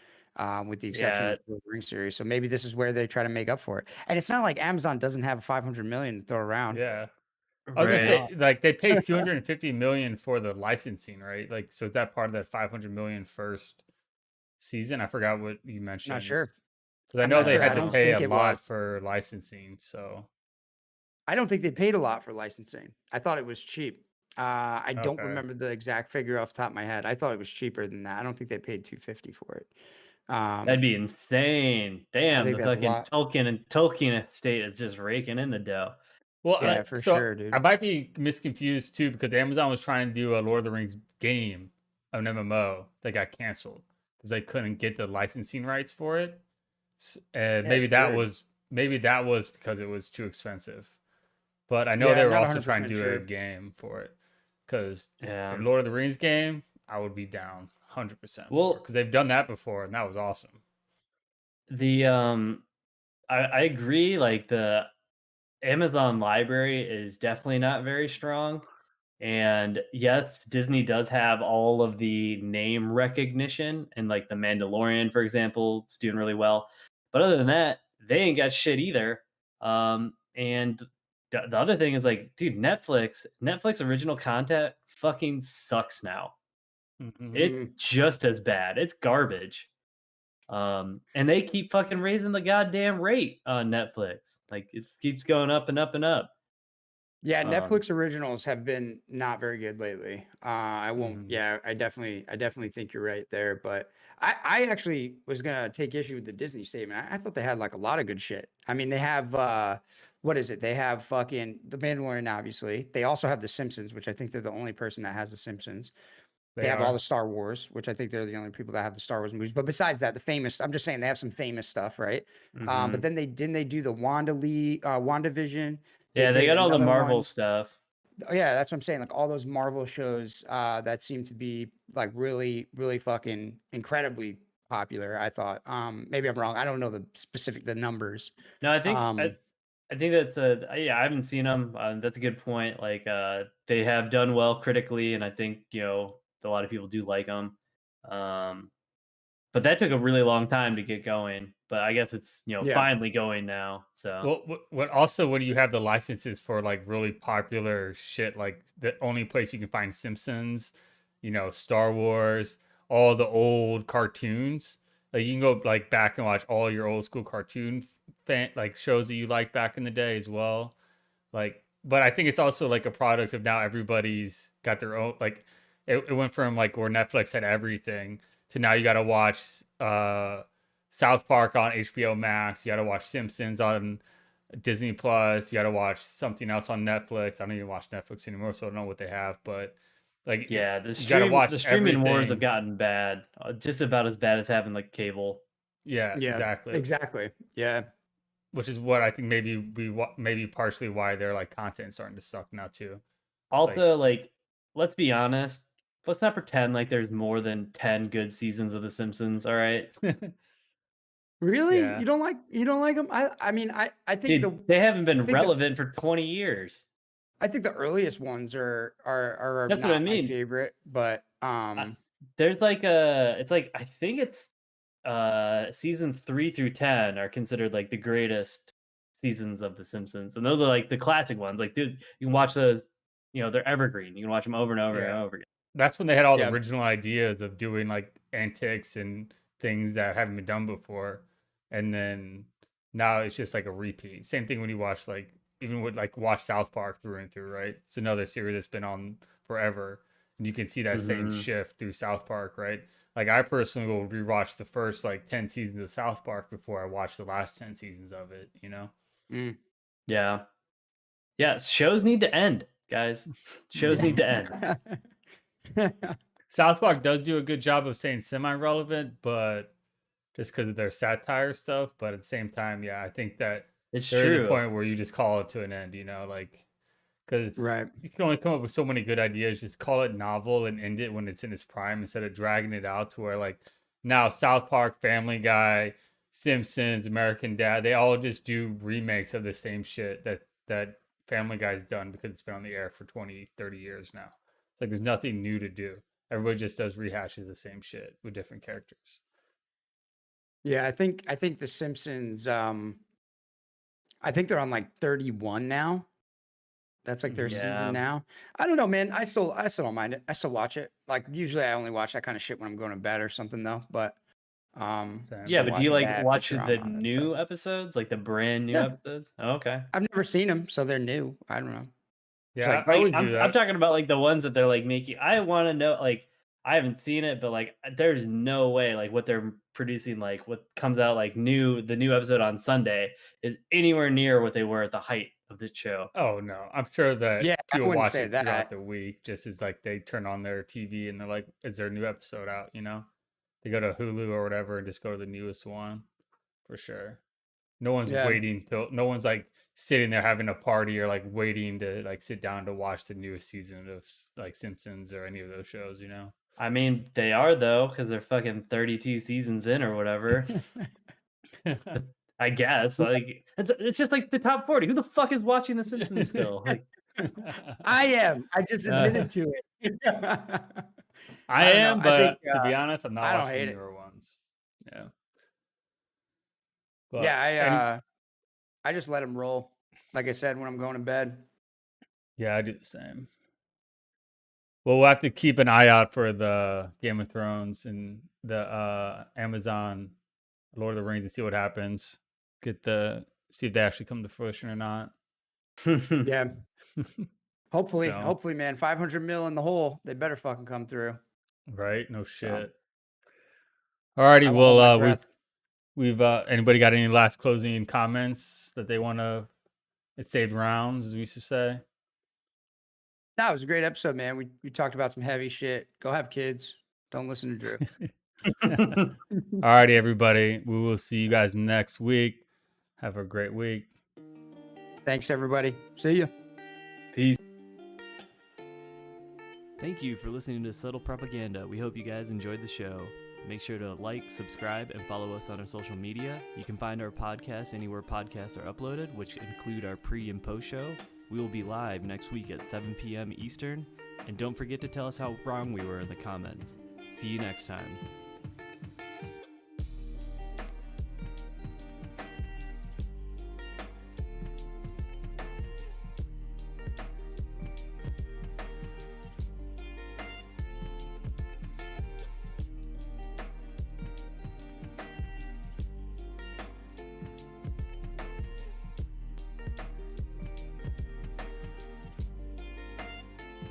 With the exception of Yeah, the Lord of the Rings series. So maybe this is where they try to make up for it. And it's not like Amazon doesn't have 500 million to throw around. Yeah. I was Why gonna right. say not? like they paid 250 million for the licensing, right? Like so is that part of that 500 million first season? I forgot what you Not mentioned. sure. Because I I'm know not they sure. had I to don't pay a think it was. lot for licensing. So I don't think they paid a lot for licensing. I thought it was cheap. I don't okay. remember the exact figure off the top of my head. I thought it was cheaper than that. I don't think they paid 250 for it. That'd Um, be insane. I Damn, think the that's a fucking lot. Tolkien estate is just raking in the dough. Well, Yeah, for so sure, I dude. might be misconfused too because Amazon was trying to do a Lord of the Rings game, an MMO that got canceled because they couldn't get the licensing rights for it. And Yeah, it's weird. maybe that was because it was too expensive. But I know Yeah, they I'm were not also trying to 100% do a sure. game for it because a Yeah. Lord of the Rings game I would be down 100% for Well, because they've done that before and that was awesome. the I agree. Like Amazon library is definitely not very strong. And yes, Disney does have all of the name recognition, and like The Mandalorian, for example, it's doing really well. But other than that, they ain't got shit either. And the other thing is like, dude, Netflix original content fucking sucks now. Mhm. It's Mm. just as bad. It's garbage. And they keep fucking raising the goddamn rate on Netflix. Like it keeps going up and up and up. Yeah, Um, Netflix originals have been not very good lately. I won't. Mhm. Yeah, I definitely think you're right there. But I actually was gonna take issue with the Disney statement. I thought they had like a lot of good shit. I mean, they have what is it? They have fucking The Mandalorian, obviously. They also have The Simpsons, which I think they're the only person that has The Simpsons. They They have all the are. Star Wars, which I think they're the only people that have the Star Wars movies. But besides that, the famous, I'm just saying they have some famous stuff, right? But mhm. then they do the WandaVision. They Yeah, they did got all the another Marvel one. stuff. Oh, yeah, that's what I'm saying. Like all those Marvel shows that seem to be like really, really fucking incredibly popular. I thought. Maybe I'm wrong. I don't know the numbers. No, I think Um, I think that's a yeah, I haven't seen them. That's a good point. Like they have done well critically, and I think a lot of people do like them. Um, but that took a really long time to get going. But I guess it's yeah, finally going now. So Well, what also when you have the licenses for like really popular shit, like the only place you can find Simpsons, Star Wars, all the old cartoons. Like you can go like back and watch all your old school cartoon like shows that you liked back in the day as well. Like, but I think it's also like a product of now everybody's got their own. Like, it went from like where Netflix had everything to now you got to watch South Park on HBO Max. You got to watch Simpsons on Disney Plus. You got to watch something else on Netflix. I don't even watch Netflix anymore, so I don't know what they have. But like, yeah, it's you got to the watch streaming wars have everything. gotten bad, just about as bad as having like cable. Yeah, yeah, exactly. exactly. Yeah, Which is what I think maybe partially why their like content is starting to suck now too. It's like, Also, like, let's be honest. Let's not pretend like there's more than 10 good seasons of The Simpsons, all right? really. yeah. You don't like them? I mean, I think Dude, they haven't I been think the relevant for 20 years. I think the earliest ones are That's what I not my mean. favorite, but I, there's like it's like I think it's seasons 3 through 10 are considered like the greatest seasons of The Simpsons. And those are like the classic ones. Like dude, you can watch those, they're evergreen. You can watch them over and over and Yeah. over again. That's when they had all the yeah, original ideas of doing like antics and things that haven't been done before. And then now it's just like a repeat. Same thing when you watch like even with like watch South Park through and through, right? It's another series that's been on forever. And you can see that same Mhm. shift through South Park, right? Like I personally will rewatch the first like 10 seasons of South Park before I watch the last 10 seasons of it, you know? mm, Yeah. Yeah, shows need to end, guys. Shows need to end. yeah. South Park does do a good job of staying semi-relevant, but just because of their satire stuff. But at the same time, yeah, I think that It's there is a true. point where you just call it to an end, like because Right. you can only come up with so many good ideas. Just call it novel and end it when it's in its prime instead of dragging it out to where like now South Park, Family Guy, Simpsons, American Dad, they all just do remakes of the same shit that Family Guy's done because it's been on the air for 20, 30 years now. It's like there's nothing new to do. Everybody just does rehashes of the same shit with different characters. Yeah, I think The Simpsons, I think they're on like 31 now. That's like their Hmm. season Yeah. now. I don't know, man. I still don't mind it. I still watch it. Like usually I only watch that kind of shit when I'm going to bed or something though. But Same. Yeah, still but do you watching like that for watch the drama and stuff. new episodes, like the brand new Yeah. episodes? Oh, okay. I've never seen them, so they're new. I don't know. It's Yeah, like I Like always do I'm that. talking about like the ones that they're like making. I want to know like I haven't seen it, but like there's no way like what they're producing, like what comes out like the new episode on Sunday is anywhere near what they were at the height of the show. Oh no, I'm sure that yeah, I people wouldn't watch say it throughout that. the week, just as like they turn on their TV and they're like, "Is there a new episode out?" They go to Hulu or whatever and just go to the newest one for sure. No one's Yeah. waiting till no one's like sitting there having a party or like waiting to like sit down to watch the newest season of like Simpsons or any of those shows. I mean, they are though because they're fucking 32 seasons in or whatever. I guess like it's just like the top 40. Who the fuck is watching The Simpsons still? Like, I am. I just admitted to it. I I don't know. am, I think but to be honest, I'm not I don't watching the hate it. newer ones. Yeah. But Yeah, I just let them roll. Like I said, when I'm going to bed. yeah, I do the same. Well, we'll have to keep an eye out for the Game of Thrones and the Amazon Lord of the Rings and see what happens. See if they actually come to fruition or not. Yeah. Hopefully, So, hopefully, man. 500 mil in the hole. They better fucking come through. right? No So shit. I Alrighty, won't hold my well, breath. we've anybody got any last closing comments that they want to? It saved rounds, as we used to say. No, it was a great episode, man. We talked about some heavy shit. Go have kids. Don't listen to Drew. Alrighty, everybody. We will see you guys next week. Have a great week. Thanks, everybody. See you. Peace. Thank you for listening to Subtle Propaganda. We hope you guys enjoyed the show. Make sure to like, subscribe, and follow us on our social media. You can find our podcast anywhere podcasts are uploaded, which include our pre and post show. We will be live next week at 7 p.m. Eastern. And don't forget to tell us how wrong we were in the comments. See you next time.